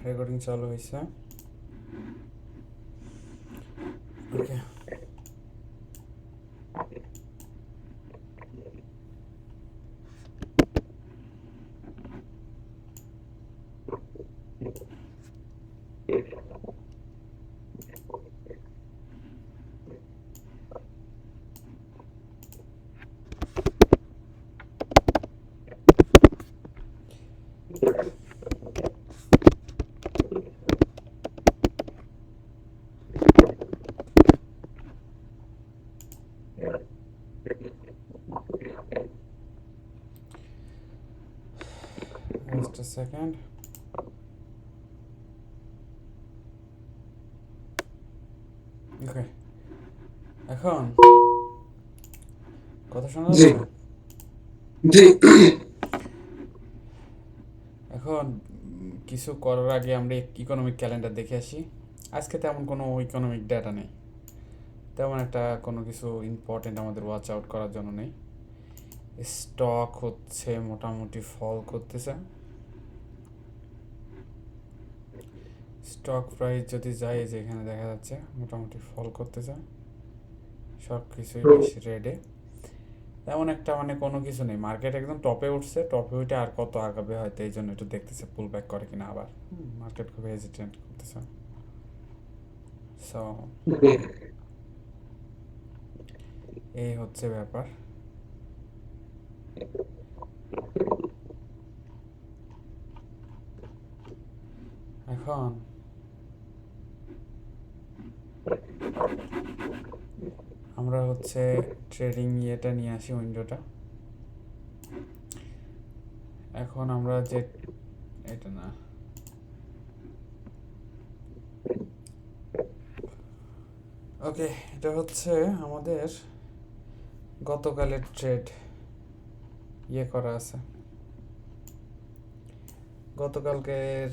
Recording চালু হয়েছে। ওকে, just আ second. ওকে, এখন কথা শোনা জি যাচ্ছে? জি এখন কিছু করার আগে আমরা ইকোনমিক ক্যালেন্ডার দেখে আসি। আজকে তেমন কোনো ইকোনমিক ডেটা নেই, তেমন একটা কোনো কিছু ইম্পর্টেন্ট আমাদের ওয়াচ আউট করার জন্য নেই। স্টক হচ্ছে মোটামুটি ফল করতেছে। স্টক প্রাইস যদি যায়, যে এখানে দেখা যাচ্ছে মোটামুটি ফল করতেছে, সব কিছুই বেশ রেডে। তেমন একটা মানে কোনো কিছু নেই, মার্কেট একদম টপে উঠছে, টপে উঠে আর কত আগাবে হয়তো এই জন্য একটু দেখতেছে পুল ব্যাক করে কিনা আবার। মার্কেট খুব হেজিটেন্ট করতেছে। সো জি এই হচ্ছে ব্যাপার। এখন আমরা হচ্ছে ট্রেডিং ইয়েটা নিয়ে আসি, উইন্ডোটা। এখন আমরা যে, এটা না, ওকে, এটা হচ্ছে আমাদের গতকালের ট্রেড ইয়ে করা আছে। গতকালকের,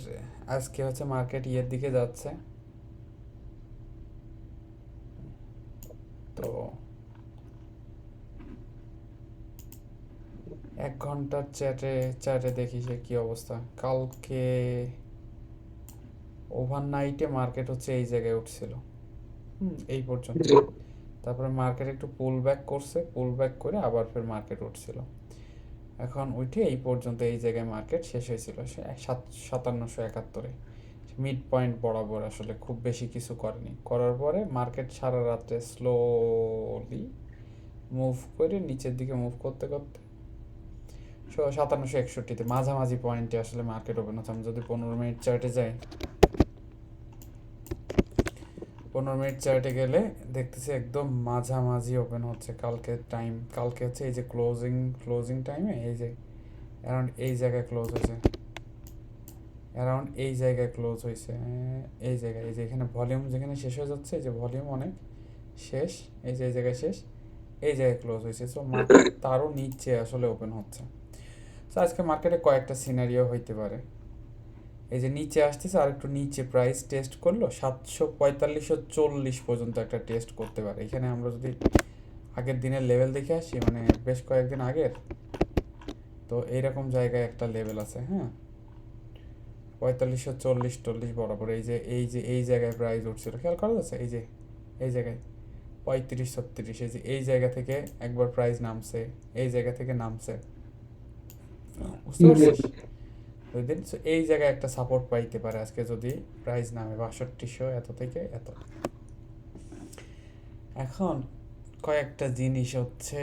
আজকে হচ্ছে মার্কেট ইয়ের দিকে যাচ্ছে। তো 1 ঘন্টার চ্যাটে দেখি সে কি অবস্থা। কালকে ওভারনাইটে মার্কেট হচ্ছে এই জায়গায় উঠছিল, এই পর্যন্ত। জি তারপরে মার্কেট একটু পুল ব্যাক করছে, পুল ব্যাক করে আবার ফের মার্কেট উঠছিল। এখন উঠে এই পর্যন্ত এই জায়গায় মার্কেট শেষ হয়েছিল 5771-এ, মিড পয়েন্ট বরাবর। আসলে খুব বেশি কিছু করেনি, করার পরে মার্কেট সারা রাত্রে স্লোলি মুভ করে নিচের দিকে মুভ করতে করতে 5761-তে মাঝামাঝি পয়েন্টে আসলে মার্কেট ওপেন হচ্ছে। আমি যদি 15 মিনিট চার্টে যাই, 15 মিনিট চার্টে গেলে দেখতেছি একদম মাঝামাঝি ওপেন হচ্ছে। কালকে হচ্ছে এই যে ক্লোজিং টাইমে এই যে অ্যারাউন্ড এই জায়গায় ক্লোজ হয়েছে, অ্যারাউন্ড এই জায়গায় ক্লোজ হয়েছে। এই জায়গায়, এই যে এখানে ভলিউম যেখানে শেষ হয়ে যাচ্ছে, এই যে ভলিউম অনেক শেষ, এই যে এই জায়গায় শেষ, এই জায়গায় ক্লোজ হয়েছে। সো মার্কেট তারও নিচে আসলে ওপেন হচ্ছে। সো আজকে মার্কেটে কয়েকটা সিনারিও হইতে পারে। এই যে নিচে আসতেছে, আর একটু নিচে প্রাইস টেস্ট করলো 745-40 পর্যন্ত একটা টেস্ট করতে পারে। এখানে আমরা যদি আগের দিনের লেভেল দেখে আসি, মানে বেশ কয়েকদিন আগের, তো এইরকম জায়গায় একটা লেভেল আছে, হ্যাঁ, 4540-40 বরাবর। এই জায়গায় প্রাইস উঠছিল, খেয়াল করা যাচ্ছে। এই যে এই জায়গায় 35-36, এই যে এই জায়গা থেকে একবার প্রাইস নামছে, এই জায়গা থেকে নামছে, বুঝতে জি পারছিস? ওই দিন এই জায়গায় একটা সাপোর্ট পাইতে পারে আজকে যদি প্রাইস নামে 6200 এত থেকে এত। এখন কয়েকটা জিনিস হচ্ছে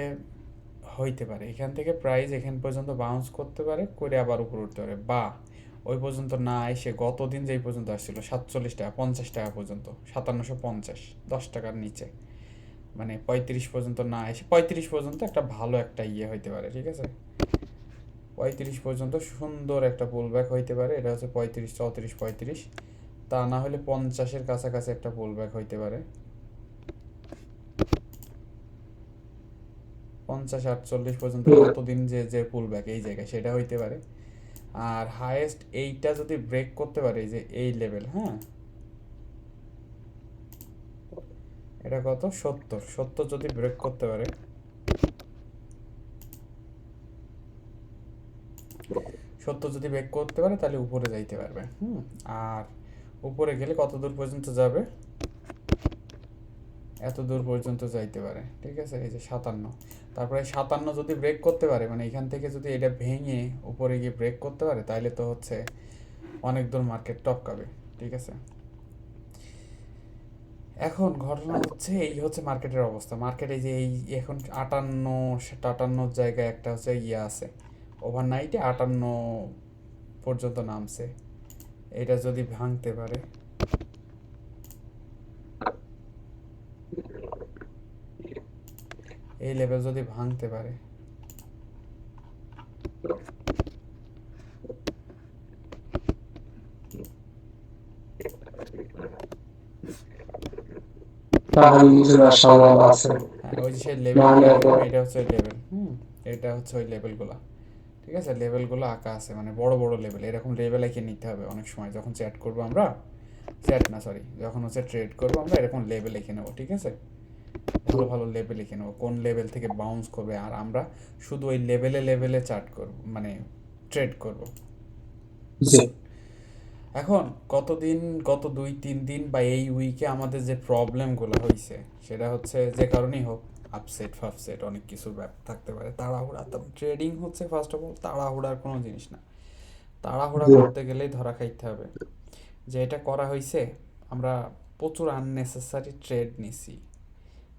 হইতে পারে, এখান থেকে প্রাইস এখান পর্যন্ত বাউন্স করতে পারে, করে আবার উপরে উঠতে পারে, বা ওই পর্যন্ত না এসে গতদিন যেই পর্যন্ত আসছিল 47 টাকা 50 টাকা পর্যন্ত, 5750, 10 টাকার নিচে, মানে 35 পর্যন্ত না এসে 35 পর্যন্ত একটা ভালো একটা ইয়ে হইতে পারে, ঠিক আছে? 35 পর্যন্ত সুন্দর একটা পুল ব্যাক হইতে পারে। এটা হচ্ছে 35, 34, 35। তা না হলে 50-এর কাছাকাছি একটা পুল ব্যাক হইতে পারে, 50-48 পর্যন্ত গতদিন যে যে পুল ব্যাক এই জায়গায়, সেটা হইতে পারে। আর হায়েস্ট এইটা যদি ব্রেক করতে পারে, এই যে এই লেভেল, হ্যাঁ, এটা কত, 70 যদি ব্রেক করতে পারে, 70 যদি ব্রেক করতে পারে তাহলে উপরে যাইতে পারবে। আর উপরে গেলে কত দূর পর্যন্ত যাবে? এত দূর পর্যন্ত যাইতে পারে, ঠিক আছে, এই যে 57। তারপরে 57 যদি ব্রেক করতে পারে, মানে এখান থেকে যদি এটা ভেঙে উপরে গিয়ে ব্রেক করতে পারে, তাহলে তো হচ্ছে অনেক দূর মার্কেট টপকাবে, ঠিক আছে। এখন ঘটনা হচ্ছে এই হচ্ছে মার্কেটের অবস্থা। মার্কেট এই যে এই এখন 58 জায়গায় একটা হচ্ছে ইয়ে আছে, ওভারনাইটে 58 পর্যন্ত নামছে। এটা যদি ভাঙতে পারে, এই লেভেল যদি ভাঙতে পারে, তাহলে নিজের সম্ভব আছে। হ্যাঁ ওই যে সেই লেভেলগুলো নাহলে তো দেখলাম, এটা হচ্ছে ওই লেভেল। এটা হচ্ছে ওই লেভেলগুলো, ঠিক আছে। লেভেলগুলো আঁকা আছে, মানে বড় বড় লেভেল। এরকম লেভেল এঁকে নিতে হবে অনেক সময় যখন চ্যাট করবো আমরা, চ্যাট না সরি, যখন হচ্ছে ট্রেড করবো আমরা, এরকম লেভেল লিখে নেবো, ঠিক আছে। ভালো ভালো লেভেল লিখে নেবো কোন লেভেল থেকে বাউন্স করবে, আর আমরা শুধু ওই লেভেলে লেভেলে চার্ট করব, মানে ট্রেড করব। জি এখন কতদিন, গত 2-3 দিন বা এই উইকে আমাদের যে প্রবলেমগুলো হয়েছে, সেটা হচ্ছে যে কারণেই হোক, আপসেট ফাপসেট অনেক কিছু ব্যাপার থাকতে পারে। তাড়াহুড়া, ট্রেডিং হচ্ছে ফার্স্ট অফ অল তাড়াহুড়ার কোনো জিনিস না। তাড়াহুড়া জি করতে গেলেই ধরা খাইতে হবে। যে এটা করা হয়েছে, আমরা প্রচুর আননেসেসারি ট্রেড নিছি,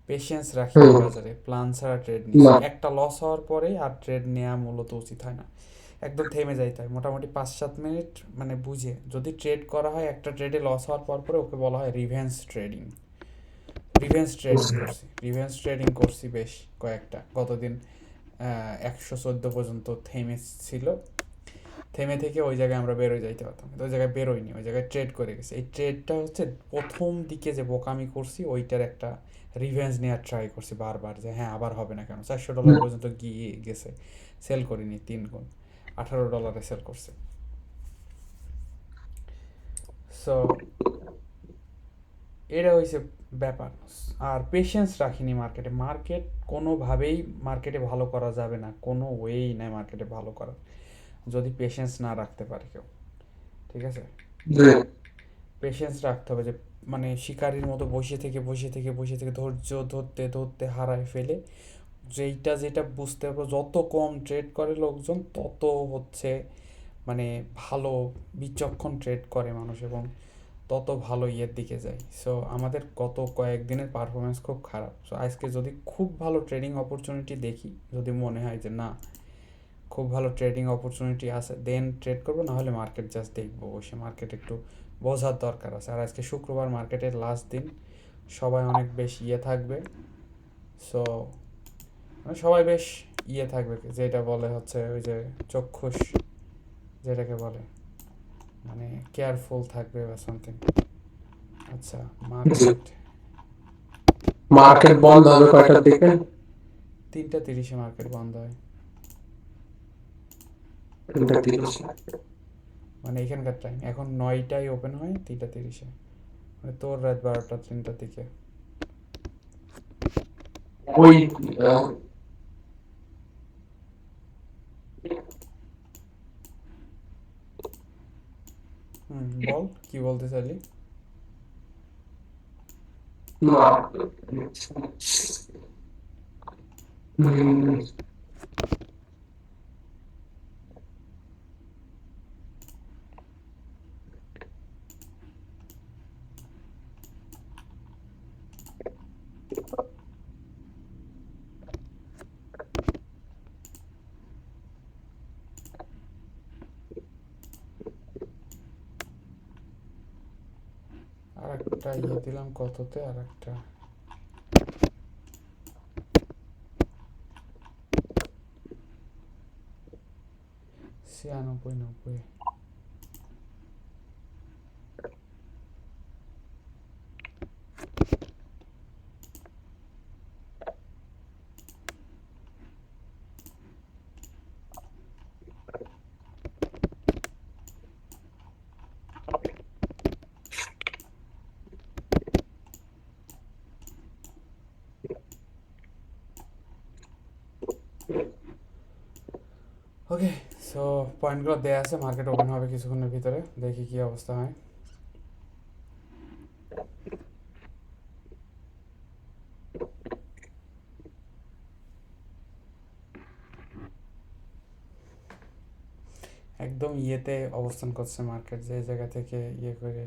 পেশেন্স রাখিনি হুম বাজারে, প্ল্যান ছাড়া ট্রেড নিছি। না একটা লস হওয়ার পরেই আর ট্রেড নেওয়া মূলত উচিত হয় না, একদম থেমে যাইতে হয় মোটামুটি 5-7 মিনিট, মানে বুঝে যদি ট্রেড করা হয়। একটা ট্রেডে লস হওয়ার পর পরে ওকে বলা হয় রিভেন্স ট্রেডিং। রিভেন্স ট্রেডিং করছি বেশ কয়েকটা গতদিন। 114 পর্যন্ত থেমে ছিল, থেমে থেকে ওই জায়গায় আমরা বেরোয় যাইতে পারতাম, কিন্তু ওই জায়গায় বেরোয়নি, ওই জায়গায় ট্রেড করে গেছি। এই ট্রেডটা হচ্ছে প্রথম দিকে যে বোকামি করছি ওইটার একটা রিভেঞ্জ নেওয়ার ট্রাই করছি বারবার, যে হ্যাঁ আবার হবে না কেন। $400 পর্যন্ত গিয়ে গেছে, সেল করিনি 3 গুণ, $18 সেল করছে। সো এটা হয়েছে ব্যাপার। আর পেশেন্স রাখিনি মার্কেটে। মার্কেট কোনোভাবেই মার্কেটে ভালো করা যাবে না, কোনো ওয়েই নাই মার্কেটে ভালো করার, যদি পেশেন্স না রাখতে পারে কেউ, ঠিক আছে। জি পেশেন্স রাখতে হবে, যে মানে শিকারির মতো বসে থেকে ধৈর্য ধরতে ধরতে হারায় ফেলে। যেইটা যেটা বুঝতে পারবো, যত কম ট্রেড করে লোকজন তত হচ্ছে মানে ভালো বিচক্ষণ ট্রেড করে মানুষ, এবং তত ভালো ইয়ের দিকে যায়। সো আমাদের গত কয়েকদিনের পারফরমেন্স খুব খারাপ। সো আজকে যদি খুব ভালো ট্রেডিং অপরচুনিটি দেখি, যদি মনে হয় যে না খুব ভালো ট্রেডিং অপরচুনিটি আছে, দেন ট্রেড করবো, নাহলে মার্কেট জাস্ট দেখবো বসে। মার্কেট একটু বোঝার দরকার আছে। আর আজকে শুক্রবার, মার্কেটের লাস্ট দিন, সবাই অনেক বেশ ইয়ে থাকবে। সো মানে সবাই বেশ ইয়ে থাকবে, যেটা বলে হচ্ছে ওই যে চক্ষুষ, যেটাকে বলে মানে কেয়ারফুল থাকবে বা সামথিং। আচ্ছা, জি মার্কেট মার্কেট বন্ধ হবে কয়টার দিকে? 3টা 30-এ মার্কেট বন্ধ হয়, 3:30 মানে এখানকার টাইম। এখন 9টায় ওপেন হয়, 3টা 30-এ, মানে তোর রাত 12টা 3টার দিকে। ওই আহ, বল কি বলতে চাইলি। না হুম, আর একটা ইয়ে দিলাম কততে, আর একটা 96-90। ওকে, সো তো পয়েন্টগুলো দেওয়া আছে, মার্কেট ওপেন হবে কিছুক্ষণের ভিতরে, দেখি কি অবস্থা হয়। একদম ইয়েতে অবস্থান করছে মার্কেট, যে জায়গা থেকে ইয়ে করে।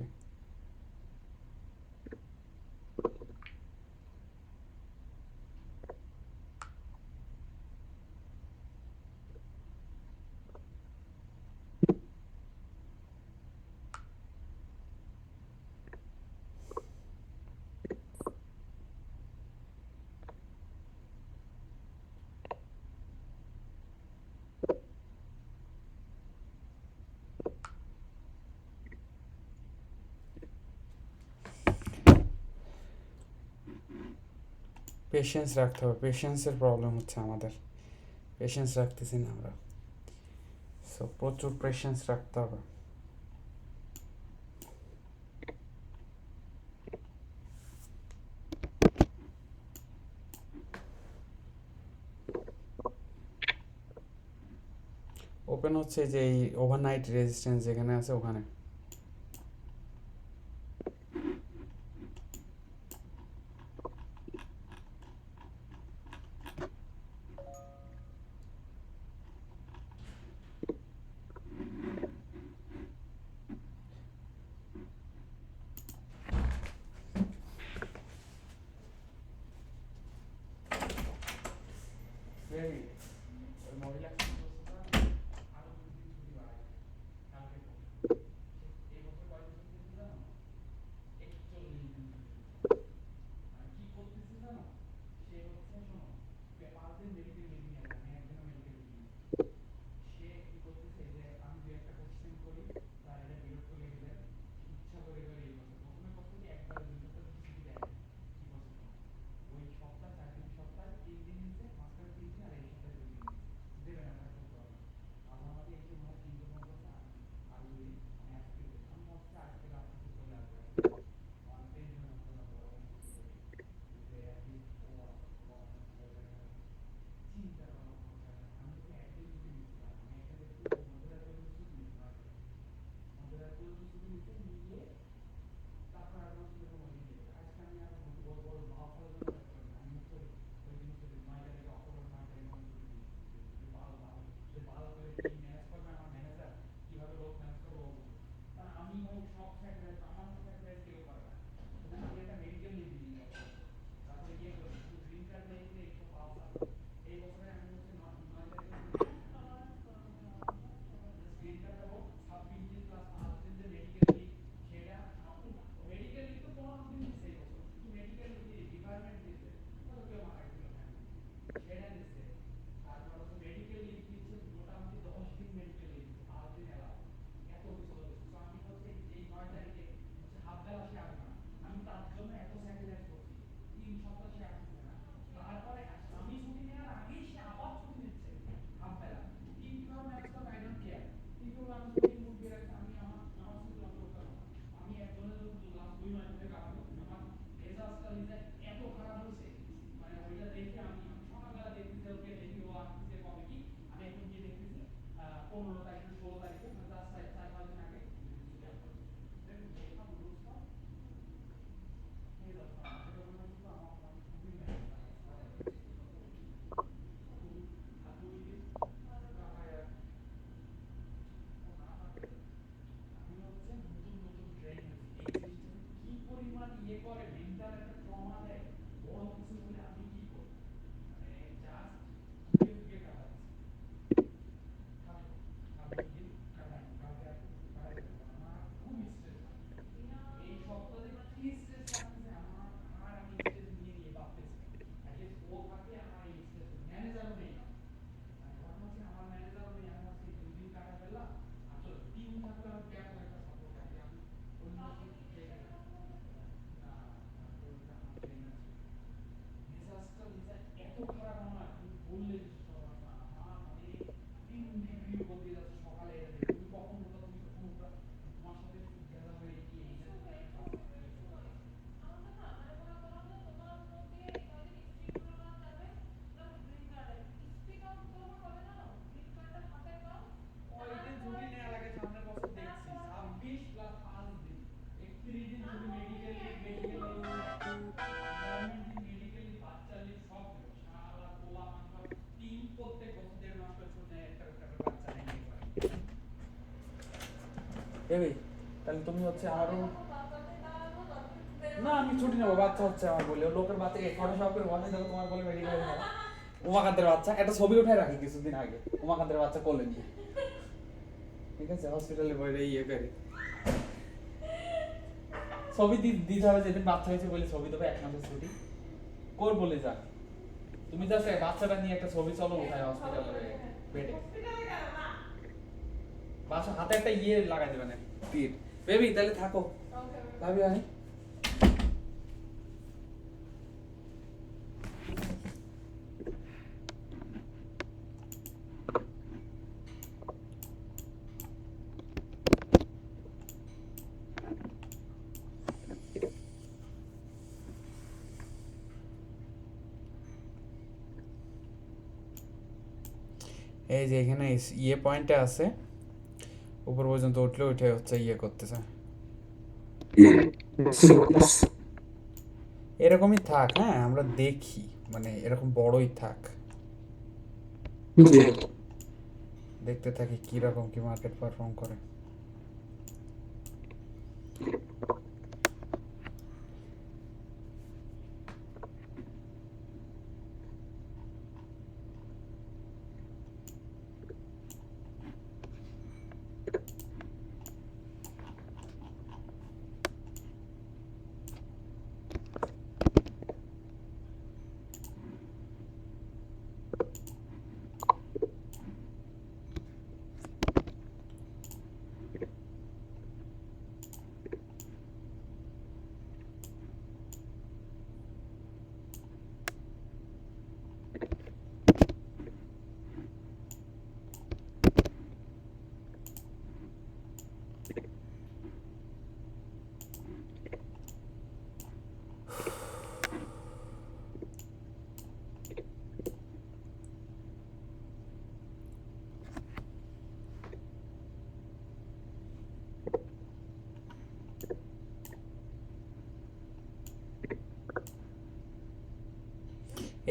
পেশেন্স রাখতে হবে, পেশেন্সের প্রবলেম হচ্ছে আমাদের, পেশেন্স রাখতেছি না আমরা। সো প্রচুর পেশেন্স রাখতে হবে। ওপেন হচ্ছে যে এই ওভারনাইট রেজিস্ট্যান্স যেখানে আছে ওখানে। বেবি তাহলে তুমি হচ্ছে আরো না আমি ছুটি নেবো বাচ্চা হচ্ছে আমার বলে লোকের বাচ্চাকে ফটোশপ করে বলে দেবো তোমার বলে মেডিকেল উমাকান্তের বাচ্চা একটা ছবি উঠায় রাখি কিছুদিন আগে উমাকান্তের বাচ্চা কোলে নিয়ে ঠিক আছে হসপিটালে বলে ইয়ে করে ছবি দিতে হবে যেদিন বাচ্চা হয়েছে বলে ছবি দেবে 1 মাসের ছুটি কোর বলে যা তুমি জাস্ট বাচ্চাটা নিয়ে একটা ছবি চলো উঠায় হসপিটালে বেডে বাসা হাতে একটা ইয়ে লাগাই দেবে না তীর বেবি তাহলে থাকো লাভ ইউ হানি এই যে এখানে ইয়ে পয়েন্টে আছে উপর পর্যন্ত উঠলে উঠে হচ্ছে ইয়ে করতেছে এরকমই থাক হ্যাঁ আমরা দেখি মানে এরকম বড়ই থাক জি দেখতে থাকি কিরকম কি মার্কেট পারফর্ম করে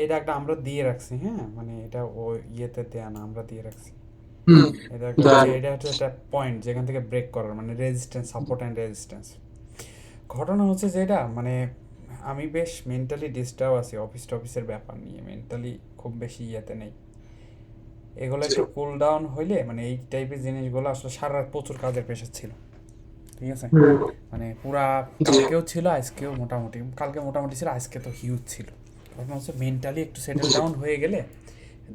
এই দাগটা আমরা দিয়ে রাখছি হ্যাঁ মানে এটা ও ইয়েতে দেয়া না আমরা দিয়ে রাখছি হুম এটা একটা যা এটা হচ্ছে একটা পয়েন্ট যেখান থেকে ব্রেক করার মানে রেজিস্ট্যান্স সাপোর্ট অ্যান্ড রেজিস্ট্যান্স ঘটনা হচ্ছে যেটা মানে আমি বেশ মেন্টালি ডিস্টার্ব আছি অফিসের ব্যাপার নিয়ে মেন্টালি খুব বেশি ইয়েতে নেই এগুলো একটু কুল ডাউন হইলে মানে এই টাইপের জিনিসগুলো আসলে সারা রাত প্রচুর কাজের প্রেশার ছিল ঠিক আছে হুম মানে পুরা জি কালকেও ছিল আজকেও মোটামুটি কালকে মোটামুটি ছিল আজকে তো হিউজ ছিল ঘটনা হচ্ছে মেন্টালি একটু সেটেল জি ডাউন হয়ে গেলে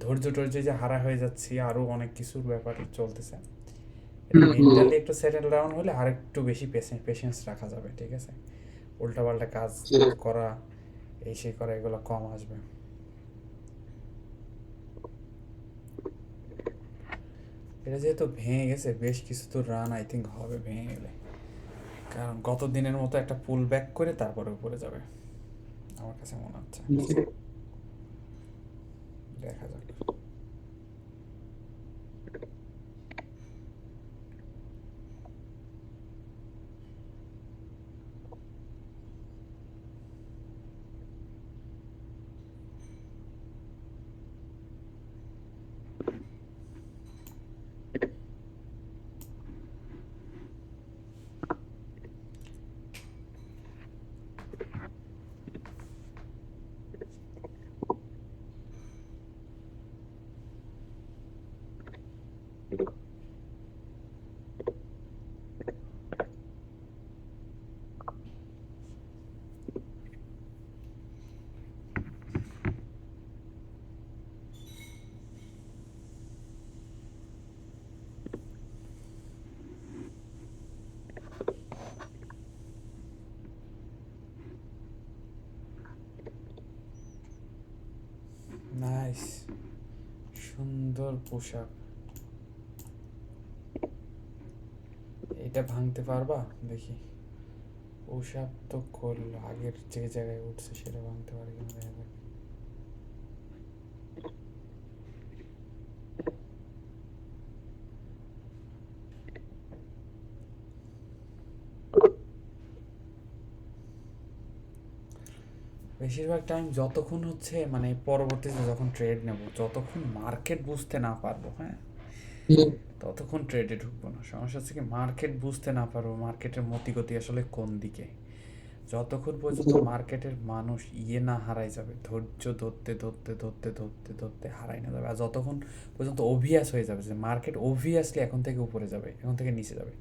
ধৈর্য যে হারা হয়ে যাচ্ছি আরও অনেক কিছুর ব্যাপার চলতেছে এটা হুম হুম মেন্টালি একটু সেটেল ডাউন হলে আর একটু বেশি পেশেন্স রাখা যাবে ঠিক আছে উল্টাপাল্টা কাজ জি করা এই সেই করা এগুলো কম আসবে এটা যেহেতু ভেঙে গেছে বেশ কিছু তো রান আই থিঙ্ক হবে ভেঙে গেলে কারণ গত দিনের মতো একটা পুল ব্যাক করে তারপরে উপরে যাবে আমার কাছে মনে হচ্ছে জি দেখা যাক নাইস সুন্দর পোশাক এটা ভাঙতে পারবা দেখি পোশাক তো করলো আগের যে জায়গায় উঠছে সেটা ভাঙতে পারে কিনা দেখা যাক বেশিরভাগ টাইম যতক্ষণ হচ্ছে মানে পরবর্তীতে যখন ট্রেড নেব, যতক্ষণ মার্কেট বুঝতে না পারবো, হ্যাঁ, ততক্ষণ ট্রেডে ঢুকবো না। সমস্যা হচ্ছে কি, মার্কেট বুঝতে না পারবো মার্কেটের মতিগতি আসলে কোন দিকে, যতক্ষণ পর্যন্ত মার্কেটের মানুষ না হারাই যাবে, ধৈর্য ধরতে ধরতে ধরতে ধরতে ধরতে হারাই না যাবে, আর যতক্ষণ পর্যন্ত অভিয়াস হয়ে যাবে যে মার্কেট অভিয়াসলি এখন থেকে উপরে যাবে, এখন থেকে নিচে যাবে,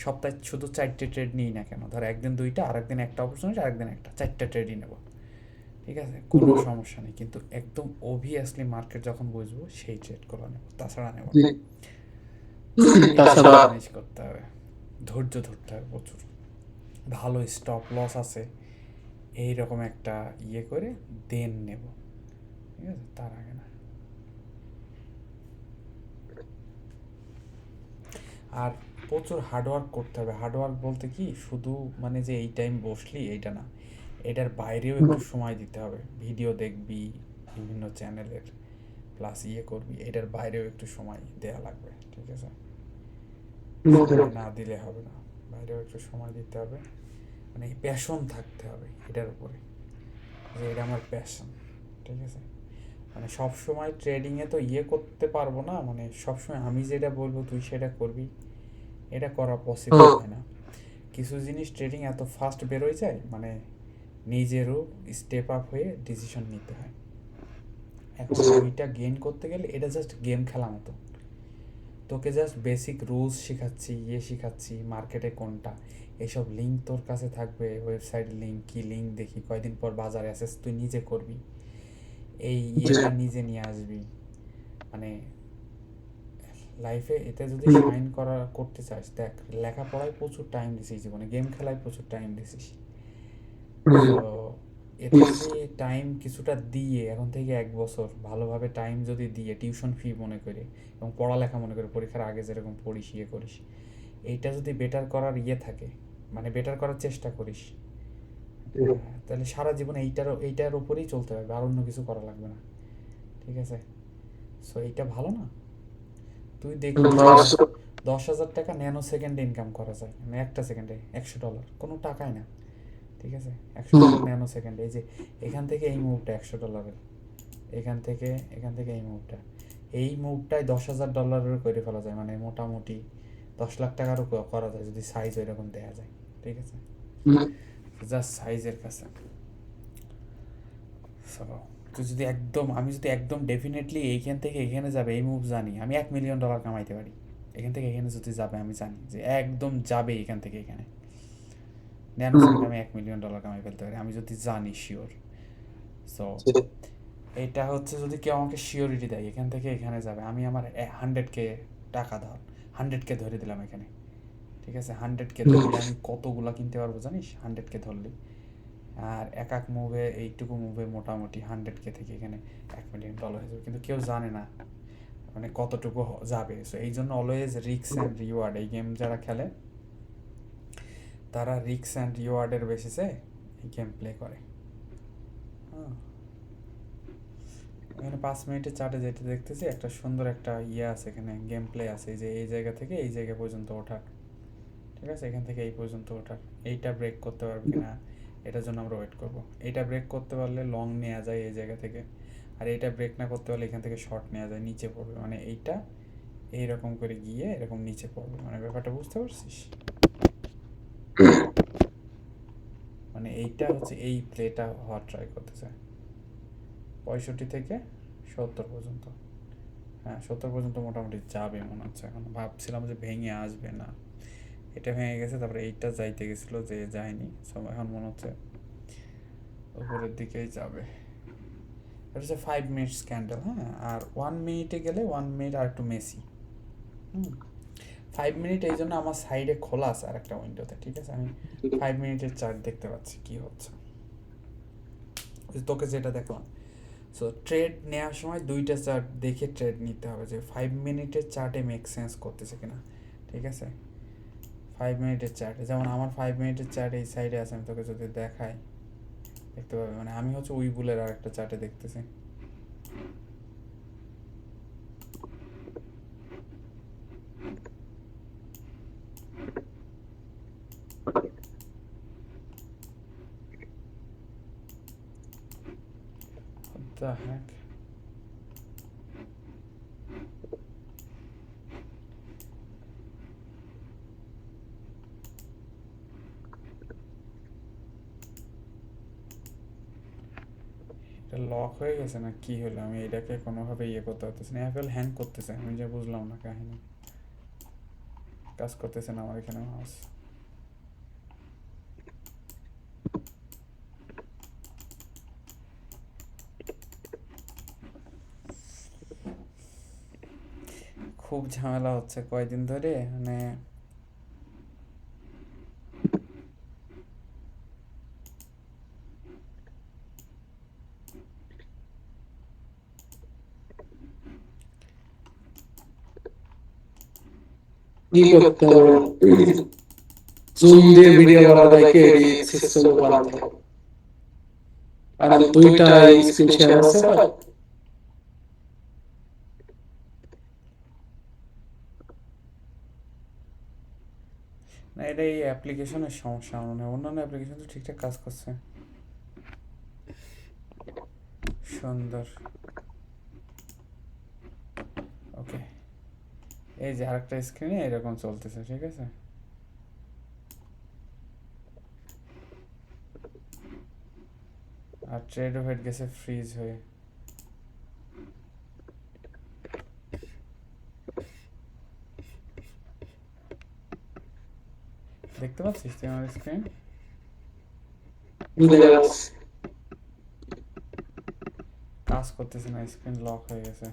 সপ্তাহে শুধু 4টে ট্রেড নিই না কেন, ধর একদিন 2টা, আরেকদিন একটা অপরচুনিটি, আরেকদিন একটা, 4টা ট্রেডই নেবো, ঠিক আছে, কোনো সমস্যা নেই, কিন্তু একদম অবভিয়াসলি মার্কেট যখন বুঝবো সেই ট্রেডগুলো নেব, তাছাড়া নেব না। এই তাছাড়া জিনিস করতে হবে, ধৈর্য ধরতে হবে প্রচুর, ভালো স্টপ লস আছে এইরকম একটা করে দেন নেব, ঠিক আছে, তার আগে না। আর প্রচুর হার্ডওয়ার্ক করতে হবে। হার্ডওয়ার্ক বলতে কি, শুধু মানে যে এই টাইম বসলি এইটা না, এটার বাইরেও একটু সময় দিতে হবে, ভিডিও দেখবি বিভিন্ন চ্যানেলের, প্লাস করবি, এটার বাইরেও একটু সময় দেয়া লাগবে, ঠিক আছে, সময় না দিলে হবে না, বাইরেও একটু সময় দিতে হবে, মানে প্যাশন থাকতে হবে এটার উপরে, যে এটা আমার প্যাশন, ঠিক আছে, মানে সব সময় ট্রেডিংয়ে তো করতে পারবো না, মানে সবসময় আমি যেটা বলবো তুই সেটা করবি, এটা করা পসিবল হয় না। কিছু জিনিস ট্রেডিং এত ফাস্ট বেরোয় যায়, মানে নিজেরও স্টেপ আপ হয়ে ডিসিশন নিতে হয়। এখন ওইটা গেইন করতে গেলে এটা জাস্ট গেম খেলা মতো, তোকে জাস্ট বেসিক রুলস শেখাচ্ছি, শেখাচ্ছি মার্কেটে কোনটা, এইসব লিঙ্ক তোর কাছে থাকবে, ওয়েবসাইট লিঙ্ক, কি লিঙ্ক দেখি, কয়দিন পর বাজারে অ্যাসেস তুই নিজে করবি, এই নিজে নিয়ে আসবি, মানে লাইফে এতে যদি শাইন করতে চাস, দেখ, লেখাপড়ায় প্রচুর টাইম দিছিস জীবনে, গেম খেলায় প্রচুর টাইম দিছিস, তো এতে যদি টাইম কিছুটা দিয়ে এখন থেকে 1 বছর ভালোভাবে টাইম যদি দিয়ে টিউশন ফি মনে করে এবং পড়ালেখা মনে করে পরীক্ষার আগে যেরকম পড়িস, করিস, এইটা যদি বেটার করার থাকে, মানে বেটার করার চেষ্টা করিস, তাহলে সারা জীবন এইটার উপরেই চলতে হবে, আর অন্য কিছু করা লাগবে না, ঠিক আছে। সো এইটা ভালো না, তুই দেখবি 10,000 টাকা ন্যানো সেকেন্ডে ইনকাম করা যায়, মানে একটা সেকেন্ডে $100, কোনো টাকাই না, ঠিক আছে, $100 ন্যানো সেকেন্ডে, এই যে এখান থেকে এই মুভটা $100, এখান থেকে এই মুভটাই $10,000 করে ফেলা যায়, মানে মোটামুটি 10 লাখ টাকারও করা যায় যদি সাইজ ওইরকম দেয়া যায়, ঠিক আছে, জাস্ট সাইজের কাছে। So, তুই যদি একদম, আমি যদি একদম ডেফিনেটলি এইখান থেকে এখানে যাবে এই মুভ জানি, আমি $1 মিলিয়ন কামাইতে পারি, এখান থেকে এখানে যদি যাবে আমি জানি যে একদম যাবে এখান থেকে এখানে, ন্যানো সেকেন্ড আমি $1 মিলিয়ন কামাই ফেলতে পারি, আমি যদি জানি শিওর। সো এটা হচ্ছে যদি কেউ আমাকে শিওরিটি দেয় এখান থেকে এখানে যাবে, আমি আমার 100K টাকা, ধর 100K ধরে দিলাম এখানে, ঠিক আছে, 100K ধরলে আমি কতগুলা কিনতে পারবো জানিস, 100K ধরলে, আর এক এক মুভে, এইটুকু মুভে মোটামুটি 100K থেকে এখানে $1 মিলিয়ন হয়ে যাবে, কিন্তু কেউ জানে না মানে কতটুকু যাবে। সো এই জন্য অলওয়েজ রিস্ক অ্যান্ড রিওয়ার্ড, এই গেম যারা খেলে তারা রিস্ক অ্যান্ড রিওয়ার্ডের বেসিসে এই গেম প্লে করে। হ্যাঁ, এখানে 5 মিনিটের চার্টে যেটা দেখতেছি, একটা সুন্দর একটা আছে, এখানে গেম প্লে আছে, যে এই জায়গা থেকে এই জায়গা পর্যন্ত ওঠার, ঠিক আছে, এখান থেকে এই পর্যন্ত ওঠার, এইটা ব্রেক করতে পারবে কিনা এটার জন্য আমরা ওয়েট করব। এইটা ব্রেক করতে পারলে লং নেওয়া যায় এই জায়গা থেকে, আর এইটা ব্রেক না করতে পারলে এখান থেকে শর্ট নেওয়া যায়, নিচে পড়বে, মানে এইটা এইরকম করে গিয়ে এরকম নিচে পড়বে, মানে ব্যাপারটা বুঝতে পারছিস, মানে এইটা হচ্ছে এই প্লেটা হওয়ার ট্রাই করতে চায় 65 থেকে 70 পর্যন্ত, হ্যাঁ 70 পর্যন্ত মোটামুটি যাবে মনে হচ্ছে, এখন ভাবছিলাম যে ভেঙে আসবে না, এটা ভেঙে গেছে, তারপরে এইটা যাইতে গেছিলো যে যায়নি, সব এখন মনে হচ্ছে উপরের দিকেই যাবে। এটা হচ্ছে 5 মিনিটস ক্যান্ডেল, হ্যাঁ, আর 1 মিনিটে গেলে 1 মিনিট আর একটু মেসি, 5 মিনিট এই জন্য আমার সাইডে খোলা আছে আর একটা উইন্ডোতে, ঠিক আছে, আমি 5 মিনিটের চার্ট দেখতে পাচ্ছি কি হচ্ছে, তোকে যেটা দেখলাম। সো ট্রেড নেওয়ার সময় 2টা চার্ট দেখে ট্রেড নিতে হবে, যে 5 মিনিটের চার্টে মেক সেন্স করতেছে কিনা, ঠিক আছে, 5 মিনিটের চার্টে, যেমন আমার 5 মিনিটের চার্ট এই সাইডে আছে, আমি তোকে যদি দেখাই দেখতে পাবে, মানে আমি হচ্ছে উইবুলের আর একটা চার্টে দেখতেছি, the heck? এটা লক হয়ে গেছে না কি হলো? আমি এটাকে কোনোভাবে ইয়ে করতে পারতেছি না। অ্যাপেল হ্যাং করতেছে, আমি যা বুঝলাম না কাহিনী। কাজ করতেছে না আমার এখানে মাউস। খুব ঝামেলা হচ্ছে কয়দিন ধরে, মানে কি করতে হবে? জুম দিয়ে ভিডিও করা যায় কি এডিট সিস্টেম বানাতে হবে। আর দুইটা স্ক্রিন শেয়ার আছে ভাই। না, এটা এই অ্যাপ্লিকেশনের সমস্যা, আমার মনে হয়। অন্যান্য অ্যাপ্লিকেশন তো ঠিকঠাক কাজ করছে। সুন্দর। ওকে, এই যে আরেকটা স্ক্রিনে এরকম চলতেছে, ঠিক আছে। আর ট্রেডও হয়ে গেছে ফ্রিজ হয়ে। দেখতে পাচ্ছিস তুই আমার স্ক্রিন? দেখা যাচ্ছে। কাজ করতেছে না, স্ক্রিন লক হয়ে গেছে।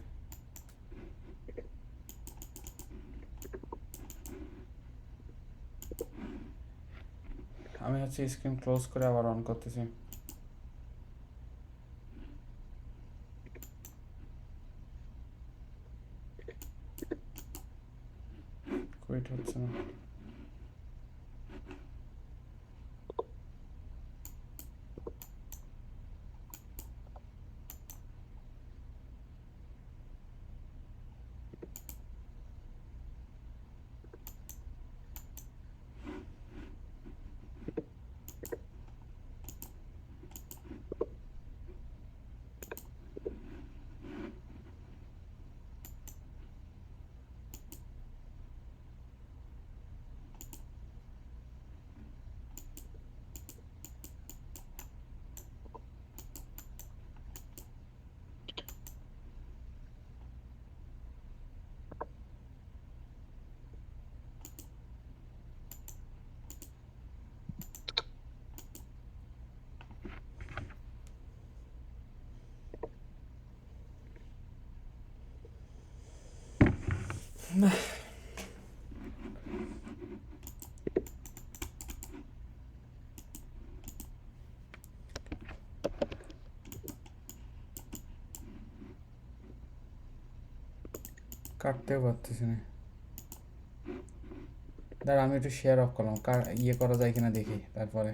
আমি হচ্ছে স্ক্রিন ক্লোজ করে আবার অন করতেছি। কুইট হচ্ছে না। কাটতেও পারতেছি না। দাঁড়া, আমি একটু শেয়ার অফ করলাম, ইয়ে করা যায় কিনা দেখি। তারপরে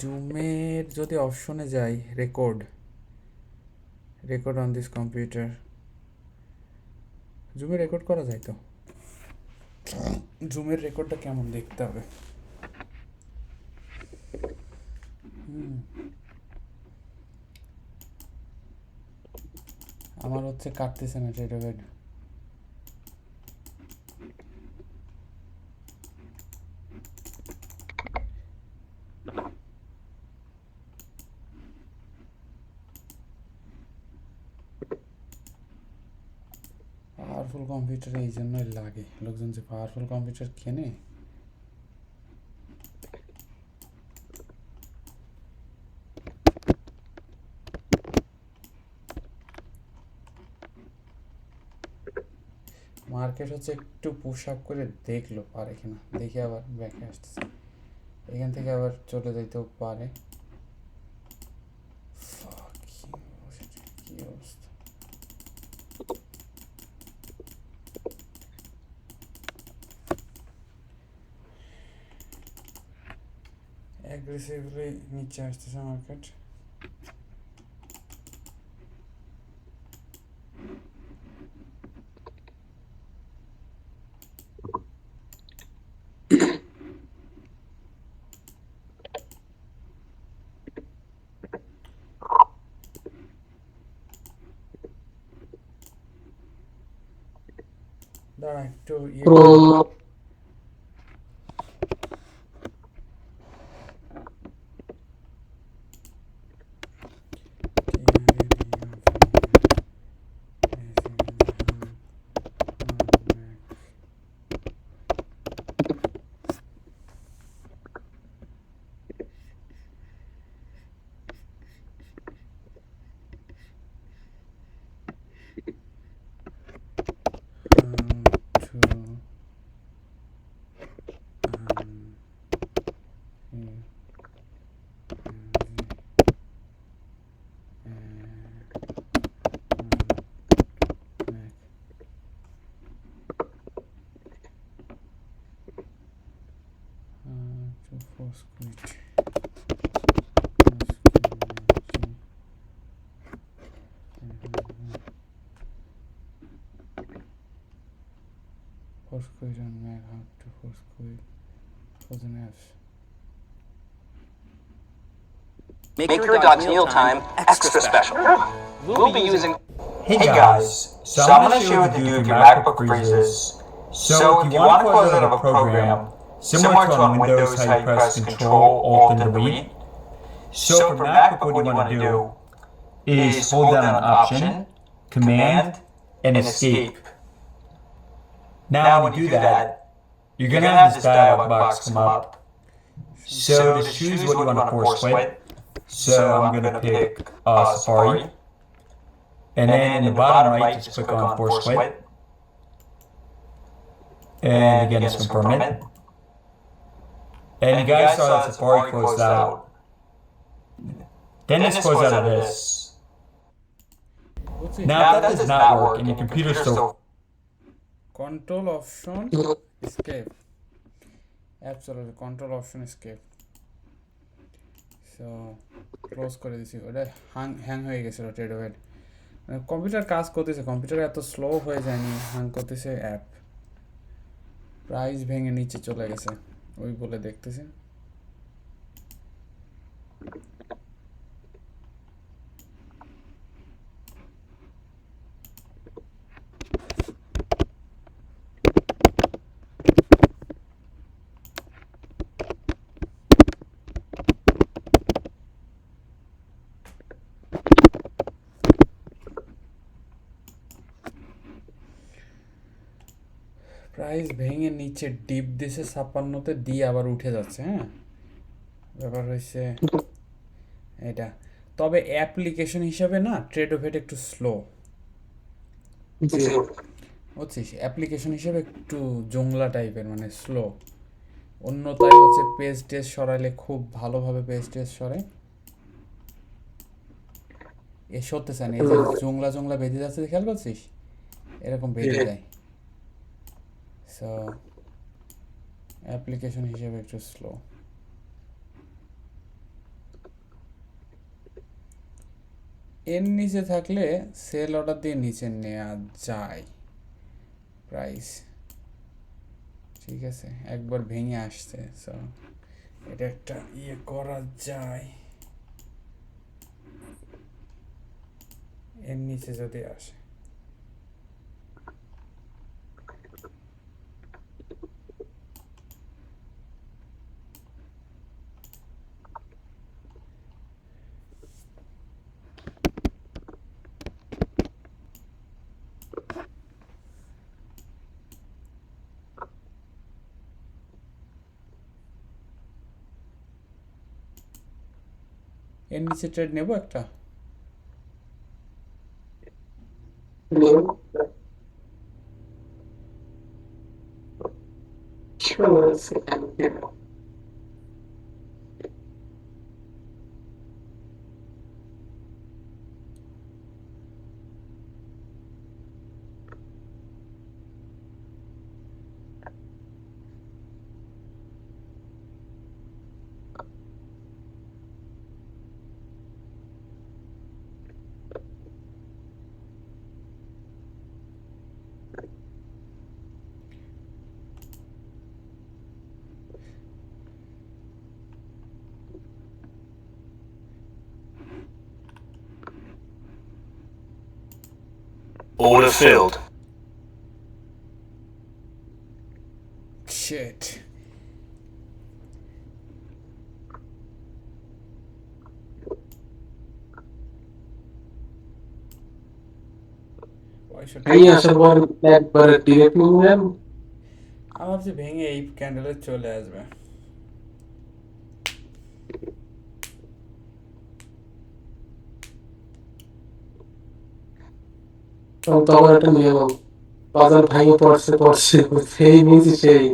জুমের যদি অপশনে যাই, রেকর্ড অন দিস কম্পিউটার, জুমে রেকর্ড করা যায় তো। জুমের রেকর্ডটা কেমন দেখতে হবে। আমার হচ্ছে কাটতেছে না ট্রেডোভেড। পাওয়ারফুল কম্পিউটার এই জন্যই লাগে, লোকজন যে পাওয়ারফুল কম্পিউটার কেনে। মার্কেট হচ্ছে একটু পুশ আপ করে দেখলো পারে কিনা, দেখে আবার ব্যাকে আসতেছে। এখান থেকে আবার চলে যাইতেও পারে। কি অবস্থা! অ্যাগ্রেসিভলি নিচে আসতেছে মার্কেট। দাঁড়া একটু ইয়ে Chrome Foursquare and Mac how to Foursquare frozen apps. Make your dog's mealtime extra special. We'll be using... Hey guys, so I'm going to show you what to do with your MacBook freezes. So if you want to close out of a program, similar to on Windows how you press Control, Alt, and Delete. So for MacBook what you want to do is hold down an Option, Command, and Escape. Now when you do that, you're going to have this dialog box come up. So to choose what you want to force quit, so I'm going to pick Safari. And then in the bottom right, just click on Force Quit. And again, just confirm it. And you guys saw that Safari closed out. Then just close out of this. Now if that does not work and your computer still... Control Option Escape. Absolutely, Control Option Escape. So close করে দিছি, ওটা hang হয়ে গেছিল ট্রেডওয়েড। মানে computer কাজ করতেছে, computer এত slow হয়ে যায়নি, হ্যাং করতেছে অ্যাপ। প্রাইস ভেঙে নিচে চলে গেছে ওই বলে দেখতেছে। প্রাইস ভেঙে নিচে ডিপ দিছে 56তে দিয়ে আবার উঠে যাচ্ছে। হ্যাঁ, ব্যাপার হয়েছে এটা। তবে অ্যাপ্লিকেশন হিসাবে না ট্রেডওভেট একটু স্লো, বুঝছিস? অ্যাপ্লিকেশন হিসেবে একটু জংলা টাইপের, মানে স্লো। অন্যতায় হচ্ছে পেজ টেস্ট সরাইলে খুব ভালোভাবে পেজ টেস্ট সরে। এ সরতে চায় না, এই যে জংলা জংলা বেঁধে যাচ্ছে, খেয়াল করছিস? এরকম বেঁধে যায়। সো অ্যাপ্লিকেশন হিসেবে একটু স্লো। এর নিচে থাকলে সেল অর্ডার দিয়ে নিচে নেওয়া যায় প্রাইস, ঠিক আছে? একবার ভেঙে আসছে, সো এটা একটা ইয়ে করা যায় এর নিচে যদি আসে। এর নিচে ট্রেড নেব একটা। Order filled. শিট। এই আসার পর একবারে ডিরেক্ট নিলেন। আমার ভাবছি ভেঙে এই ক্যান্ডেলে চলে আসবে। তখন একটা নিয়ম, বাজার ভাঙে পড়ছে পড়ছে, সেই নিয়েছি সেই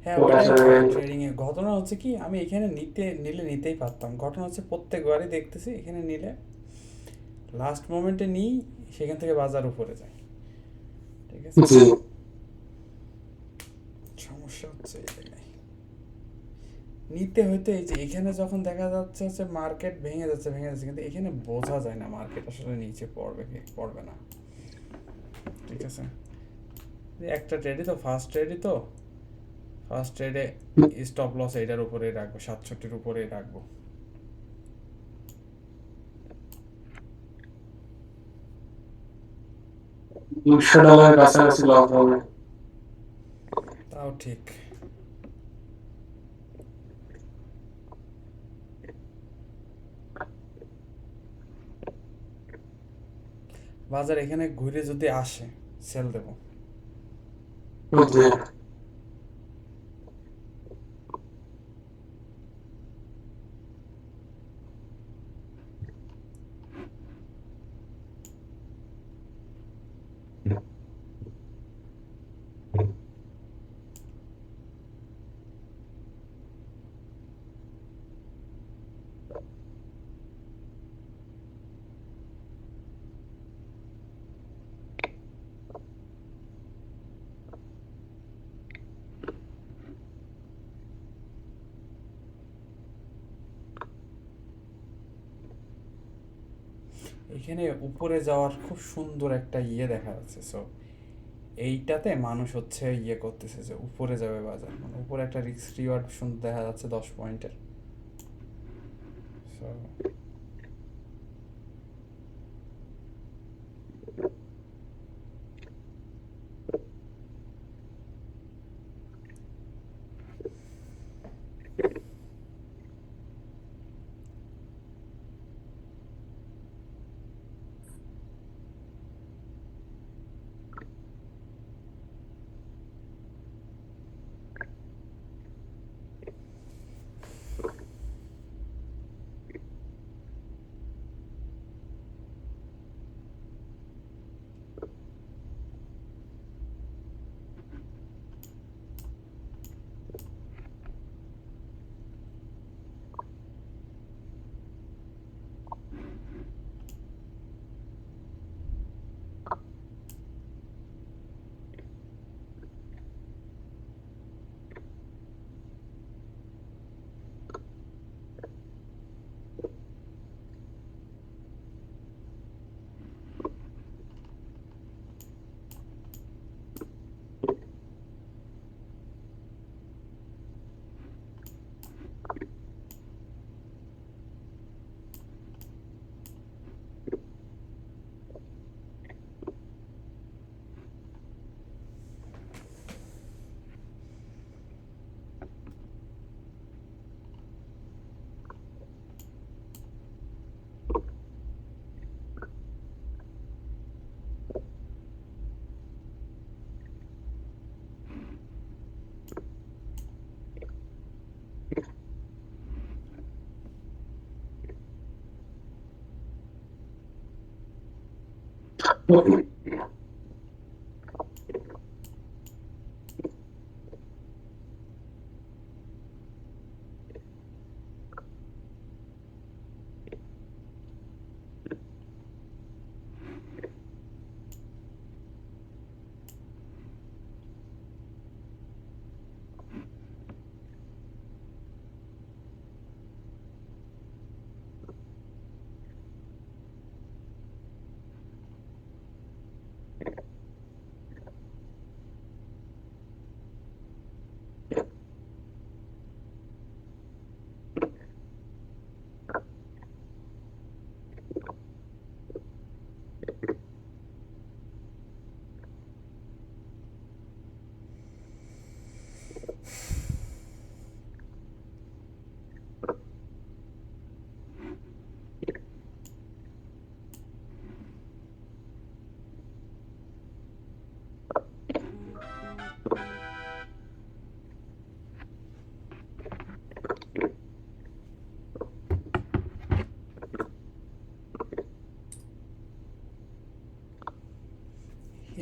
হ্যাঁ ওটা ওইটাই আসলে ট্রেডিং এর ঘটনা হচ্ছে কি, আমি এখানে নিতেই পারতাম। ঘটনা হচ্ছে প্রত্যেকবারই দেখতেছি এখানে নিলে লাস্ট মোমেন্টে নিই, সেখান থেকে বাজার উপরে যায়। ঠিক আছে, জি সমস্যা হচ্ছে এই জায়গায় নিতে হইতে। এই যে এখানে যখন দেখা যাচ্ছে হচ্ছে মার্কেট ভেঙে যাচ্ছে, কিন্তু এখানে বোঝা যায় না মার্কেট আসলে নিচে পড়বে কি পড়বে না। ঠিক আছে, একটা ট্রেডই তো, ফার্স্ট ট্রেডে স্টপ লস এইটার উপরেই রাখবো, 67-র উপরেই রাখবো। $200 কাছাকাছি লস হবে। তাও ঠিক। বাজার এখানে ঘুরে যদি আসে সেল দেবো। জি এখানে উপরে যাওয়ার খুব সুন্দর একটা দেখা যাচ্ছে। সো এইটাতে মানুষ হচ্ছে করতেছে যে উপরে যাবে বাজার, মানে উপরে একটা রিস্ক রিওয়ার্ড সুন্দর দেখা যাচ্ছে 10 পয়েন্টের। সো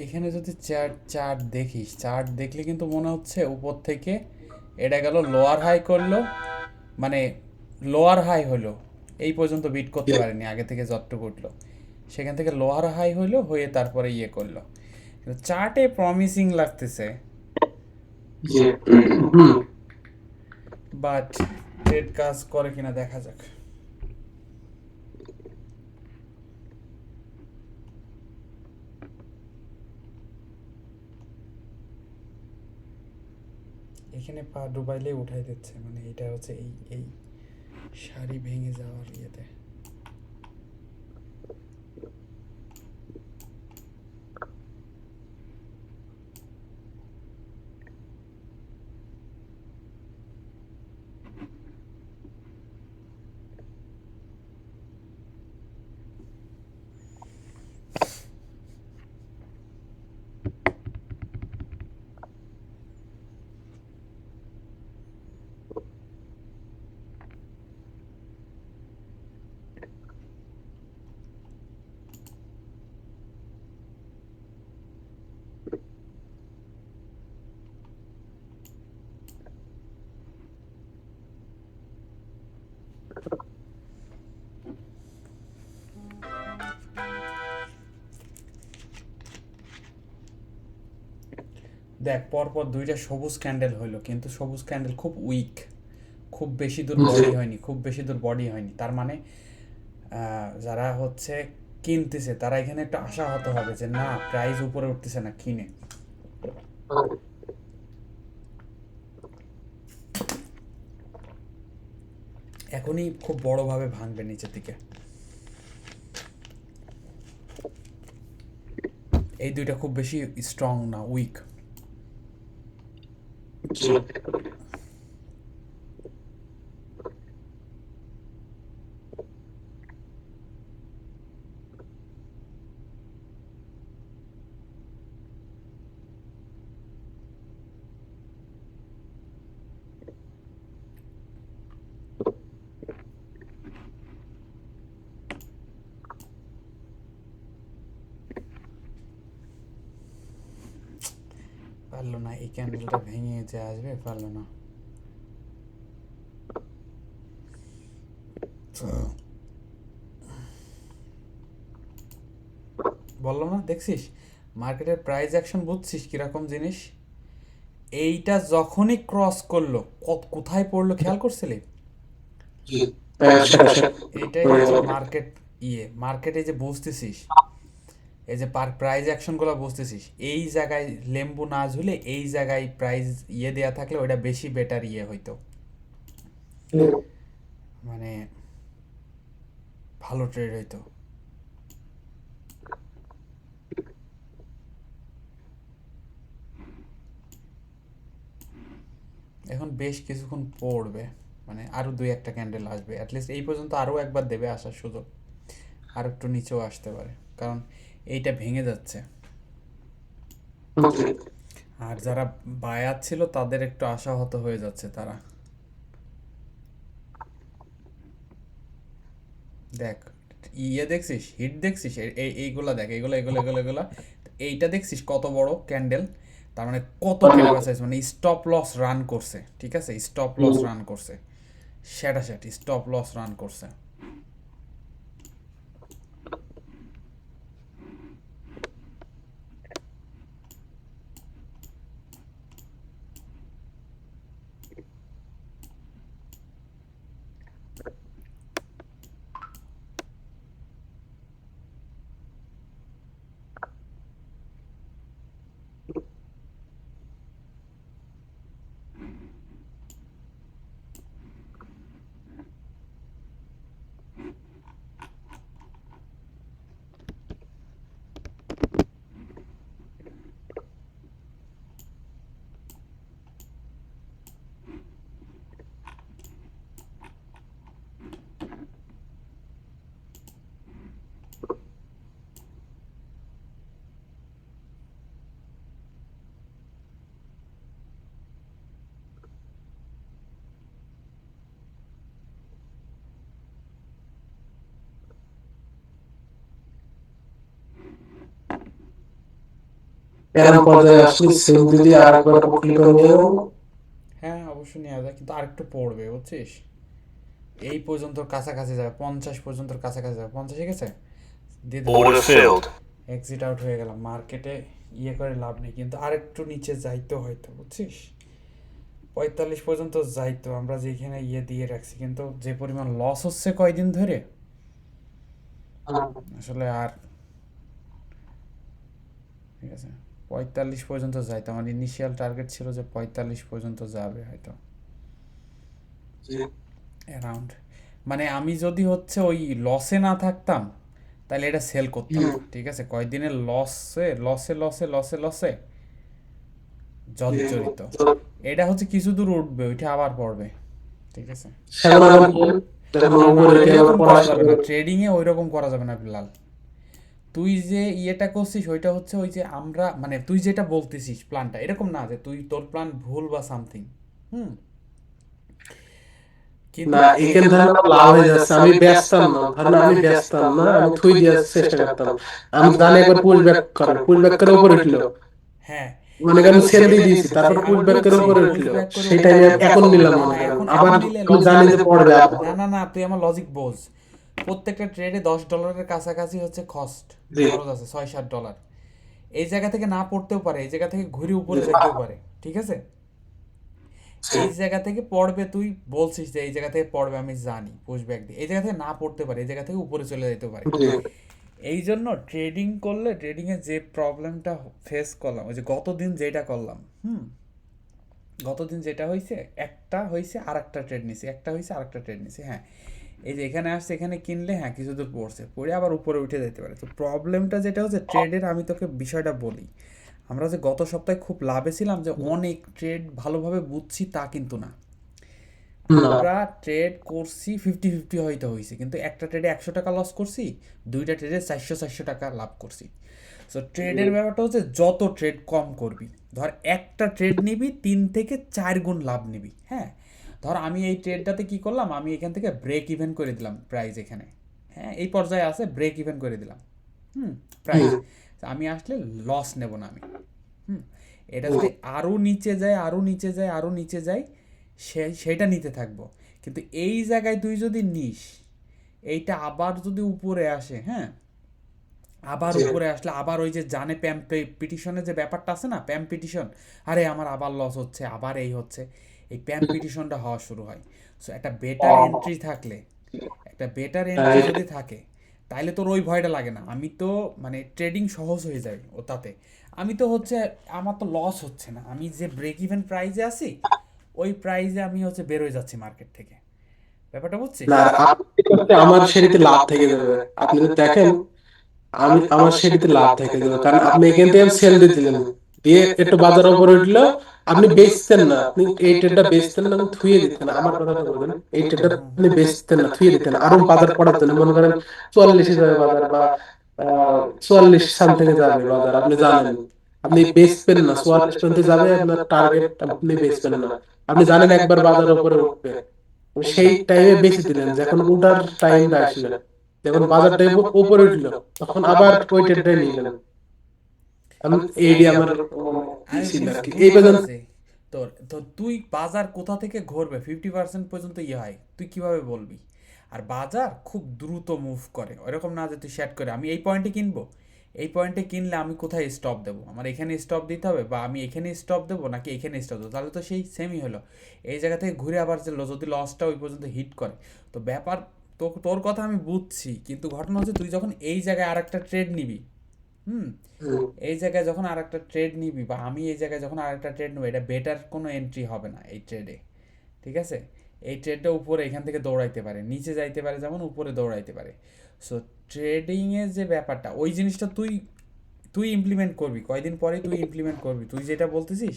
এখানে যদি চার্ট দেখিস, চার্ট দেখলে কিন্তু মনে হচ্ছে উপর থেকে এটা গেল লোয়ার হাই করলো, মানে লোয়ার হাই হলো, এই পর্যন্ত বিট করতে পারেনি আগে থেকে যতটুকু উঠলো, সেখান থেকে লোয়ার হাই হইলো, হয়ে তারপরে ইয়ে করলো। চার্টে প্রমিসিং লাগতেছে, জি। হুম। বাট ট্রেড কাজ করে কিনা দেখা যাক। এখানে পা ডুবাইলে উঠাই দিচ্ছে, মানে এটা হচ্ছে এই এই শাড়ি ভেঙে যাওয়ার ইয়েতে। দেখ পরপর দুইটা সবুজ ক্যান্ডেল হইলো, কিন্তু সবুজ ক্যান্ডেল খুব উইক, খুব বেশি দূর বডি হয়নি, খুব বেশি দূর বডি হয়নি। তার মানে যারা হচ্ছে কিনতেছে তারা এখানে একটু আশাহত হবে যে না, প্রাইস উপরে উঠতেছে না, কিনে। এখনই খুব বড়ভাবে ভাঙবে নিচের দিকে। এই দুইটা খুব বেশি স্ট্রং না, উইক। জি। পারলো না, এই ক্যান্ডেলটা ভেঙে যে আসবে, পারলো না। বললাম না, দেখছিস মার্কেটের প্রাইস অ্যাকশন, বুঝছিস কিরকম জিনিস। এইটা যখনই ক্রস করলো, কোথায় পড়লো খেয়াল করছিলি? জি। আচ্ছা। এইটাই হচ্ছে মার্কেট, মার্কেটে যে বুঝতেছিস, এই যে প্রাইস অ্যাকশনগুলো বুঝতেছিস, এই জায়গায় লেম্বু না ঝুলে এই জায়গায় প্রাইস দেয়া থাকলে ওটা বেশি বেটার হইতো, মানে ভালো ট্রেড হইতো। এখন বেশ কিছুক্ষণ পড়বে, মানে আরো দুই একটা ক্যান্ডেল আসবে অ্যাটলিস্ট, এই পর্যন্ত আরো একবার দেবে আসার সুযোগ, আর একটু নিচেও আসতে পারে, কারণ এইটা ভেঙে যাচ্ছে। আর যারা বায়ার ছিল তাদের একটু আশাহত হয়ে যাচ্ছে তারা। দেখ দেখছিস, হিট দেখছিস, এইগুলা দেখ, এগুলা এইটা দেখছিস কত বড় ক্যান্ডেল, তার মানে কত কেটে বাঁচাইছে, মানে স্টপ লস রান করছে, ঠিক আছে, স্টপ লস রান করছে, সেটা স্টপ লস রান করছে। এরকম পর্যায়ে আসলে সেল দিলে আর একবার ক্লিক করে নিয়ে যাবো। হ্যাঁ অবশ্যই নেওয়া যায়, কিন্তু আরেকটু পড়বে বুঝছিস। এই পর্যন্ত কাছাকাছি যাবে, 50 পর্যন্ত কাছাকাছি যাবে, 50 ঠিক আছে দিয়ে দিলাম। Order filled. এক্সিট আউট হয়ে গেলাম, মার্কেটে ইয়ে করে লাভ নেই, কিন্তু আরেকটু নিচে যাইতো হয়তো বুঝছিস। 45 পর্যন্ত যাইতো, আমরা যেখানে ইয়ে দিয়ে রাখছি, কিন্তু যে পরিমাণ লস হচ্ছে কয়দিন ধরে আসলে আর, ঠিক আছে 45 পর্যন্ত যাইতো। আমার ইনিশিয়াল টার্গেট ছিল যে 45 পর্যন্ত যাবে হয়তো অ্যারাউন্ড। মানে আমি যদি হচ্ছে ওই লসে না থাকতাম তাহলে এটা সেল করতাম, ঠিক আছে। কয়দিনের লসে লসে লসে লসে লসে জর্জরিত। এটা হচ্ছে কিছু দূর উঠবে, ওইটা আবার পড়বে, ঠিক আছে। সেগুলো আবার কি? দেখুন উপরে কি আবার ওইরকম পড়া করা শুরু যাবে না, করে। ট্রেডিংয়ে ওইরকম করা যাবে না বিলাল। তুই যে ইয়েটা করছিস ওইটা হচ্ছে ওই যে আমরা মানে তুই যেটা বলতেছিস প্ল্যানটা এরকম না যে তুই তোর প্ল্যান ভুল বা সামথিং। হুম কিন্তু না এখান ধরেন আমার লাভ হয়ে যাচ্ছে, আমি ব্যস্তাম না, ধরেন আমি ব্যস্তাম না, আমি থুই দেওয়ার চেষ্টা করতাম, আমি জানি একবার পুল ব্যাক করে, পুল ব্যাক করে উপরে উঠলো, হ্যাঁ মনে করেন সেল দিয়ে দিয়েছি, তারপর পুল ব্যাক করে উপরে উঠলো, সেই টাইমে এখন নিলাম মনে করেন, আবার আমি জানি যে পড়বে আবার। না না না, তুই আমার লজিক বোঝ। প্রত্যেকটা ট্রেডে $10 কাছাকাছি হচ্ছে কস্ট, জি খরচ আছে $6-7। এই জায়গা থেকে না পড়তেও পারে, এই জায়গা থেকে ঘুরে উপরে যেতেও পারে, ঠিক আছে। এই জায়গা থেকে পড়বে, তুই বলছিস যে এই জায়গা থেকে পড়বে, আমি জানি পুশব্যাক একদিন এই জায়গা থেকে না পড়তে পারে, এই জায়গা থেকে উপরে চলে যেতে পারে। জি এই জন্য ট্রেডিং করলে, ট্রেডিংয়ে যে প্রবলেমটা ফেস করলাম ওই যে গতদিন যেটা করলাম, গতদিন যেটা হয়েছে, একটা হয়েছে আর একটা ট্রেড নিছি, একটা হয়েছে আর একটা ট্রেড নিছি। হ্যাঁ এই যে এখানে আসছে, এখানে কিনলে হ্যাঁ কিছু দূর পড়ছে, পড়ে আবার উপরে উঠে যেতে পারে। তো প্রবলেমটা যেটা হচ্ছে ট্রেডের, আমি তোকে বিষয়টা বলি, আমরা যে গত সপ্তাহে খুব লাভে ছিলাম, যে অনেক ট্রেড ভালোভাবে বুঝছি তা কিন্তু না। না আমরা ট্রেড করছি 50-50 হয়তো হয়েছে, কিন্তু একটা ট্রেডে 100 টাকা লস করছি, দুইটা ট্রেডে 400-400 টাকা লাভ করছি। সো ট্রেডের ব্যাপারটা হচ্ছে যত ট্রেড কম করবি, ধর একটা ট্রেড নিবি 3 থেকে 4 গুণ লাভ নিবি। হ্যাঁ ধর আমি এই ট্রেডটাতে কি করলাম, আমি এখান থেকে ব্রেক ইভেন করে দিলাম প্রাইস, এখানে হ্যাঁ এই পর্যায়ে আছে, ব্রেক ইভেন করে দিলাম প্রাইস। আমি আসলে লস নেব না আমি। হুম এটা যদি আরও নিচে যায়, আরও নিচে যায়, আরও নিচে যায়, সেইটা নিতে থাকবো। কিন্তু এই জায়গায় তুই যদি নিস, এইটা আবার যদি উপরে আসে, হ্যাঁ আবার উপরে আসলে আবার ওই যে জানে প্যাম পিটিশনের যে ব্যাপারটা আছে না, প্যাম পিটিশন, আরে আমার আবার লস হচ্ছে, আবার এই হচ্ছে, এই প্যাম পিটিশনটা হওয়া শুরু হয়। সো একটা বেটার এন্ট্রি থাকলে, একটা বেটার এন্ট্রি যদি থাকে, তাইলে তোর ওই ভয়টা লাগে না। আমি তো মানে ট্রেডিং সহজ হয়ে যায় ও তাতে। আমি তো হচ্ছে আমার তো লস হচ্ছে না, আমি যে ব্রেক ইভেন প্রাইজে আছি ওই প্রাইজে আমি হচ্ছে বেরোয় যাচ্ছি মার্কেট থেকে, ব্যাপারটা বুঝছিস। না আপনি করতে আমার সেটিতে লাভ থেকে যাবে, আপনি যদি দেখেন আমি আমার সেটিতে লাভ থেকে যাবে, কারণ আপনি এখান থেকে সেল দিয়ে দিলেন, দিয়ে একটু বাজার উপরে উঠলো, আপনি বেচতেন না, আপনি এই ট্রেডটা বেচতেন না, আপনি থুয়ে দিতেন, আমার কথাটা বলবেন, এই ট্রেডটা আপনি বেচতেন না, থুয়ে দিতেন, আরো বাজার পড়াতেন, মনে করেন 44-এ যাবে বাজার, বা 44 সামথিং এ যাবে বাজার, আপনি জানেন আপনি বেচবেন না, 44 পর্যন্ত যাবে আপনার টার্গেট, আপনি বেচবেন না, আপনি জানেন একবার বাজার উপরে উঠবে, সেই টাইমে বেশি দিলেন, যখন উঠার টাইমটা আসলো, যখন বাজারটা উপরে উঠলো, তখন আবার ওই ট্রেডটাই নিলেন। এইডি আমার ই আমি ছিল আর কি এই বুঝতে পর্যন্ত। পারছি। তোর তো তুই বাজার কোথা থেকে ঘুরবে, 50% পর্যন্ত ইয়ে হয়, তুই কিভাবে বলবি। আর বাজার খুব দ্রুত মুভ করে, ওরকম না যে তুই সেট করে আমি এই পয়েন্টে কিনবো, এই পয়েন্টে কিনলে আমি কোথায় স্টপ দেবো, আমার এখানে স্টপ দিতে হবে, বা আমি এখানে স্টপ দেবো নাকি এখানে স্টপ দেবো, তাহলে তো সেই সেমই হলো। এই জায়গা থেকে ঘুরে আবার যে যদি লসটা ওই পর্যন্ত হিট করে, তো ব্যাপার, তো তোর কথা আমি বুঝছি, কিন্তু ঘটনা হচ্ছে তুই যখন এই জায়গায় আর একটা ট্রেড নিবি, হুম এই জায়গায় যখন আর একটা ট্রেড নিবি, বা আমি এই জায়গায় যখন আর একটা ট্রেড নেবো, এটা বেটার কোনো এন্ট্রি হবে না এই ট্রেডে, ঠিক আছে। এই ট্রেডটা উপরে এখান থেকে দৌড়াইতে পারে, নিচে যাইতে পারে, যেমন উপরে দৌড়াইতে পারে। সো ট্রেডিংয়ের যে ব্যাপারটা, ওই জিনিসটা তুই তুই ইমপ্লিমেন্ট করবি, কয়দিন পরে তুই ইমপ্লিমেন্ট করবি, তুই যেটা বলতেছিস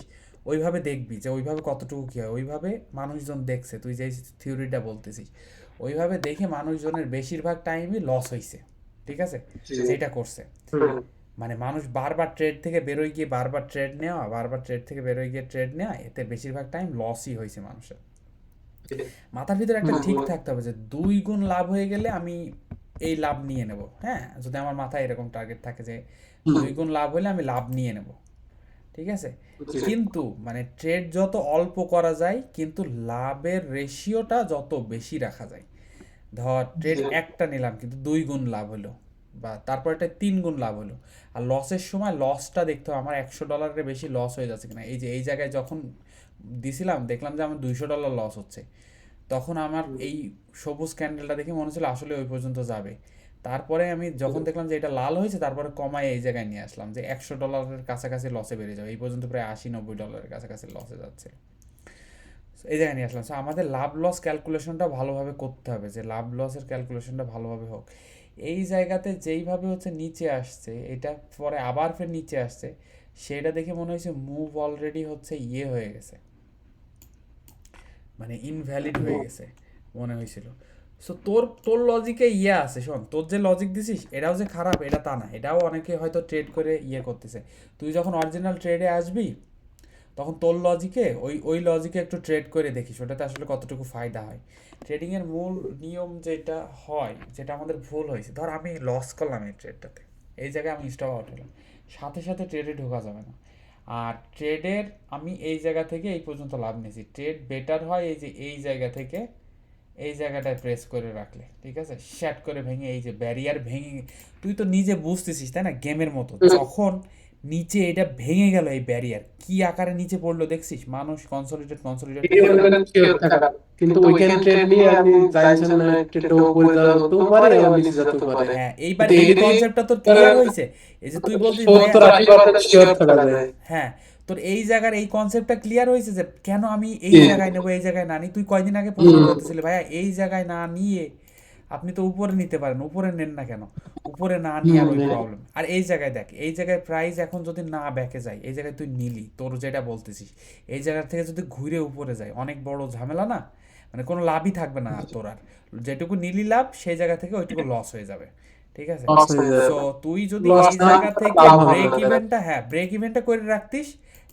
ওইভাবে দেখবি যে ওইভাবে কতটুকু কী হয়, ওইভাবে মানুষজন দেখছে, তুই যে থিওরিটা বলতেছিস ওইভাবে দেখে মানুষজনের বেশিরভাগ টাইমই লস হয়েছে, ঠিক আছে, যেটা করছে। মানে মানুষ বারবার ট্রেড থেকে বেরোয় গিয়ে বারবার ট্রেড নেওয়া, বারবার ট্রেড থেকে বেরোয় গিয়ে ট্রেড নেওয়া, এতে বেশিরভাগ টাইম লসই হয়েছে মানুষের। মাথার ভিতরে একটা ঠিক থাকতে হবে যে 2 গুণ লাভ হয়ে গেলে আমি এই লাভ নিয়ে নেব। হ্যাঁ যদি আমার মাথায় এরকম টার্গেট থাকে যে 2 গুণ লাভ হলে আমি লাভ নিয়ে নেব, ঠিক আছে, জি। কিন্তু মানে ট্রেড যত অল্প করা যায় কিন্তু লাভের রেশিওটা যত বেশি রাখা যায়। ধর ট্রেড জি। একটা নিলাম কিন্তু 2 গুণ লাভ হলো, বা তারপর এটা 3 গুণ লাভ হলো। আর লসের সময় লসটা দেখতে হবে আমার $100 বেশি লস হয়ে যাচ্ছে কিনা। এই যে এই জায়গায় যখন দিছিলাম দেখলাম যে আমার $200 লস হচ্ছে, তখন আমার এই সবুজ ক্যান্ডেলটা দেখে মনে হচ্ছিল আসলে ওই পর্যন্ত যাবে। তারপরে আমি যখন দেখলাম যে এটা লাল হয়েছে তারপরে কমায় এই জায়গায় নিয়ে আসলাম যে $100 কাছাকাছি লসে বেড়ে যাবে, এই পর্যন্ত প্রায় $80-90 কাছাকাছি লসে যাচ্ছে, এই জায়গায় নিয়ে আসলাম। সো আমাদের লাভ লস ক্যালকুলেশনটা ভালোভাবে করতে হবে, যে লাভ লসের ক্যালকুলেশনটা ভালোভাবে হোক। এই জায়গাতে যেইভাবে হচ্ছে নিচে আসছে, এটা পরে আবার ফের নিচে আসছে, সেটা দেখে মনে হয়েছে মুভ অলরেডি হচ্ছে ইয়ে হয়ে গেছে, মানে ইনভ্যালিড হয়ে গেছে মনে হয়েছিল। সো তোর তোর লজিকে ইয়ে আছে, শোন তোর যে লজিক দিছিস এটাও যে খারাপ এটা তা না, এটাও অনেকে হয়তো ট্রেড করে ইয়ে করতেছে। তুই যখন অরিজিনাল ট্রেডে আসবি তখন তোর লজিকে ওই ওই লজিকে একটু ট্রেড করে দেখিস ওটাতে আসলে কতটুকু ফায়দা হয়। ট্রেডিংয়ের মূল নিয়ম যেটা হয়, যেটা আমাদের ভুল হয়েছে, ধর আমি লস করলাম এই ট্রেডটাতে, এই জায়গায় আমি স্টপ আউট হলাম, সাথে সাথে ট্রেডে ঢোকা যাবে না। আর ট্রেডের আমি এই জায়গা থেকে এই পর্যন্ত লাভ নিয়েছি, ট্রেড বেটার হয় এই যে এই জায়গা থেকে এই জায়গাটায় প্রেস করে রাখলে, ঠিক আছে, শ্যাট করে ভেঙে এই যে ব্যারিয়ার ভেঙে, তুই তো নিজে বুঝতেছিস তাই না গেমের মতো, যখন নিচে এটা ভেঙে গেল এই ব্যারিয়ার কি আকারে নিচে পড়লো দেখছিস, মানুষ কনসলিডেট কনসলিডেট এই অনুযায়ী শিওর থাকা। কিন্তু উইকেন্ড ট্রেড নিয়ে আপনি জানছেন না, ট্রেডটা উপরে যেতেও পারে আবার নিচে যেতেও পারে। হ্যাঁ এইবার কিন্তু এই এটাতে কনসেপ্টটা তোর ক্লিয়ার হয়েছে, এই যে তুই বলছিস ভাইয়া 70-80% শিওর থাকা যায়। হ্যাঁ, তোর এই জায়গার এই কনসেপ্টটা ক্লিয়ার হয়েছে যে কেন আমি এই জি। জায়গায় নেবো এই জায়গায় না নিই। তুই কয়দিন আগে প্রশ্ন করতেছিলি ভাইয়া এই জায়গায় না নিয়ে আপনি তো উপরে নিতে পারেন, উপরে নেন না কেন, উপরে না নিয়ে আর ওই প্রবলেম। আর এই জায়গায় দেখ এই জায়গায় প্রাইস এখন যদি না ব্যাকে যায়, এই জায়গায় তুই নিলি, তোর যেটা বলতেছিস এই জায়গা থেকে যদি ঘুরে উপরে যায় অনেক বড় ঝামেলা না, মানে কোনো লাভই থাকবে না আর তোর, আর যেটুকু নিলি লাভ সেই জায়গা থেকে ওইটুকু লস হয়ে যাবে, ঠিক আছে। লস হয়ে যায়। সো তুই যদি লস এই না জায়গা থেকে লাভ হবে ব্রেক না। ইভেন্টটা, হ্যাঁ ব্রেক ইভেন্টটা করে রাখতিস,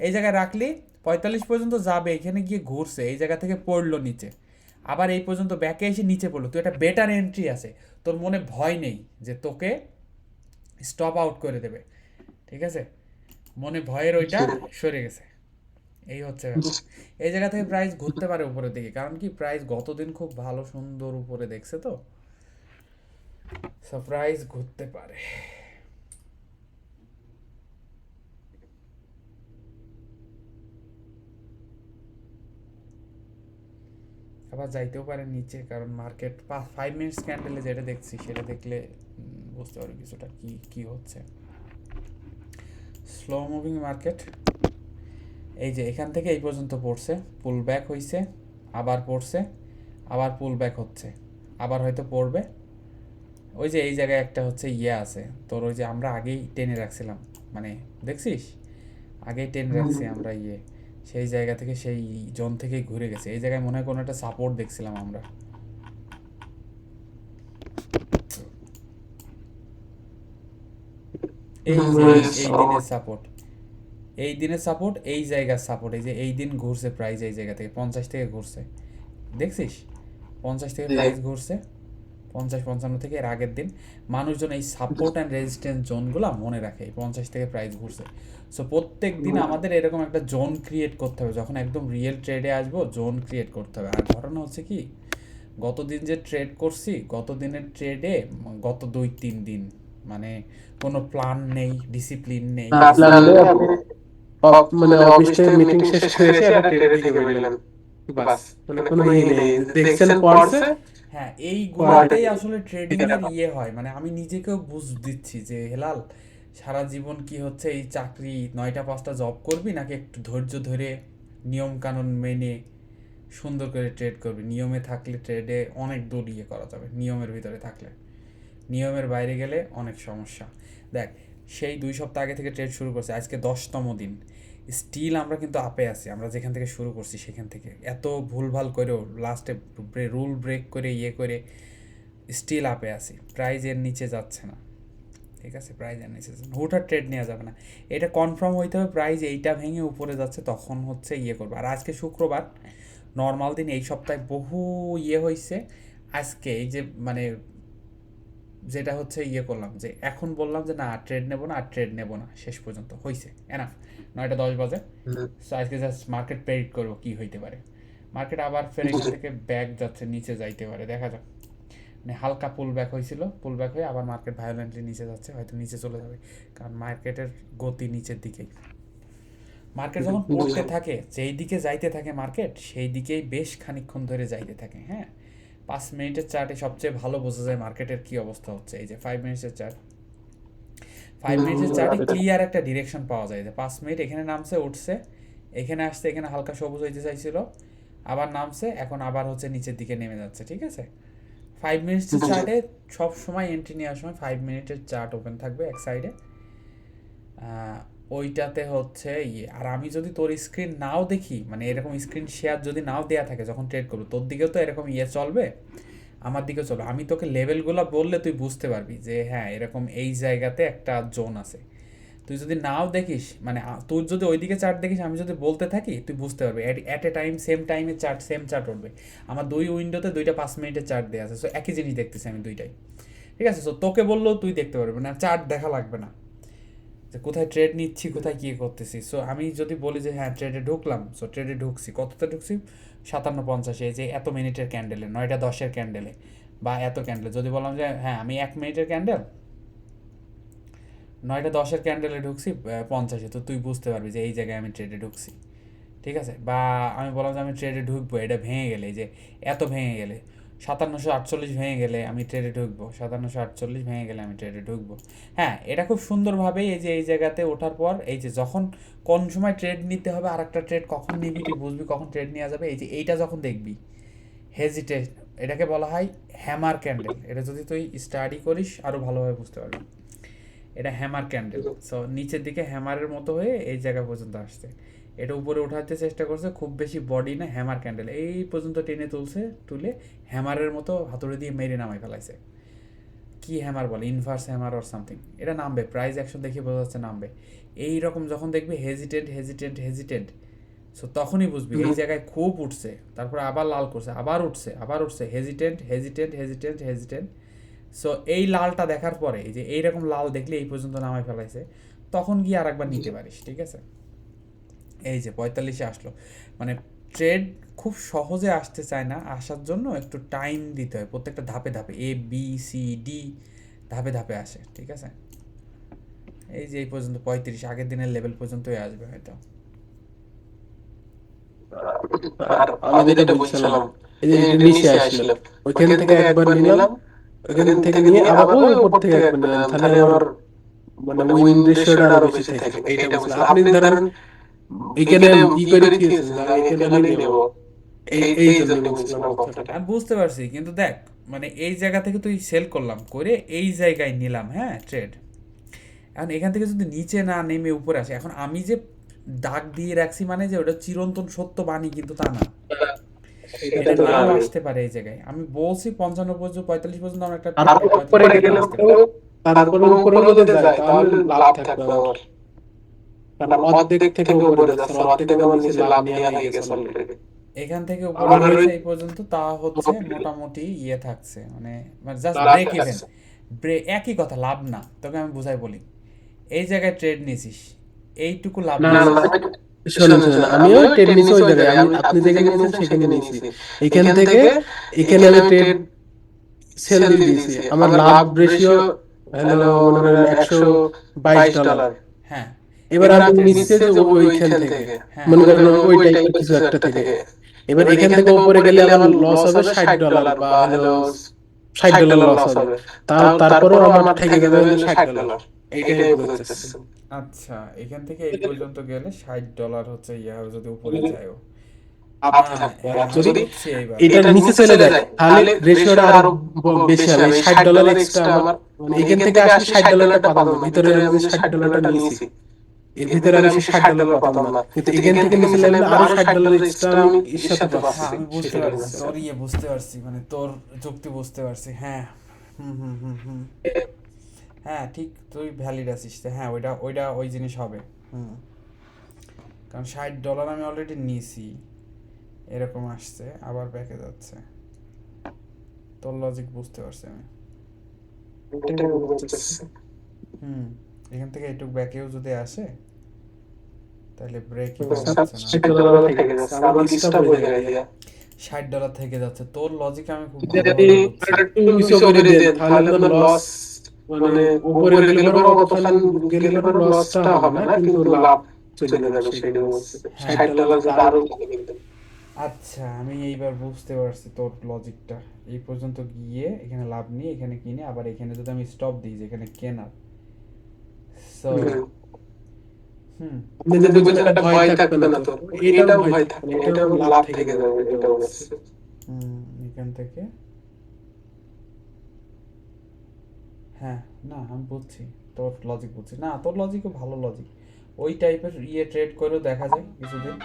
এই জায়গায় রাখলি 45 পর্যন্ত যাবে, এখানে গিয়ে ঘুরছে এই জায়গা থেকে পড়লো নিচে, আবার এই পর্যন্ত ব্যাকে এসে নিচে পড়লো, তুই একটা বেটার এন্ট্রি আছে, তোর মনে ভয় নেই যে তোকে স্টপ আউট করে দেবে, ঠিক আছে, মনে ভয়ের ওইটা সরে গেছে। এই হচ্ছে ব্যাপার। এই জায়গা থেকে প্রাইস ঘুরতে পারে উপরের দিকে, কারণ কি প্রাইস গতদিন খুব ভালো সুন্দর উপরে দেখছে, তো প্রাইস ঘুরতে পারে। আবার যাইতেও পারে নিচে, কারণ মার্কেট 5 মিনিটস ক্যান্ডেলে যেটা দেখছি সেটা দেখলে বুঝতে পারবে কিছুটা কি কি হচ্ছে। স্লো মুভিং মার্কেট, এই যে এখান থেকে এই পর্যন্ত পড়ছে, পুল ব্যাক হইছে, আবার পড়ছে, আবার পুল ব্যাক হচ্ছে, আবার হয়তো পড়বে। ওই যে এই জায়গায় একটা হচ্ছে ইয়ে আছে তোর, ওই যে আমরা আগেই টেনে রাখছিলাম, মানে দেখছিস আগেই টেনে রাখছি আমরা ইয়ে, সেই জায়গা থেকে সেই জোন থেকেই ঘুরে গেছে, এই জায়গায় মনে হয় কোনো একটা সাপোর্ট দেখছিলাম আমরা। এই যে এই দিনের সাপোর্ট, এই দিনের সাপোর্ট, এই জায়গার সাপোর্ট, এই যে এই দিন ঘুরছে প্রাইস এই জায়গা থেকে 50 থেকে ঘুরছে, দেখছিস 50 থেকে প্রাইস ঘুরছে 50-55 থেকে, এর আগের দিন মানুষজন এই সাপোর্ট অ্যান্ড রেজিস্ট্যান্স জোনগুলো মনে রাখে, এই 50 থেকে প্রাইস ঘুরছে। সো প্রত্যেক দিন আমাদের এরকম একটা জোন ক্রিয়েট করতে হবে, যখন একদম রিয়েল ট্রেডে আসবো জোন ক্রিয়েট করতে হবে। আর ঘটনা হচ্ছে কি, গতদিন যে ট্রেড করছি, গত দিনের ট্রেডে গত 2-3 দিন মানে কোনো প্ল্যান নেই, ডিসিপ্লিন নেই, মানে অফিস থেকে মিটিং শেষ করে এসে একটা ট্রেডে ঢুকে পড়লেন, বাস, মানে কোনো ইয়ে নেই, দেখছেন পড়ছে। হ্যাঁ এইগুলাতেই আসলে ট্রেডিং এর ইয়ে হয়, মানে আমি নিজেকেও বুঝ দিচ্ছি যে হেলাল সারা জীবন কি হচ্ছে এই চাকরি 9টা-5টা জব করবি, নাকি একটু ধৈর্য ধরে নিয়ম কানুন মেনে সুন্দর করে ট্রেড করবি। নিয়মে থাকলে ট্রেডে অনেক দূর ইয়ে করা যাবে, নিয়মের ভিতরে থাকলে, নিয়মের বাইরে গেলে অনেক সমস্যা। দেখ সেই 2 সপ্তাহ আগে থেকে ট্রেড শুরু করছে, আজকে 10তম দিন, স্টিল আমরা কিন্তু আপে আছি, আমরা যেখান থেকে শুরু করছি সেখান থেকে এত ভুলভাল করেও লাস্টে রুল ব্রেক করে ইয়ে করে স্টিল আপে আছি, প্রাইজের নিচে যাচ্ছে না, ঠিক আছে, প্রাইজের নিচে যাচ্ছে না, হুটহাট ট্রেড নেওয়া যাবে না, এটা কনফার্ম হইতে হবে প্রাইজ এইটা ভেঙে উপরে যাচ্ছে তখন হচ্ছে ইয়ে করবে। আর আজকে শুক্রবার, নর্মাল দিন এই সপ্তাহে বহু ইয়ে হয়েছে, আজকে এই যে মানে যেটা হচ্ছে ইয়ে করলাম যে এখন বললাম যে না ট্রেড নেবো না, আর ট্রেড নেবো না, শেষ পর্যন্ত হয়েছে এনাফ। 9টা 10 বাজে। সো আজকে জাস্ট মার্কেট প্রেডিক্ট করবো কি হইতে পারে। মার্কেট আবার ফের এখান থেকে ব্যাক যাচ্ছে, নিচে যাইতে পারে, দেখা যাক। মানে হালকা পুল ব্যাক হয়েছিল, পুল ব্যাক হয়ে আবার মার্কেট ভায়োলেন্টলি নিচে যাচ্ছে, হয়তো নিচে চলে যাবে, কারণ মার্কেটের গতি নিচের দিকেই। মার্কেট যখন পড়তে থাকে, যেই দিকে যাইতে থাকে মার্কেট, সেই দিকেই বেশ খানিকক্ষণ ধরে যাইতে থাকে। হ্যাঁ, 5 মিনিটের চার্টে সবচেয়ে ভালো বোঝা যায় মার্কেটের কি অবস্থা হচ্ছে। এই যে 5 মিনিটের চার্ট, 5 মিনিটের চার্টে ক্লিয়ার একটা ডিরেকশন পাওয়া যায় যে 5 মিনিট এখানে নামছে, উঠছে, এখানে আসছে, এখানে হালকা সবুজ হইতে চাইছিল, আবার নামছে, এখন আবার হচ্ছে নিচের দিকে নেমে যাচ্ছে। ঠিক আছে, 5 মিনিটের চার্টে সব সময় এন্ট্রি নেওয়ার সময় 5 মিনিটের চার্ট ওপেন থাকবে এক সাইডে, ওইটাতে হচ্ছে ইয়ে। আর আমি যদি তোর স্ক্রিন নাও দেখি, মানে এরকম স্ক্রিন শেয়ার যদি নাও দেয়া থাকে যখন ট্রেড করবো, তোর দিকেও তো এরকম ইয়ে চলবে, আমার দিকেও চলবে। আমি তোকে লেভেলগুলো বললে তুই বুঝতে পারবি যে হ্যাঁ এরকম এই জায়গাতে একটা জোন আছে। তুই যদি নাও দেখিস, মানে তুই যদি ওইদিকে চার্ট দেখিস, আমি যদি বলতে থাকি, তুই বুঝতে পারবি অ্যাট এ টাইম সেম টাইমে চার্ট, সেম চার্ট উঠবে। আমার দুই উইন্ডোতে দুইটা 5 মিনিটের চার্ট দেওয়া আছে, সো একই জিনিস দেখতেছি আমি দুইটাই। ঠিক আছে, সো তোকে বললেও তুই দেখতে পারবি না, চার্ট দেখা লাগবে না যে কোথায় ট্রেড নিচ্ছি, কোথায় কী করতেছি। সো আমি যদি বলি যে হ্যাঁ ট্রেডে ঢুকলাম, সো ট্রেডে ঢুকছি, কতটা ঢুকছি, 57:50, এই যে এত মিনিটের ক্যান্ডেলে, 9টা 10-এর ক্যান্ডেলে, বা এত ক্যান্ডেলে। যদি বললাম যে হ্যাঁ আমি 1 মিনিটের ক্যান্ডেল 9টা 10-এর ক্যান্ডেলে ঢুকছি 50-এ, তো তুই বুঝতে পারবি যে এই জায়গায় আমি ট্রেডে ঢুকছি। ঠিক আছে, বা আমি বললাম যে আমি ট্রেডে ঢুকবো, এটা ভেঙে গেলে, এই যে এত ভেঙে গেলে 5748 ভেঙে গেলে আমি ট্রেডে ঢুকবো, 5748 ভেঙে গেলে আমি ট্রেডে ঢুকবো। হ্যাঁ, এটা খুব সুন্দরভাবে এই যে এই জায়গাতে ওঠার পর, এই যে যখন কোন সময় ট্রেড নিতে হবে, আর একটা ট্রেড কখন নিবি তুই বুঝবি, কখন ট্রেড নেওয়া যাবে। এই যে এইটা যখন দেখবি হেজিটেট, এটাকে বলা হয় হ্যামার ক্যান্ডেল। এটা যদি তুই স্টাডি করিস আরও ভালোভাবে বুঝতে পারবি, এটা হ্যামার ক্যান্ডেল। সো নিচের দিকে হ্যামারের মতো হয়ে এই জায়গা পর্যন্ত আসছে, এটা উপরে উঠাতে চেষ্টা করছে, খুব বেশি বডি না, হ্যামার ক্যান্ডেল এই পর্যন্ত টেনে তুলছে, তুলে হ্যামারের মতো হাতুড়ি দিয়ে মেরে নামাই ফেলাইছে। কি হ্যামার বলে, ইনভার্স হ্যামার অর সামথিং। এটা নামবে, প্রাইস অ্যাকশন দেখে বোঝা যাচ্ছে নামবে। এই রকম যখন দেখবি হেজিটেন্ট, সো তখনই বুঝবি এই জায়গায় খুব উঠছে, তারপর আবার লাল করছে, আবার উঠছে, আবার উঠছে, হেজিটেন্ট। সো এই লালটা দেখার পরে, এই যে এইরকম লাল দেখলে এই পর্যন্ত নামাই ফেলাইছে, তখন গিয়ে আর একবার নিতে পারিস। ঠিক আছে, এই যে 45-এ আসলো, মানে ট্রেড খুব সহজে আসতে চায় না, আসার জন্য একটু টাইম দিতে হয়, প্রত্যেকটা ধাপে ধাপে ABCD ধাপে ধাপে আসে। ঠিক আছে, এই যে এই পর্যন্ত 35, আগের দিনের লেভেল পর্যন্তই আসবে হয়তো। আর আমি যেটা বলছিলাম, এই যে এটা নিচে আসলো, ওইখান থেকে একবার নিলাম, ওইখান থেকে নিয়ে আবার ওই উপর থেকে একবার নিলাম, তাহলে আমার মানে উইন রেশিওটা আরো বেশি থাকবে, এইটা বলছিলাম। আপনি ধরেন এখানে ই করে দিয়েছেন যে আমি এখানে আমি নেব, এই জন্য বলছিলাম কথাটা। আমি বুঝতে পারছি, কিন্তু দেখ মানে এই জায়গা থেকে তুই সেল করলাম করে এই জায়গায় নিলাম, হ্যাঁ ট্রেড। এখন এখান থেকে যদি নিচে না নেমে উপরে আসে, এখন আমি যে দাগ দিয়ে রাখছি মানে যে ওটা চিরন্তন সত্য বাণী, কিন্তু তা না, এটা নাও আসতে পারে। এই জায়গায় আমি বলছি 55 পর্যন্ত, 45 পর্যন্ত আমার একটা তারপর উপরে 45 গেলে আসতে পারে। তারপরে উপরে যদি যায় তাহলে লাভ থাকবে আমার, কারণ অর্ধেক থেকে উপরে যাচ্ছে, অর্ধেক আমার নিচে লাভ নিয়ে হয়ে গেছে অলরেডি। এখান থেকে উপরে হয়েছে এই পর্যন্ত, তা হচ্ছে মোটামুটি ইয়ে থাকছে, মানে জাস্ট ব্রেক ইভেন, একই কথা, লাভ না। তোকে আমি বুঝাই বলি, এই জায়গায় ট্রেড নিয়েছিস, এইটুকু লাভ না নিয়েছিস। না, শুনুন শুনুন, আমিও ট্রেড নিয়েছি ওই জায়গায়, আমি আপনি যেখানে নিয়েছেন সেখানে নিয়েছি। এখান থেকে এখানে আমি ট্রেড সেল দিয়ে দিয়েছি, আমার লাভ রেশিও হলো মনে করেন $122। হ্যাঁ, এবার আমি নিচ্ছে যে ওইখান থেকে, হ্যাঁ, মনে করেন ওই টাইপের কিছু একটা থেকে, এবার এখান থেকে উপরে গেলে আমার লস হবে $60, বা হলো $60 লস হবে, তারপরেও আমার থেকে যাবে হলো $60। এইটাই বলতে চাচ্ছি। আচ্ছা, এখান থেকে এই পর্যন্ত গেলে $60 হচ্ছে ইয়া হবে যদি উপরে যায়ও। যদি বুঝছি এইবার। এটা নিচে চলে যায় তাহলে রেশিওটা আরো বেশি হবে, $60 এক্সট্রা আমার, মানে এখান থেকে আসলে $60 পাতাম না, ভিতরে আমি $60 নিয়েছি, এর ভিতরে আমি $60 পাতাম না, কিন্তু এখান থেকে নিচে লাগলে আরো $60 এক্সট্রা আমি এর সাথে পাচ্ছি। হ্যাঁ, আমি বুঝতে পারছি তোর ইয়ে, বুঝতে পারছি, মানে তোর যুক্তি বুঝতে পারছি। হ্যাঁ, হুম, হ্যাঁ ঠিক, তুই ভ্যালিড আছিস। হ্যাঁ, ওইটা ওইটা ওই জিনিস হবে। কারণ $60 আমি অলরেডি নিয়েছি, এরকম আসছে, আবার ব্যাকে যাচ্ছে। তোর লজিক বুঝতে পারছি আমি। এটা আমি বলতেছি। হুম, এখান থেকে একটু ব্যাকেও যদি আসে তাহলে ব্রেক ইভেন $60 হচ্ছে না। থেকে যাচ্ছে, আমার ডিস্টার্ব হয়ে যায় দিয়া। $60 থেকে যাচ্ছে, তোর লজিক আমি খুব যদি আপনি ভালোভাবে বুঝছি। একটু নিচে করে দেন তাহলে আপনার লস, মানে উপরে গেলে পরে অতখান গেলে পরে লসটা হবে না, কিন্তু লাভ চলে যাবে সেটা বলছে। হ্যাঁ, $60 যদি আরো কমে কিন্তু। আচ্ছা আমি এইবার বুঝতে পারছি তোর লজিকটা। এই পর্যন্ত গিয়ে এখানে লাভ নিয়ে এখানে কিনে আবার এখানে যদি আমি স্টপ দিই যেখানে কেনার, সো হুম। হুম আপনাদের ভিতরে একটা ভয় থাকবে না তো, এটাও ভয় থাকবে না, এটাও লাভ থেকে যাবে, এটা বলছে। হুম, এখান থেকে হ্যাঁ, না আমি বুঝছি, তোর লজিক বুঝছি। না তোর লজিকও ভালো লজিক। ওই টাইপের ট্রেড করেও দেখা যায় কিছুদিন।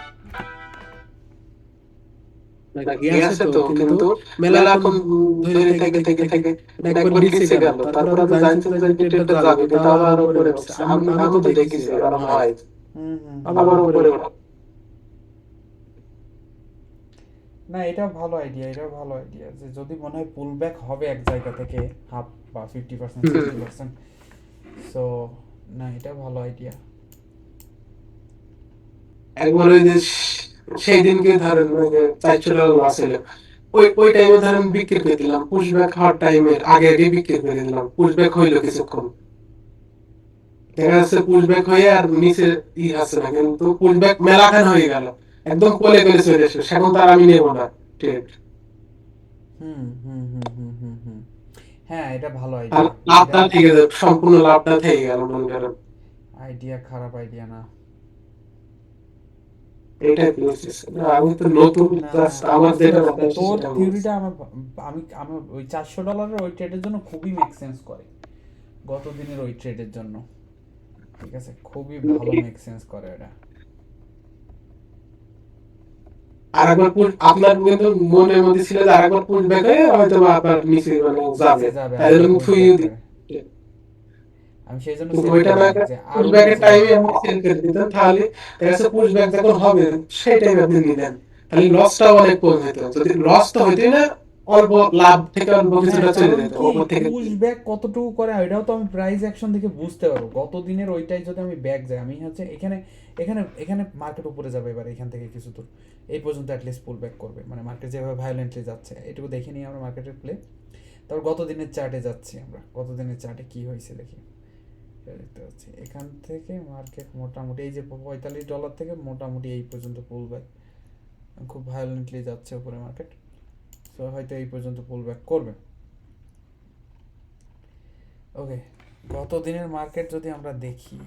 না গিয়েছে তো, কিন্তু মেলাক্ষণ ধরে থেকে থেকে থেকে এটা একবার নিচে গেল, তারপর আপনি জানছেন যে ট্রেডটা যাবে, কিন্তু আবার উপরে উঠছে। আমি তো দেখেছি এরকম হয়, হুম হুম হুম। আবার উপরে ওঠে। না এটাও ভালো আইডিয়া, এটাও ভালো আইডিয়া যে যদি মনে হয় পুল ব্যাক হবে এক জায়গা থেকে হাফ বা 50% 60%, সো না এটা ভালো আইডিয়া। একবার ওই যে সেই দিনকে ধরেন ওই যে $400 লস হলো, ওই ওই টাইমে ধরেন বিক্রি করে দিলাম, পুশব্যাক হওয়ার টাইমের আগে আগে বিক্রি করে দিলাম, পুশব্যাক হইলো কিছুক্ষণ, দেখা যাচ্ছে পুশব্যাক হয়ে আর নিচে আছে না, কিন্তু পুশব্যাক মেলাখান হয়ে গেল, একদম কোলে কোলে চলে এসেছে, সেখন তার আমি নেব না ট্রেড। হুম হুম হুম হুম হুম হুম। হ্যাঁ এটা ভালো আর আইডিয়া। লাভটা থেকে যাবে, সম্পূর্ণ লাভটা থেকে গেল মনে করেন। আইডিয়া খারাপ আইডিয়া না। এটাই বলতেছি না, আমি তো নতুন, না জাস্ট আমার বুঝতে যেটা পারছি, মাথায় আসছে তোর সেটা বলছি। থিওরিটা আমার আমি আমার ওই $400 ওই ট্রেডের জন্য খুবই মেক সেন্স করে, গত দিনের ওই ট্রেডের জন্য। ঠিক আছে, খুবই ভালো মেক সেন্স করে এটা। আর একবার আপনার কিন্তু মনের মধ্যে ছিল যে আরেকবার পুশ ব্যাক হয়ে হয়তো বা আপনার নিচে মানে যাবে, নিচে যাবে তাই আরেকটা জন্য পুশ থুই ব্যাক দিই। করে, আমি সেই জন্য কিন্তু সেল ওইটা করে না, দিই যে পুশ আরো ব্যাকের নিচে যাবে। টাইমে আপনি সেল করে দিতেন, তাহলে দেখা যাচ্ছে পুশ ব্যাক যখন হবে সেই টাইমে আপনি নিলেন, তাহলে লসটাও অনেক কম হতো। যদি লস তো হইতোই না, অল্প লাভ থেকে অল্প হ্যাঁ কিছুটা চলে কারণ যেত কি ওপর থেকে। পুশ ব্যাক কতটুকু করে এটাও তো আমি প্রাইস অ্যাকশন থেকে বুঝতে পারবো। গত দিনের ওইটাই যদি আমি ব্যাক যাই, আমি হচ্ছে এখানে এখানে এখানে মার্কেট উপরে যাবে এবার এখান থেকে কিছু দূর এই পর্যন্ত অ্যাটলিস্ট পুল ব্যাক করবে, মানে মার্কেট যেভাবে ভায়োলেন্টলি যাচ্ছে এটুকু দেখে নিই আমরা মার্কেটের প্লে। তারপর গত দিনের চার্টে যাচ্ছি আমরা, গত দিনের চার্টে কি হয়েছে দেখি। এটা দেখতে পাচ্ছি এখান থেকে মার্কেট মোটামুটি এই যে $45 থেকে মোটামুটি এই পর্যন্ত পুল ব্যাক, খুব ভায়োলেন্টলি যাচ্ছে উপরে মার্কেট। সো হয়তো এই পর্যন্ত পুল ব্যাক করবে। ওকে, গত দিনের মার্কেট যদি আমরা দেখি,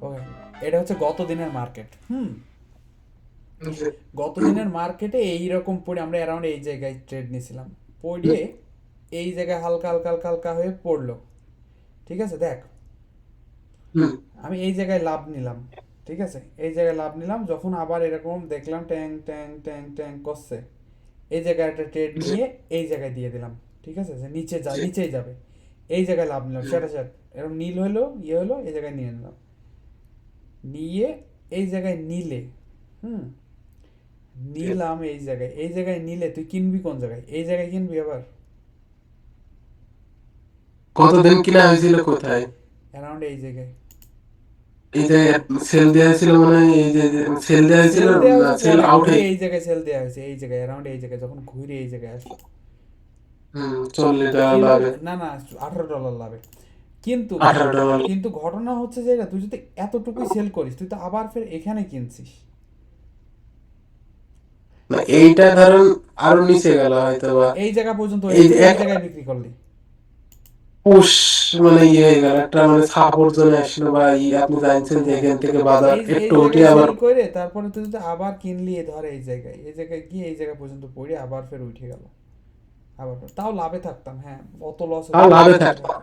ওকে এটা হচ্ছে গত দিনের মার্কেট। গত দিনের মার্কেটে এইরকম পড়ে আমরা অ্যারাউন্ড এই জায়গায় ট্রেড নিয়েছিলাম, পড়ে এই জায়গায় হালকা হালকা হালকা হালকা হয়ে পড়লো। ঠিক আছে দেখ, হুম। আমি এই জায়গায় লাভ নিলাম। ঠিক আছে, এই জায়গায় লাভ নিলাম, যখন আবার এরকম দেখলাম ট্যাং ট্যাং ট্যাং ট্যাং করছে, এই জায়গায় একটা ট্রেড নিয়ে এই জায়গায় দিয়ে দিলাম। ঠিক আছে, যে নিচে যা নিচেই যাবে, এই জায়গায় লাভ নিলাম, সেটা এরকম নীল হলো ইয়ে হলো, এই জায়গায় নিয়ে নিলাম, নিয়ে এই জায়গায় নিলে হুম নিলাম এই জায়গায়, এই জায়গায় নিলে তুই কিনবি কোন জায়গায়? এই জায়গায় কিনবি আবার কতদিন কিনা হয়েছিল কোথায়? অ্যারাউন্ড এই জায়গায়। এই যে সেল দেওয়া হয়েছিল মনে হয়, এই যে সেল দেওয়া হয়েছিল, সেল দেওয়া হয়েছে সেল পরে আউট ঘুরে হয়ে। এই জায়গায় সেল দেওয়া হয়েছে, এই জায়গায় অ্যারাউন্ড এই জায়গায় যখন ঘুরে এই জায়গায় আসলো। $40 কিন্তু লাভে। না না $18 লাভে। কিন্তু $18। কিন্তু ঘটনা হচ্ছে যে এটা তুই যদি এতটুকুই সেল করিস তুই তো আবার ফের এখানে কিনছিস। না এইটা ধরুন আরো নিচে গেল হয়তো বা, এই জায়গা পর্যন্ত এই হয়েছে, যে এই জায়গায় বিক্রি করলি। পুশ, মানে ইয়ে হয়ে গেল একটা, মানে সাপোর্ট জোনে আসলো, বা আপনি জানছেন যে এখান থেকে বাজার এই একটু উঠে জায়গায় আবার। সেল করে তারপরে তুই যদি আবার কিনলি ধর এই জায়গায় গিয়ে এই জায়গা পর্যন্ত পড়ে আবার ফের উঠে গেল, আবার তাও লাভে থাকতাম। হ্যাঁ অত লস আর হতো না, লাভে লাভে থাকতো। থাকতাম।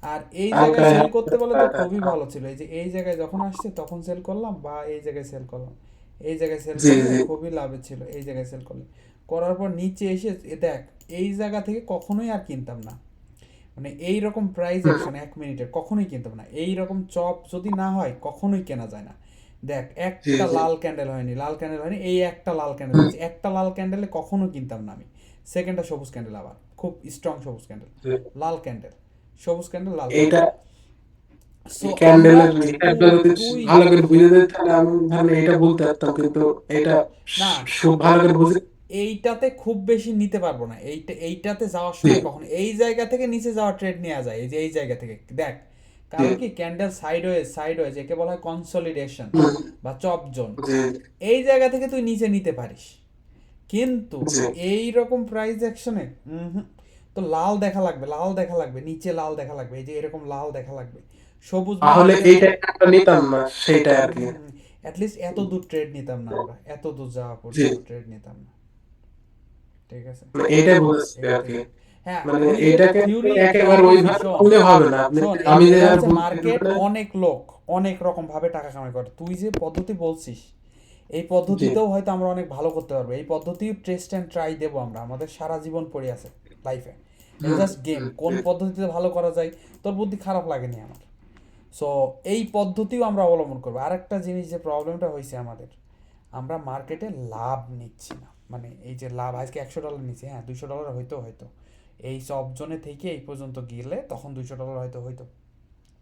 আর এই জায়গায় হালকা। সেল করতে বলে তো খুবই ভালো ছিল, এই যে এই জায়গায় যখন আসছে তখন সেল করলাম, বা এই জায়গায় সেল করলাম, এই জায়গায় সেল জি করলে জি। খুবই লাভে ছিল। এই জায়গায় সেল করলে করার পর নিচে এসে দেখ এই জায়গা থেকে কখনোই আর কিনতাম না, মানে এই রকম প্রাইস অ্যাকশন 1 মিনিটের কখনোই কিনতে হবে না। এই রকম চপ যদি না হয় কখনোই কেনা যায় না। দেখ জি একটা জি লাল ক্যান্ডেল হয়নি, লাল ক্যান্ডেল হয়নি, এই একটা লাল ক্যান্ডেল হুম, হয়েছে, একটা লাল ক্যান্ডেলে কখনো কিনতাম না আমি। সেকেন্ডটা সবুজ ক্যান্ডেল, আবার খুব স্ট্রং সবুজ ক্যান্ডেল, জি। লাল ক্যান্ডেল, সবুজ ক্যান্ডেল, লাল এইটা ক্যান্ডেল। সো আমরা ক্যান্ডেলের হিসাবটা যদি তুই ভালো করে বুঝে যেত তাহলে আমি ধরেন এটা বলতে পারতাম, কিন্তু এটা না, ভালো করে বুঝে। এইটাতে খুব বেশি নিতে পারবো না। এইটাতে যাওয়ার সময় কখনো এই জায়গা থেকে নিচে যাওয়ার ট্রেড নেওয়া যায়, এই যে এই জায়গা থেকে দেখ। জি কারণ কি ক্যান্ডেল সাইডওয়েজ একে বলা হয় কনসলিডেশন হুম, বা চপ জোন। জি এই জায়গা থেকে তুই নিচে নিতে পারিস, কিন্তু জি। এই রকম প্রাইস অ্যাকশনে তো লাল দেখা লাগবে, লাল দেখা লাগবে, নিচে লাল দেখা লাগবে, এই যে এরকম লাল দেখা লাগবে। সবুজ তাহলে মার্কেটে এইটা একটা নিতাম না, সেইটা আর কি। অ্যাটলিস্ট এত দূর ট্রেড নিতাম না আমরা, এত দূর যাওয়া জি, পর্যন্ত ট্রেড নিতাম না। ঠিক আছে, মানে এইটাই বলছি আর কি। এইটাই। হ্যাঁ, মানে তুই যে এইটাকে থিওরি একেবারে ওইভাবে শোন করলে হবে না, আপনি শোন আমি যে এটা আর হচ্ছে বলছি মার্কেট, মানে। অনেক লোক অনেক রকম ভাবে টাকা কামাই করে। তুই যে পদ্ধতি বলছিস এই জি পদ্ধতিতেও হয়তো আমরা অনেক ভালো করতে পারবো। এই পদ্ধতিও টেস্ট অ্যান্ড ট্রাই দেবো আমরা, আমাদের সারা জীবন পড়ে আছে লাইফে। এটা হুম, জাস্ট গেম, কোন জি পদ্ধতিতে ভালো করা যায়। তোর বুদ্ধি খারাপ লাগেনি আমার। সো এই পদ্ধতিও আমরা অবলম্বন করবো। আরেকটা জিনিস যে প্রবলেমটা হয়েছে আমাদের, আমরা মার্কেটে লাভ নিচ্ছি না। মানে এই যে লাভ আজকে $100 নিচ্ছি, হ্যাঁ $200 হয়তো হয়তো এই সব জোনে থেকে এই পর্যন্ত গেলে তখন $200 হয়তো হয়তো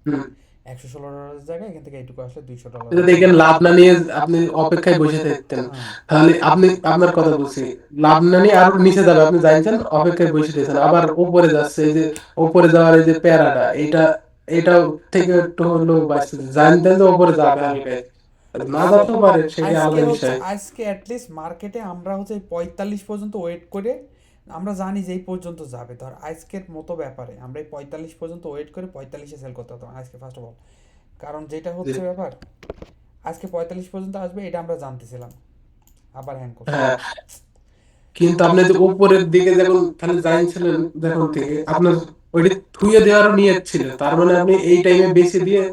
হুম। $116 জায়গায় এখান থেকে এইটুকু আসলে $200 এটা হতো। দেখেন, লাভ না নিয়ে আপনি অপেক্ষায় বসে থাকতেন, হ্যাঁ, তাহলে আপনি আপনার কথা বলছি, লাভ না নিয়ে আরো নিচে যাবে, আপনি জানছেন অপেক্ষায় বসে থাকছেন, আবার উপরে যাচ্ছে, এই যে উপরে যাওয়ার এই যে প্যারাটা, এটা থেকে একটু হলেও বাঁচতে জানতেন যে উপরে যাবে হালকায়, না সো যেতেও পারে, সেটা আজকে আলাদা হচ্ছে বিষয়। আজকে অ্যাটলিস্ট মার্কেটে আমরা হচ্ছে 45 পর্যন্ত ওয়েট করে, আমরা জানি যে এই পর্যন্ত যাবে। ধর আজকের মতো ব্যাপারে আমরা এই 45 পর্যন্ত ওয়েট করে 45-এ সেল করতে হতো আজকে ফার্স্ট অফ অল। কারণ যেটা জি হচ্ছে ব্যাপার, আজকে 45 পর্যন্ত আসবে এটা আমরা জানতেছিলাম, আবার হ্যাং করছে। হ্যাঁ, কিন্তু আপনি যে উপরের দিকে যখন তাহলে জানছিলেন যখন থেকে আপনার ওইটা থুয়ে দেওয়ারও নিয়ত ছিল, তার মানে আপনি এই টাইমে বেশি দিয়ে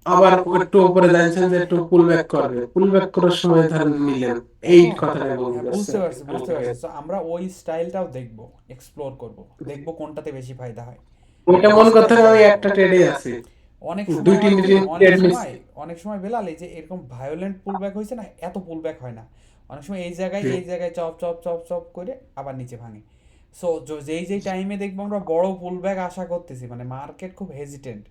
আবার একটু উপরে জানছেন যে একটু পুল ব্যাক করবে, পুল ব্যাক করার সময় ধরেন নিলেন, এই হ্যাঁ কথাটাই বলতে হ্যাঁ, চাচ্ছি বুঝতে আর কি। পারছি বুঝতে পারছি। তো আমরা ওই স্টাইলটাও দেখবো, এক্সপ্লোর করব, দেখবো কোনটাতে বেশি ফায়দা হয়। ওইটা মনে করতে হবে, আমি একটা ট্রেডে আছি, অনেক দুই সময় তিন হয় কি, দিন অনেক ট্রেড নিচ্ছি। সময় অনেক সময় বেলাল এই যে এরকম ভায়োলেন্ট পুল ব্যাক হয়েছে না, এত পুল ব্যাক হয় না। অনেক সময় এই জায়গায় চপ চপ চপ চপ করে আবার নিচে ভাঙে। সো যেই টাইমে দেখবো আমরা বড় পুল ব্যাক আশা করতেছি, মানে মার্কেট খুব হেজিটেন্ট,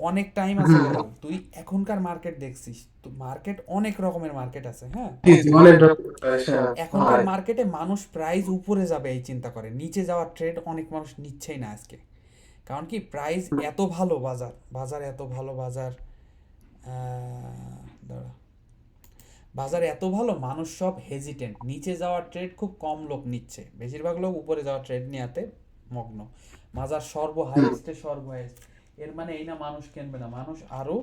অনেক টাইম আছে হুম, বেলাল। তুই এখনকার মার্কেট দেখছিস তো, মার্কেট অনেক রকমের মার্কেট আছে, হ্যাঁ। জি জি, অনেক রকম হ্যাঁ, এখনকার হয়। মার্কেটে মানুষ প্রাইস উপরে যাবে এই চিন্তা করে, নিচে যাওয়ার ট্রেড অনেক মানুষ নিচ্ছেই না আজকে। কারণ কি প্রাইস হুম, এত ভালো, বাজার বাজার এত ভালো, বাজার দাঁড়া, বাজার এত ভালো, মানুষ সব হেজিটেন্ট, নিচে যাওয়ার ট্রেড খুব কম লোক নিচ্ছে, বেশিরভাগ লোক উপরে যাওয়ার ট্রেড নেওয়াতে মগ্ন। বাজার হুম, সর্ব হাইয়েস্ট, এর মানে এই না মানুষ কিনবে না, মানুষ আরো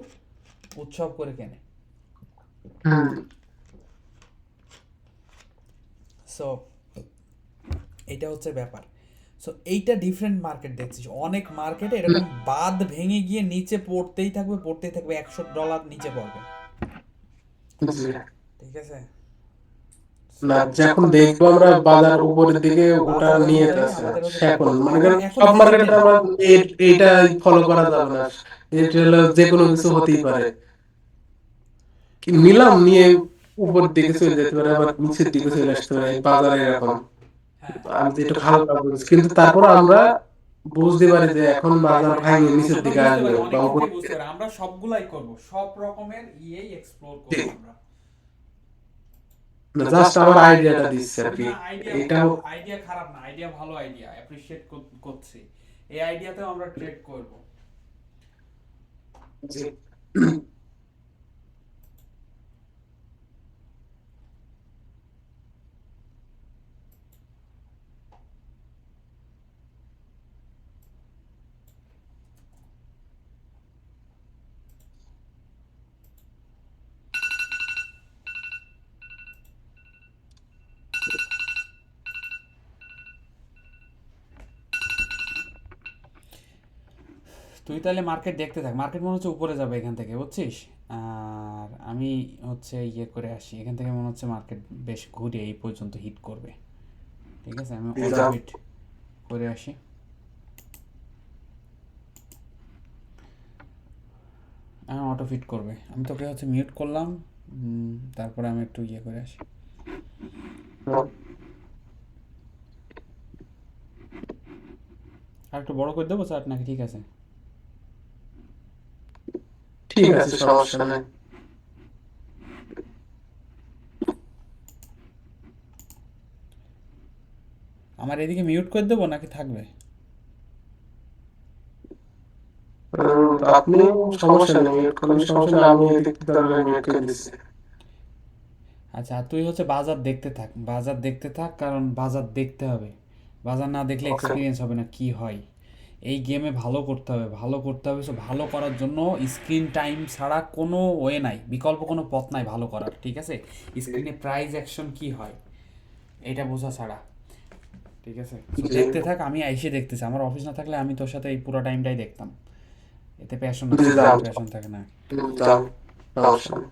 উৎসব করে কেনে। হুম, সো এইটা হচ্ছে ব্যাপার। সো এইটা ডিফারেন্ট মার্কেট দেখছিস, অনেক মার্কেটে হুম, এরকম বাদ ভেঙে গিয়ে নিচে পড়তেই থাকবে $100 নিচে পড়বে। জি। ঠিক আছে, না, যখন দেখবো আমরা বাজার উপরের দিকে ওটা বাজার নিয়ে অনুযায়ী আছে, আমাদের হচ্ছে ট্রেড এখন করতে হবে। মনে এখন করেন এখন সব মার্কেটে হেজিটেন্ট। আমরা এইটা ফলো করা যাবে না, এটা হলো যে কোনো কিছু হতেই পারে, কি নিলাম নিয়ে উপর দিকে চলে যেতে পারে, আবার নিচের দিকে চলে আসতে পারে, এই বাজারে এরকম। হ্যাঁ, আমি তো একটু হালকা বলছি, কিন্তু তারপর আমরা বুঝতে পারি যে এখন বাজার ভাঙে নিচের আমরা দিকে বুঝতে আসবে পারি, বা অনেক উপর ক্ষেত্রেই বুঝতে দিকে। পারি, আমরা সবগুলাই করব, সব রকমের ইয়েই এক্সপ্লোর জি। করব আমরা। না, জাস্ট আমার আইডিয়াটা দিচ্ছে আর কি। না, আইডিয়া এটাও আইডিয়া খারাপ না, আইডিয়া ভালো, আইডিয়া অ্যাপ্রিশিয়েট করছি। এই আইডিয়াতেও আমরা ট্রেড করব। জি। তুই তাহলে মার্কেট দেখতে থাক, মার্কেট মনে হচ্ছে উপরে যাবে এখান থেকে, বুঝছিস। আর আমি হচ্ছে ইয়ে করে আসি এখান থেকে, মনে হচ্ছে মার্কেট বেশ ঘুরে এই পর্যন্ত হিট করবে। ঠিক আছে, আমি যাও। অর্ডার বিট করে আসি। হ্যাঁ অটো ফিট করবে। আমি তোকে হচ্ছে মিউট করলাম, তারপরে আমি একটু ইয়ে করে আসি। আর একটু বড় করে দেবো চার্ট নাকি ঠিক আছে? ঠিক আছে, সমস্যা নাই। আমার এদিকে মিউট করে দেবো নাকি থাকবে? আপনি সমস্যা নেই, মিউট করলে সমস্যা নেই, আমি এদিক থেকে দরকার মিউট করে দিচ্ছি। আচ্ছা আর তুই হচ্ছে বাজার দেখতে থাক, বাজার দেখতে থাক, কারণ বাজার দেখতে হবে। বাজার না দেখলে ওকে। এক্সপিরিয়েন্স হবে না কি হয়। এই গেমে ভালো করতে হবে, ভালো করতে হবে। সো ভালো করার জন্য স্ক্রিন টাইম ছাড়া কোনো ওয়ে নাই, বিকল্প কোনো পথ নাই ভালো করার, ঠিক আছে? স্ক্রিনে প্রাইজ অ্যাকশন কি হয় এটা বোঝা ছাড়া, ঠিক আছে? সো জি দেখতে থাক, আমি আইসে দেখতেছি। আমার অফিস না থাকলে আমি তোর সাথে এই পুরো টাইমটাই দেখতাম। এতে প্যাশন জি, আছে, যান প্যাশন থাকে না। যান, সমস্যা নেই।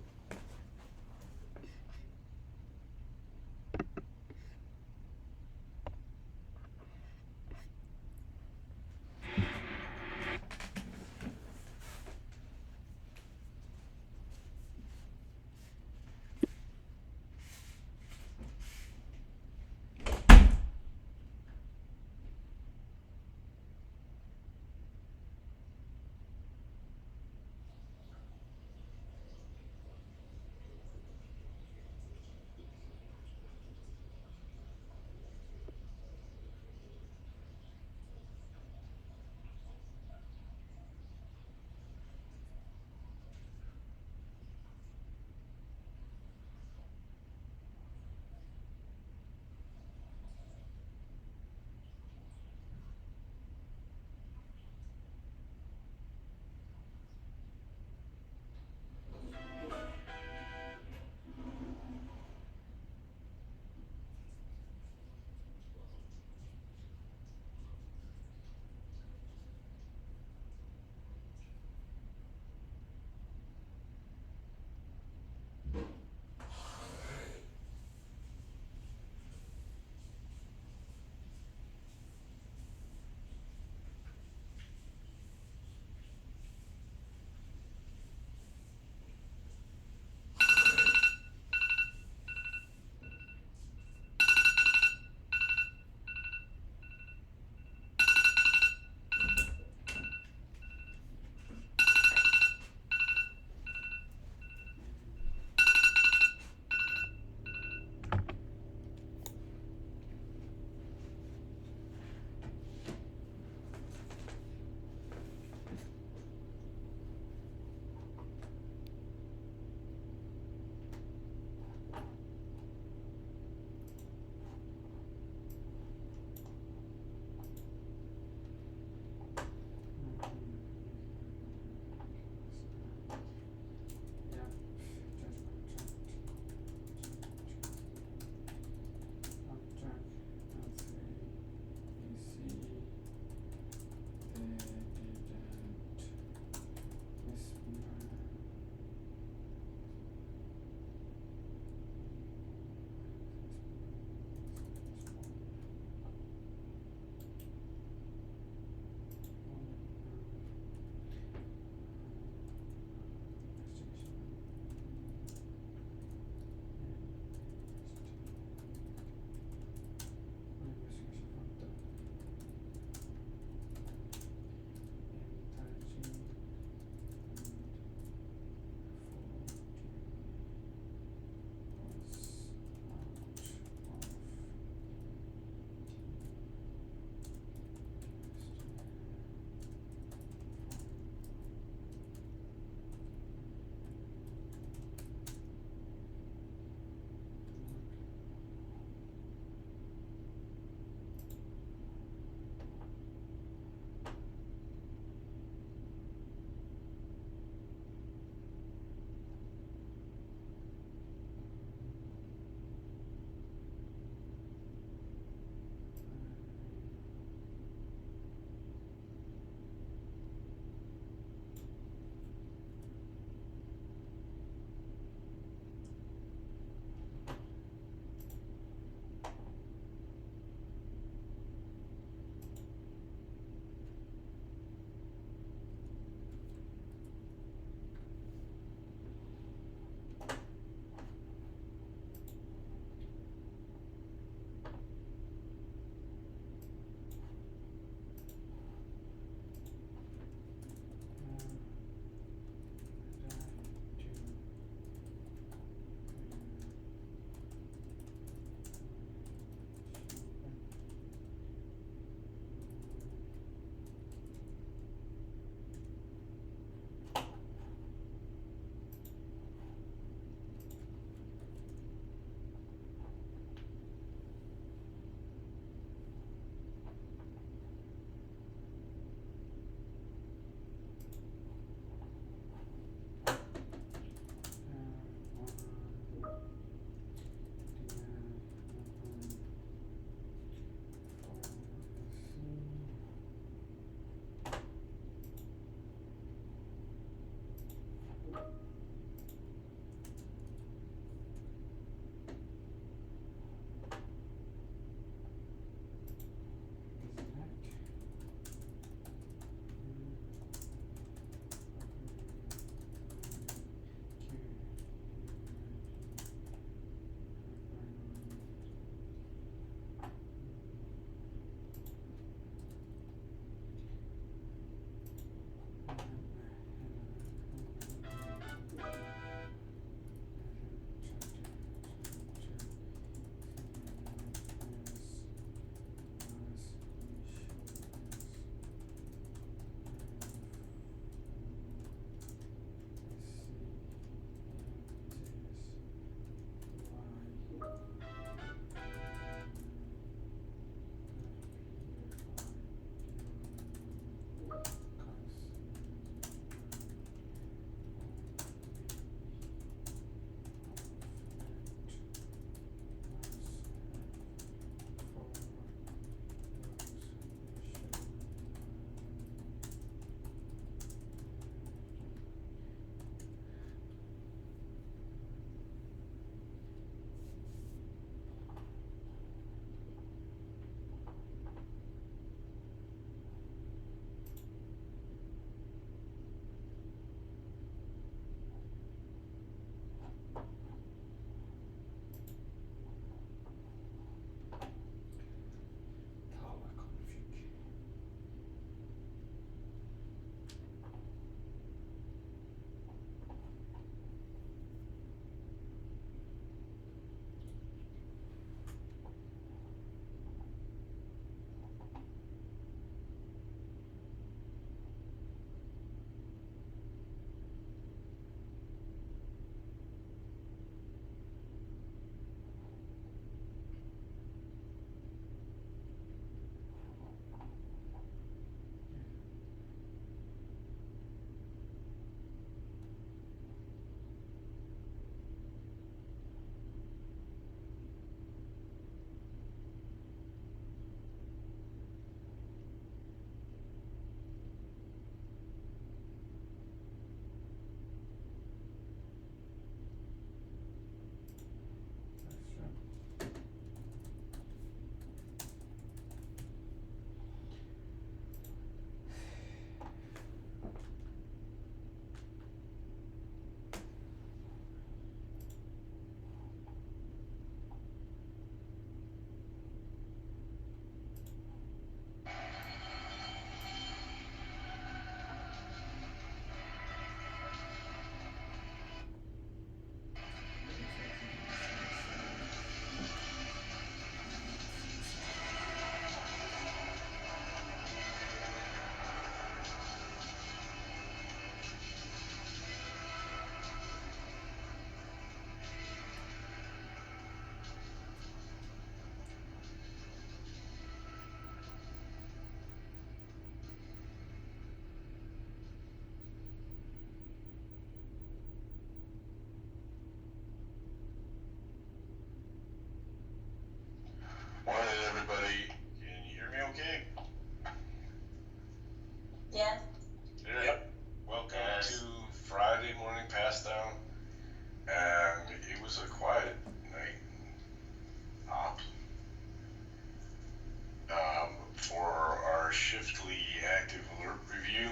shiftly active alert review.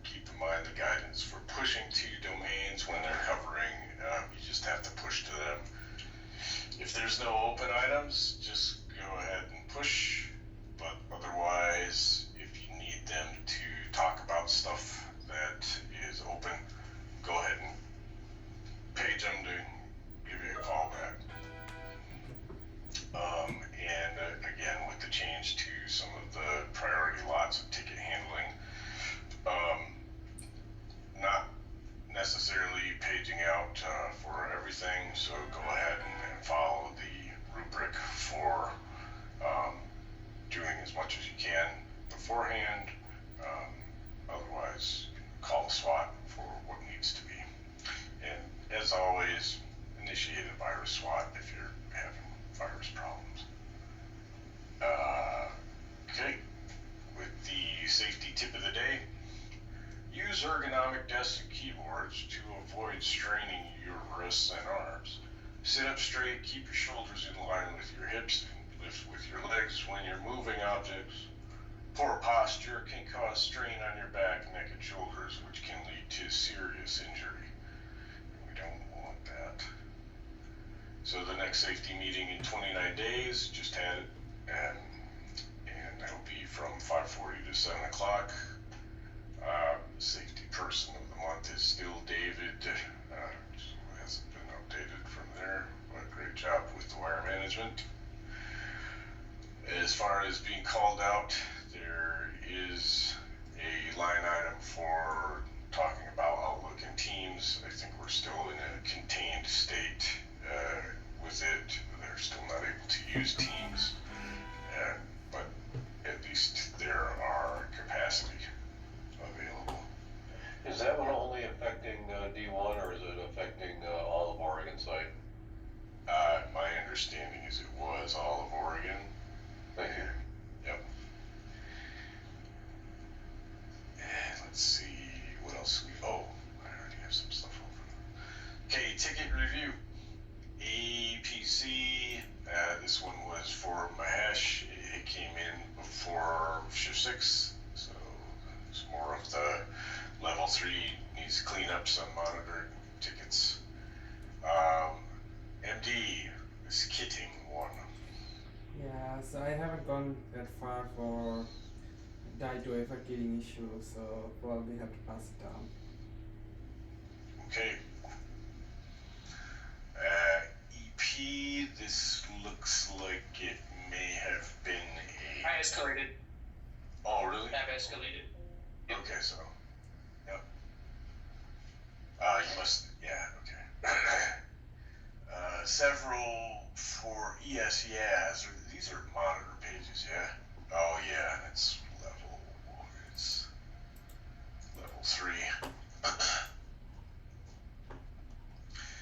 Keep in mind the guidance for pushing to domains when they're covering. You just have to push to them. If there's no open items, just go ahead and push. But otherwise, if you need them to talk about stuff that is open, go ahead and page them to give you a call back. Again, with the change to some of the priority lots of ticket handling, not necessarily paging out for everything, so go ahead and follow the rubric for doing as much as you can beforehand. Otherwise, call the SWAT for what needs to be. And as always, initiate a virus SWAT if you're having virus problems. Okay, with the safety tip of the day, use ergonomic desks and keyboards to avoid straining your wrists and arms. Sit up straight, keep your shoulders in line with your hips, and lift with your legs when you're moving objects. Poor posture can cause strain on your back, neck, and shoulders, which can lead to serious injury. We don't want that. So the next safety meeting in 29 days, just had it, and that'll be from 5:40 to 7 o'clock. Safety person of the month is still David. Hasn't been updated from there, but great job with the wire management. As far as being called out, there is a line item for talking about Outlook and Teams. I think we're still in a contained state with it. They're still not able to use Teams, but at least there are capacity available. Is that one only affecting D1 or is it affecting all of Oregon site? My understanding is it was all of Oregon. Thank you. Yep. And let's see, what else I already have some stuff open. Okay, ticket review. APC, this one was for Mahesh. It came in before shift 6, so it's more of the level 3, needs to clean up some monitoring tickets. MD, this kitting one. Yeah, so I haven't gone that far for die to ever killing issue, so probably have to pass it down. Okay. EP, this looks like it may have been I escalated. Oh, really? I've escalated. Okay, so. Yep. You must. Yeah, okay. Several for ESEAs. These are monitor pages, yeah? Oh, yeah, and it's level 3.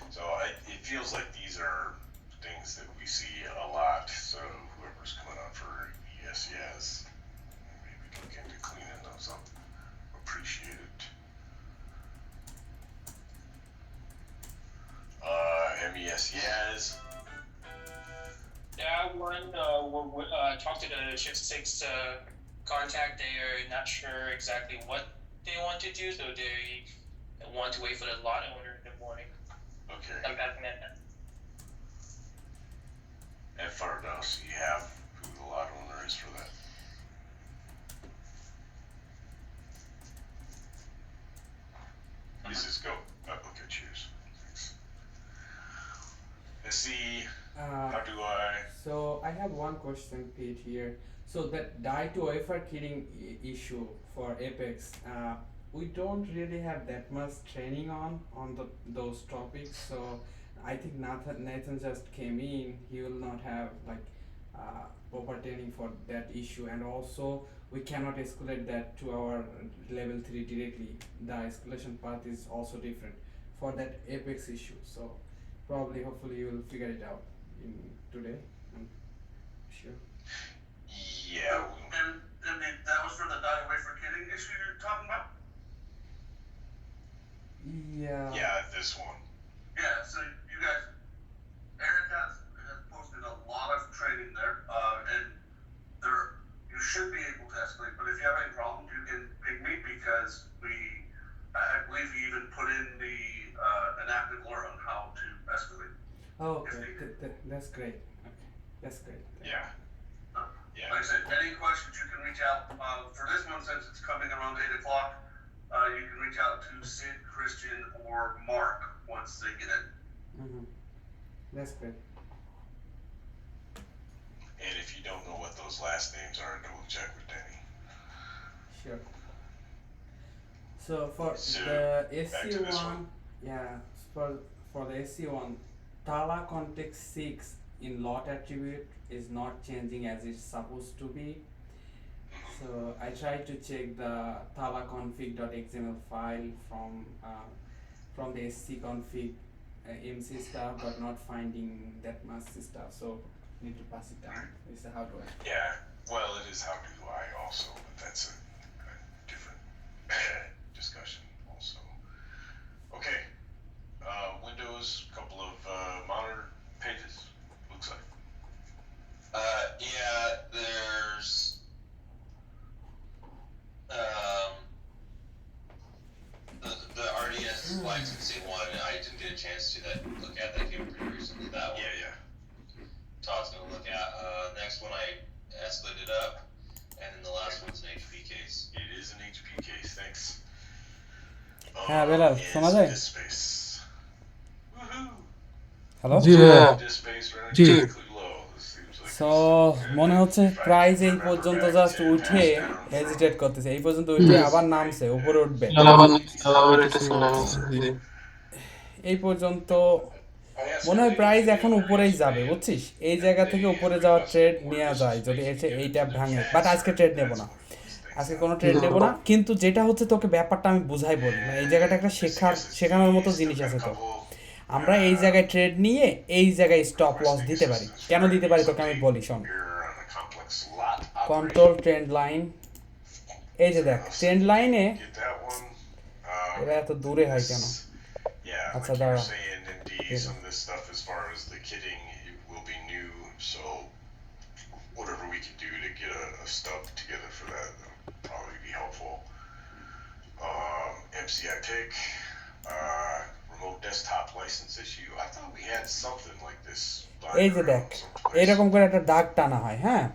So it feels like these are things that we see a lot, so whoever's coming on for ESEAs, maybe look into cleaning those up. Appreciate it. MESEAs. Yeah, one, we'll talk to the Shift 6 contact. They are not sure exactly what they want to do, so they want to wait for the lot owner in the morning. Okay. I'm passing that down. At Fardos, you have who the lot owner is for that. Mrs. Go. Oh, okay, cheers. Thanks. Let's see. How do I? So I have one question, Pete, here. So that die to wafer killing issue for Apex, we don't really have that much training on those topics. So I think Nathan just came in. He will not have like proper training for that issue, and also we cannot escalate that to our level 3 directly. The escalation path is also different for that Apex issue. So probably, hopefully, you will figure it out in today. I'm sure. Yeah. And that was for the die away for kidding issue you're talking about? Yeah. Yeah, this one. Yeah, so you guys, Eric has posted a lot of training there, and you should be able That's great. Okay, that's great. Yeah. Yeah. Like I said, any questions, you can reach out, for this one, since it's coming around 8 o'clock, you can reach out to Sid, Christian, or Mark once they get it. Mm-hmm. That's great. And if you don't know what those last names are, double check with Denny. Sure. So for So, the back to this SC1, one. yeah, for the SC1, Tala context 6 in lot attribute is not changing as it's supposed to be. So I tried to check the Tala config.xml file from the SC config MC stuff, but not finding that much stuff. So need to pass it down. This is how do I? Yeah. Well, it is how do I also, but that's a different discussion also. Okay. Windows, couple of monitor pages, looks like. Yeah, there's the RDS licensing one. I didn't get a chance to look at that. Came pretty recently. That one. Yeah. Todd's gonna look at. Next one I escalated up, and then the last one's an HP case. It is an HP case, thanks. হ্যাঁ Belal Is শোনা যায়? disk space. Woohoo! Hello? জি ভাইয়া Disk space running G critically low. This seems like so it's- মনে হচ্ছে price এই পর্যন্ত just উঠে hesitate করতেছে, এই পর্যন্ত উঠে আবার নামছে, উপরে উঠবে আবার এটা নামছে জি এই পর্যন্ত। মনে হয় প্রাইস এখন উপরেই যাবে, বুঝছিস? এই জায়গা থেকে উপরে যাওয়ার ট্রেড নেওয়া যায় যদি এসে এইটা ভাঙে, বাট আজকে ট্রেড নেব না, আজকে কোনো ট্রেড নেব না। কিন্তু যেটা হচ্ছে তোকে ব্যাপারটা আমি বুঝাই বলি, মানে এই জায়গাটা একটা শেখানোর মতো জিনিস আছে। তো আমরা এই জায়গায় ট্রেড নিয়ে এই জায়গায় স্টপ লস দিতে পারি। কেন দিতে পারি তোকে আমি বলি, শোন। You're on a complex lot control trend line, এই যে দেখ ট্রেন্ড লাইনে Get that one. এরা এত দূরে হয় কেন? Yeah, Acha, like you were da. saying, indeed, Yeah. some of this stuff as far as the kitting it will be new, so whatever we can do to get a stub together for that would probably be helpful. MCI pick, remote desktop license issue. I thought we had something like this. এই যে দেখ এরকম করে একটা দাগ টানা হয়, হ্যাঁ,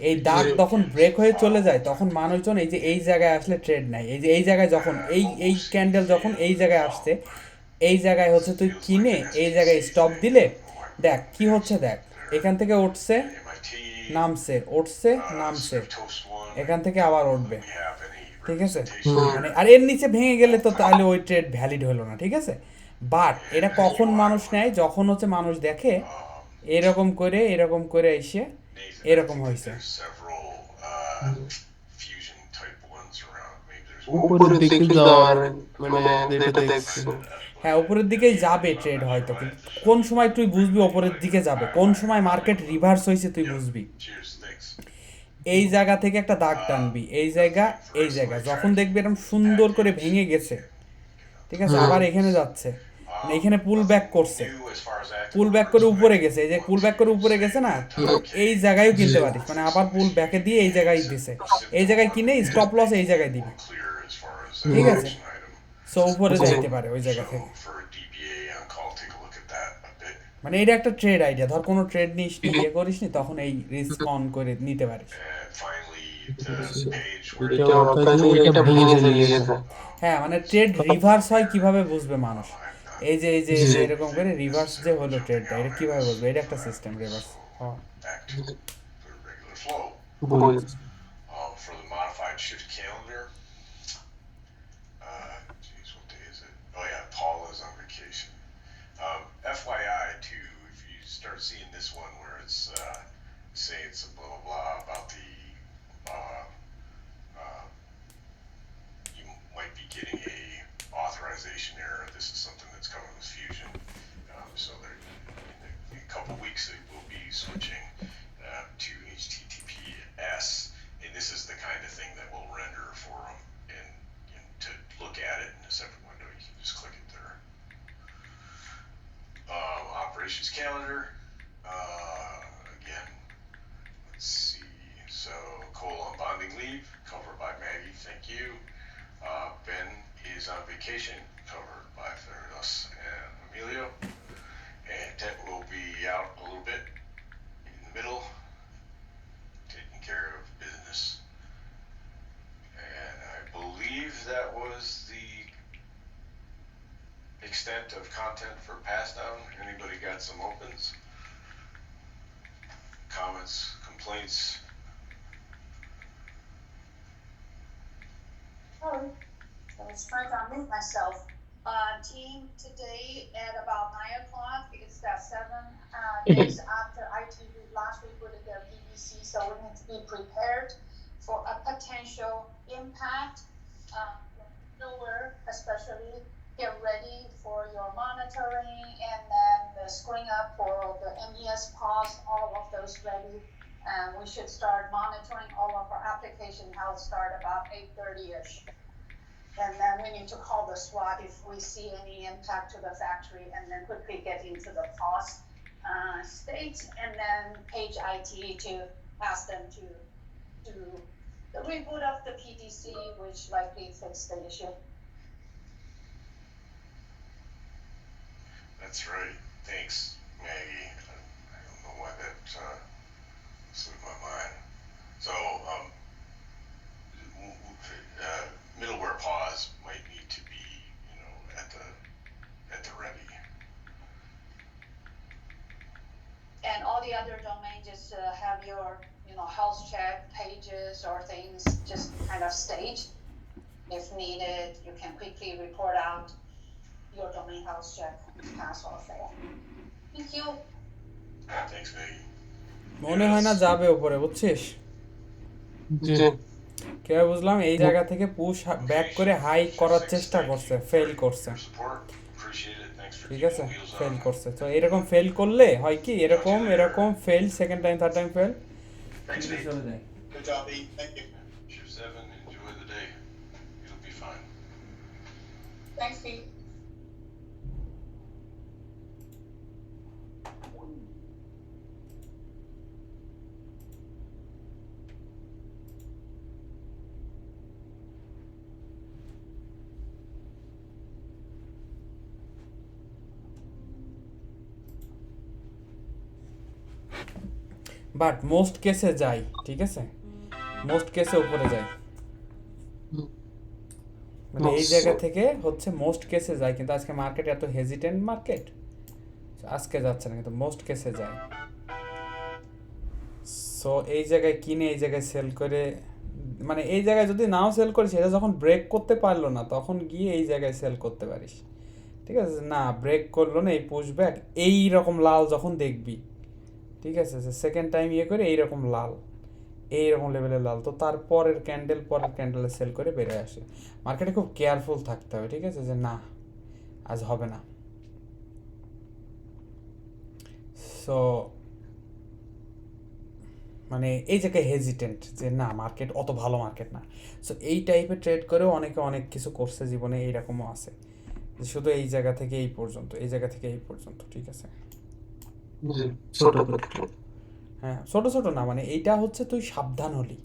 এই দাগ তখন ব্রেক হয়ে চলে যায়, তখন মানুষজন এই যে এই জায়গায় আসলে ট্রেড নেয়। এই যে এই জায়গায় যখন এই ক্যান্ডেল যখন এই জায়গায় আসছে, এই জায়গায় হচ্ছে তুই কিনে এই জায়গায় স্টপ দিলে দেখ কি হচ্ছে, দেখ এখান থেকে উঠছে MIT, নামছে, উঠছে নামছে, Toast one. এখান থেকে আবার উঠবে, We have any ঠিক আছে? representation? মানে আর এর নিচে ভেঙে গেলে তো তাহলে ওই ট্রেড ভ্যালিড হলো না, ঠিক আছে? বাট এটা কখন মানুষ নেয়, যখন হচ্ছে মানুষ দেখে এরকম করে এসে Nathan, এরকম I think হয়েছে। there's several fusion type ones around. Maybe there's উপরের দিকে যাওয়ার মানে যেটা দেখছি হ্যাঁ উপরের দিকেই যাবে ট্রেড হয়তো, কিন্তু কোন সময় তুই বুঝবি উপরের দিকে যাবে, কোন সময় মার্কেট রিভার্স হয়েছে তুই বুঝবি। Cheers, thanks. এই জায়গা থেকে একটা দাগ টানবি, এই জায়গা যখন দেখবি এরকম সুন্দর করে ভেঙে গেছে, ঠিক আছে, আবার এখানে যাচ্ছে, মানে এখানে পুল ব্যাক করছে, New as far as active পুল ব্যাক করে উপরে গেছে, এই যে পুল ব্যাক করে উপরে গেছে না, এই জায়গায়ও কিনতে পারিস, মানে আবার পুল ব্যাকে দিয়ে এই জায়গায় দিছে, এই জায়গায় কিনে স্টপ লস এই জায়গায় দিবি, clear as far as ঠিক আছে? action item. সো উপরে যাইতে পারে ওই জায়গা So থেকে। for a DBA on call, take a look at that a bit. মানে এটা একটা ট্রেড আইডিয়া, ধর কোনো ট্রেড নিস নি, ইয়ে করিস নি, তখন এই রিস্ক অন করে নিতে পারিস। And finally, the page where এটা অর্থাৎ এটা ভেঙে চলে গেছে হ্যাঁ মানে ট্রেড রিভার্স হয় কিভাবে বুঝবে মানুষ, এই যে এরকম করে রিভার্স যে হলো ট্রেডটা, এটা কিভাবে বুঝবে? এটা একটা system reverse. back to the regular flow. বুঝেছি For the modified shift calendar, geez, what day is it? Oh yeah, Paul is on vacation. FYI too, if you start seeing this one where it's saying some blah blah blah about the you might be getting a authorization error. This is something that's coming with Fusion. So there, in a couple weeks they will be switching to HTTPS, and this is the kind of thing that will render for them. And to look at it in a separate window, you can just click it there. Operations calendar. Again, let's see. So colon bonding leave covered by Maggie. Thank you. Ben is on vacation, covered by Theranos and Emilio. And Ted will be out extent of content for pass down. Anybody got some opens? Comments, complaints? Oh, I was trying to unmute myself. Team, today at about 9 o'clock, it's that 7 days after ITV last week with their BBC, so we need to be prepared for a potential impact. Nowhere, especially get ready for your monitoring and then the screen up for the MES pause, all of those ready. And we should start monitoring all of our application health start about 8:30ish. And then we need to call the SWAT if we see any impact to the factory, and then quickly get into the pause state, and then page IT to ask them to do the reboot of the PDC, which likely fix the issue. That's right. Thanks, Maggie. I don't know why that slipped my mind. So, middleware pause might need to be, at the ready. And all the other domains, just have your, health check pages or things just kind of staged. If needed, you can quickly report out your domain health check, pass or fail. Thank you. Thanks, Maggie. মনে হয় না যাবে উপরে, বুঝছিস? জি কেউ বুঝলাম এই জায়গা থেকে পুশ ব্যাক করে হাই করার চেষ্টা করছে, ফেল করছে, Your support, appreciate it. Thanks for ঠিক keeping আছে, wheels ফেল on. করছে। তো এরকম ফেল করলে হয় কি, এরকম fail, second time third time fail Thanks, Pete. চলে যায়। Good job, Pete. Thank you. Shift 7, enjoy the day. It'll be fine. Thanks, Pete. But most কেসে যাই, ঠিক আছে, মোস্ট কেসে উপরে যাই, মানে এই জায়গা থেকে হচ্ছে মোস্ট কেসে যায়। কিন্তু আজকে মার্কেট এত হেজিটেন্ট মার্কেট, আজকে যাচ্ছে না, কিন্তু মোস্ট কেসে যায়। সো এই জায়গায় কিনে এই জায়গায় সেল করে, মানে এই জায়গায় যদি নাও সেল করিস, এটা যখন ব্রেক করতে পারলো না তখন গিয়ে এই জায়গায় সেল করতে পারিস, ঠিক আছে। না ব্রেক করলো না, এই পুশব্যাক এই রকম লাল যখন দেখবি, ঠিক আছে, সেকেন্ড টাইম করে এইরকম লাল, এইরকম লেভেলের লাল, তো তারপরের ক্যান্ডেলে সেল করে বেরিয়ে আসে। মার্কেটে খুব কেয়ারফুল থাকতে হবে, ঠিক আছে, যে না আজ হবে না। সো মানে এই জায়গায় হেজিটেন্ট যে না মার্কেট অত ভালো মার্কেট না। সো এই টাইপের ট্রেড করেও অনেকে অনেক কিছু করছে জীবনে, এইরকমও আছে যে শুধু এই জায়গা থেকে এই পর্যন্ত, এই জায়গা থেকে এই পর্যন্ত, ঠিক আছে। হ্যাঁ, ছোট ছোট না, মানে এইটা হচ্ছে তুই সাবধান হলি,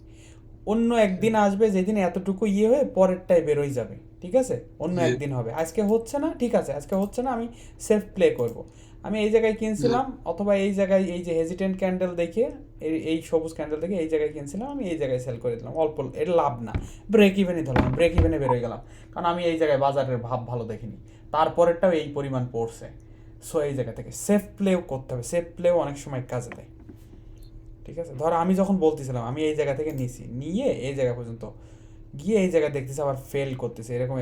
অন্য একদিন আসবে যেদিন এতটুকু হয়ে পরেরটাই বেরোই যাবে, ঠিক আছে, অন্য একদিন হবে। আজকে হচ্ছে না, ঠিক আছে, আজকে হচ্ছে না, আমি সেফ প্লে করব। আমি এই জায়গায় কিনছিলাম, অথবা এই জায়গায় এই যে হেজিটেন্ট ক্যান্ডেল দেখে, এই সবুজ ক্যান্ডেল দেখে এই জায়গায় কিনছিলাম, আমি এই জায়গায় সেল করে দিলাম অল্প, এটা লাভ না, ব্রেক ইভেনই ধরলাম, ব্রেক ইভেনে বেরোয় গেলাম, কারণ আমি এই জায়গায় বাজারের ভাব ভালো দেখিনি, তারপরেরটাও এই পরিমাণ পড়ছে। সো এই জায়গা থেকে সেফ প্লেও করতে হবে, সেফ প্লেও অনেক সময় কাজে দেয়, ঠিক আছে। ধর আমি যখন বলতেছিলাম আমি এই জায়গা থেকে নিয়ে এই জায়গা পর্যন্ত গিয়ে এই জায়গা দেখতেছে আবার ফেল করতেছে, এরকম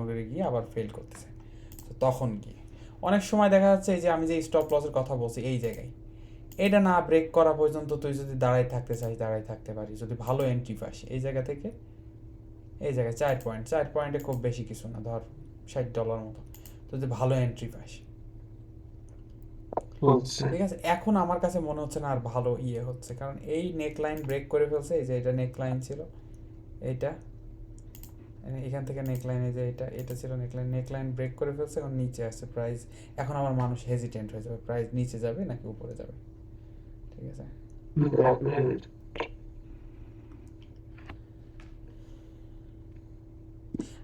করে গিয়ে আবার ফেল করতেছে, তো তখন গিয়ে অনেক সময় দেখা যাচ্ছে এই যে আমি যে স্টপ লসের কথা বলছি, এই জায়গায় এটা না ব্রেক করা পর্যন্ত তুই যদি দাঁড়াই থাকতে চাস, দাঁড়াই থাকতে পারিস, যদি ভালো এন্ট্রি পাস এই জায়গা থেকে এই জায়গায় 4 পয়েন্টে খুব বেশি কিছু না, ধর $60 মতো, যদি ভালো এন্ট্রি পাস, ঠিক আছে। এখন আমার কাছে মনে হচ্ছে না আর ভালো হচ্ছে, কারণ এই নেক লাইন ব্রেক করে ফেলছে, এই যে এটা নেক লাইন ছিল, এইটা এখান থেকে নেক লাইন, এই যে এটা ছিল নেক লাইন ব্রেক করে ফেলছে, এখন নিচে আসছে প্রাইস। এখন আমার মানুষ হেজিটেন্ট হয়ে যাবে, প্রাইস নিচে যাবে নাকি উপরে যাবে, ঠিক আছে।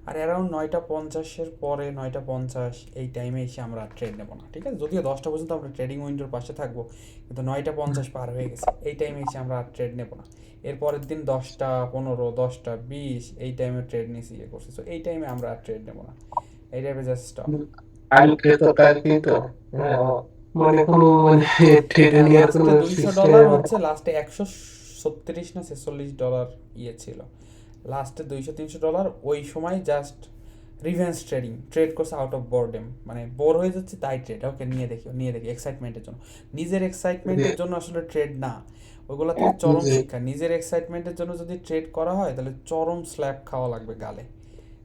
আর অ্যারাউন্ড 9:50 পরে, 9:50 এই টাইমে এসে আমরা ট্রেড নেবো না, ঠিক আছে। যদিও 10টা পর্যন্ত আমরা ট্রেডিং উইন্ডোর পাশে থাকবো, কিন্তু 9:50 পার হয়ে গেছে, এই টাইমে এসে আমরা ট্রেড নেবো না। এরপরের দিন 10:15, 10:20 এই টাইমে ট্রেড নিয়ে করছি, সো এই টাইমে আমরা ট্রেড নেবো না, এই টাইমে জাস্ট স্টপ, কালকে তো মানে কোনো মানে ট্রেডে নেওয়ার কোনো লাস্টে $200 সিস্টেম। হচ্ছে, লাস্টে $137 না $46 ইয়ে ছিল, লাস্টে $200-300 ওই সময় জাস্ট রিভেন্স ট্রেড করছে আউট অফ বোরডেম, মানে বোর হয়ে যাচ্ছে তাই ট্রেড, ওকে নিয়ে দেখি এক্সাইটমেন্টের জন্য, নিজের এক্সাইটমেন্টের জন্য আসলে ট্রেড না, ওইগুলো থেকে চরম জি শিক্ষা। নিজের এক্সাইটমেন্টের জন্য যদি ট্রেড করা হয় তাহলে চরম স্ল্যাপ খাওয়া লাগবে গালে,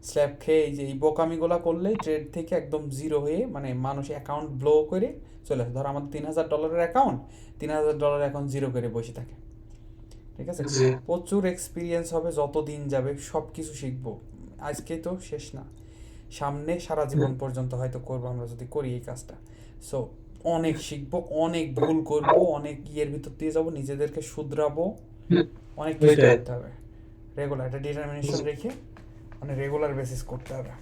স্ল্যাপ খেয়ে এই যে এই বোকামিগুলো করলেই ট্রেড থেকে একদম জিরো হয়ে মানে মানুষ অ্যাকাউন্ট ব্লো করে চলে আসে। ধর আমাদের $3000 অ্যাকাউন্ট, $3000 এখন জিরো করে বসে থাকে, ঠিক আছে। জি প্রচুর এক্সপিরিয়েন্স হবে, যত দিন যাবে সব কিছু শিখবো, আজকে তো শেষ না, সামনে সারা জীবন পর্যন্ত হয়তো করবো আমরা যদি করি এই কাজটা। সো অনেক শিখবো, অনেক ভুল করবো, অনেক ইয়ের ভিতর দিয়ে যাবো, নিজেদেরকে শুধরাবো, অনেক কিছু ওইটাই। করতে হবে, রেগুলার একটা ডিটারমিনেশন রেখে মানে রেগুলার বেসিস করতে হবে।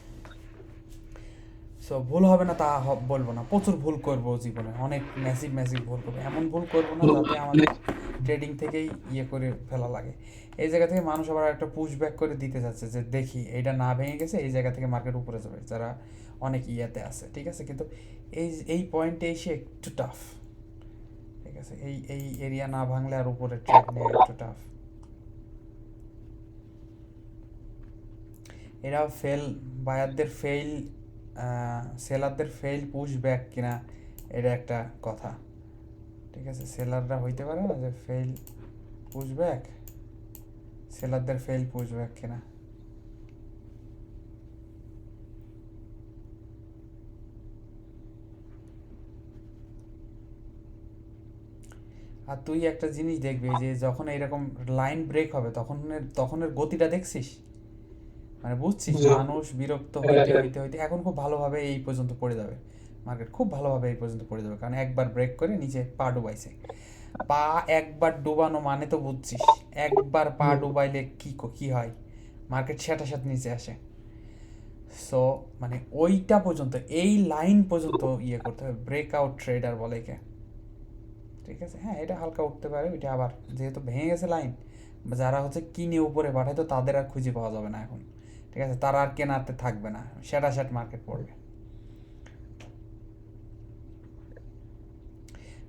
সো ভুল হবে না তা বলবো না, প্রচুর ভুল করবো জীবনে, অনেক ম্যাসিভ ভুল করবো, এমন ভুল করবো না যাতে আমাদের ট্রেডিং থেকেই ইয়ে করে ফেলা লাগে। এই জায়গা থেকে মানুষ আবার একটা পুশ ব্যাক করে দিতে যাচ্ছে যে দেখি এইটা না ভেঙে গেছে, এই জায়গা থেকে মার্কেট উপরে যাবে, যারা অনেক ইয়েতে আছে, ঠিক আছে। কিন্তু এই পয়েন্টে এসে একটু টাফ, ঠিক আছে, এই এরিয়া না ভাঙলে আর উপরে ট্রেড নেওয়া একটু টাফ। এরা বায়ারদের সেলারদের পুশ ব্যাক কিনা, এটা একটা কথা, ঠিক আছে। সেলাররা হইতে পারে না যে পুশ ব্যাক, সেলারদের পুশ ব্যাক কিনা। আর তুই একটা জিনিস দেখবি যে যখন এইরকম লাইন ব্রেক হবে তখনের গতিটা দেখছিস, মানে বুঝছিস মানুষ বিরক্ত হইতে এখন খুব ভালোভাবে এই পর্যন্ত পড়ে যাবে, মার্কেট খুব ভালোভাবে এই পর্যন্ত পড়ে যাবে, কারণ একবার ব্রেক করে নিচে পা ডুবাইছে। পা একবার ডুবানো মানে তো বুঝছিস, একবার পা ডুবাইলে কি হয়, মার্কেট সাথে নিচে আসে। সো মানে ওইটা পর্যন্ত, এই লাইন পর্যন্ত ইয়ে করতে হবে, ব্রেকআউট ট্রেডার বলে একে, ঠিক আছে। হ্যাঁ এটা হালকা উঠতে পারে, ওইটা আবার যেহেতু ভেঙে গেছে লাইন, যারা হচ্ছে কিনে উপরে পাঠায় তো তাদের আর খুঁজে পাওয়া যাবে না এখন, ঠিক আছে, তারা আর কেনাতে থাকবে না, সেট মার্কেট পড়বে।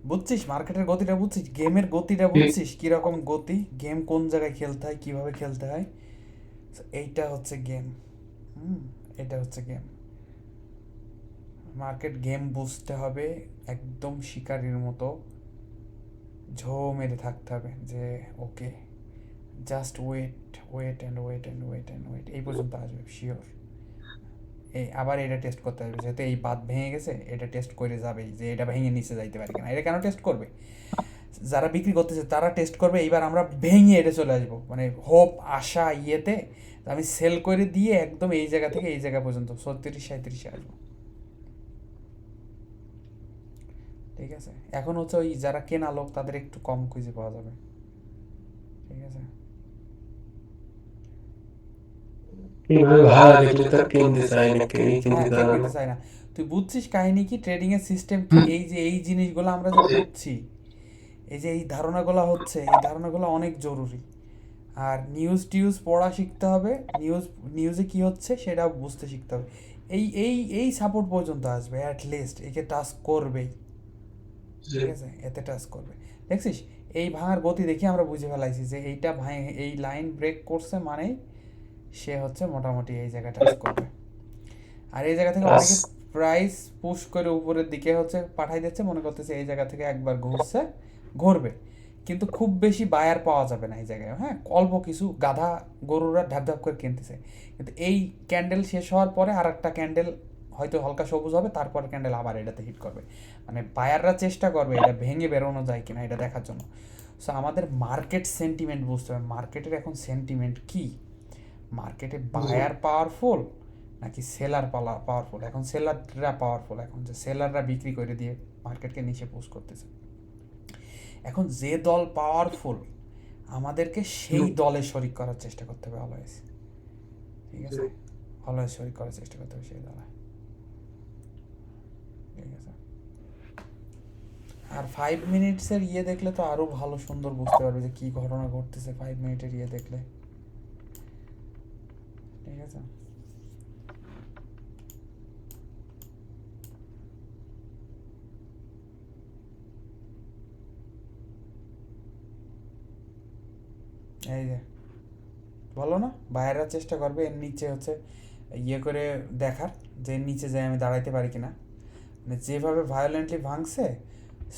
বুঝছিস মার্কেটের গতিটা, বুঝছিস গেমের গতিটা, বুঝছিস কিরকম গতি, গেম কোন জায়গায় খেলতে হয়, কিভাবে খেলতে হয়, এইটা হচ্ছে গেম। এটা হচ্ছে গেম, মার্কেট গেম বুঝতে হবে, একদম শিকারির মতো ঝো মেরে থাকতে হবে যে ওকে জাস্ট ওয়েট এই পর্যন্ত আসবে শিওর। আবার এটা টেস্ট করতে হবে, যেহেতু এই বাদ ভেঙে গেছে এটা টেস্ট করে যাবেই যে এটা ভেঙে নিচে যাইতে পারে কিনা। এটা কেন টেস্ট করবে, যারা বিক্রি করতেছে তারা টেস্ট করবে, এইবার আমরা ভেঙে এটা চলে আসবো, মানে হোপ আশা ইয়েতে আমি সেল করে দিয়ে একদম এই জায়গা থেকে এই জায়গা পর্যন্ত 37-37 আসবো, ঠিক আছে। এখন হচ্ছে ওই যারা কেনা লোক তাদের একটু কম খুঁজে পাওয়া যাবে, ঠিক আছে। ভাড়া দেখলে তো কিনতে চাই না, কেউই কিনতে হ্যাঁ কেউ চায় কিনতে না। চায় না। তুই বুঝছিস কাহিনী কি, ট্রেডিং এর সিস্টেম কি, এই যে এই জিনিসগুলো আমরা যে বুঝছি, এই যে এই ধারণাগুলো হচ্ছে, এই ধারণাগুলো অনেক জরুরি। আর টিউজ পড়া শিখতে হবে, নিউজে কি হচ্ছে সেটা বুঝতে শিখতে হবে। এই সাপোর্ট পর্যন্ত আসবে অ্যাট লিস্ট, একে টাচ করবেই, ঠিক আছে, এতে টাচ করবে। দেখছিস এই ভাঙার গতি দেখে আমরা বুঝে ফেলাইছি যে এইটা এই লাইন ব্রেক করছে মানেই সে হচ্ছে মোটামুটি এই জায়গা টাচ করবে। আর এই জায়গা থেকে অনেকে প্রাইস পুশ করে উপরের দিকে হচ্ছে পাঠাই দিচ্ছে, মনে করতেছে এই জায়গা থেকে একবার ঘুরবে, কিন্তু খুব বেশি বায়ার পাওয়া যাবে না এই জায়গায়। হ্যাঁ অল্প কিছু গাধা গরুরা ঢাপ করে কিনতেছে, কিন্তু এই ক্যান্ডেল শেষ হওয়ার পরে আর একটা ক্যান্ডেল হয়তো হালকা সবুজ হবে, তারপর ক্যান্ডেল আবার এটাতে হিট করবে, মানে বায়াররা চেষ্টা করবে এটা ভেঙে বেরোনো যায় কিনা এটা দেখার জন্য। সো আমাদের মার্কেট সেন্টিমেন্ট বুঝতে হবে, মার্কেটের এখন সেন্টিমেন্ট কি, মার্কেটে বায়ার পাওয়ারফুল নাকি সেলার পাওয়ারফুল। এখন সেলাররা পাওয়ারফুল, এখন যে সেলাররা বিক্রি করে দিয়ে মার্কেটকে নিচে পুশ করতেছে। এখন যে দল পাওয়ারফুল আমাদেরকে সেই দলে শরিক করার চেষ্টা করতে হবে অলওয়েজ, ঠিক আছে, অলওয়েজ শরিক করার চেষ্টা করতে হবে সেই দলে, ঠিক আছে। আর 5 মিনিটসের ইয়ে দেখলে তো আরো ভালো সুন্দর বুঝতে পারবে যে কি ঘটনা ঘটতেছে 5 মিনিটের ইয়ে দেখলে, ঠিক আছে। এই যে বলো না, বাইরের চেষ্টা করবে এর নিচে হচ্ছে ইয়ে করে দেখার যে এর নিচে যাই আমি দাঁড়াইতে পারি কিনা। মানে যেভাবে ভায়োলেন্টলি ভাঙছে,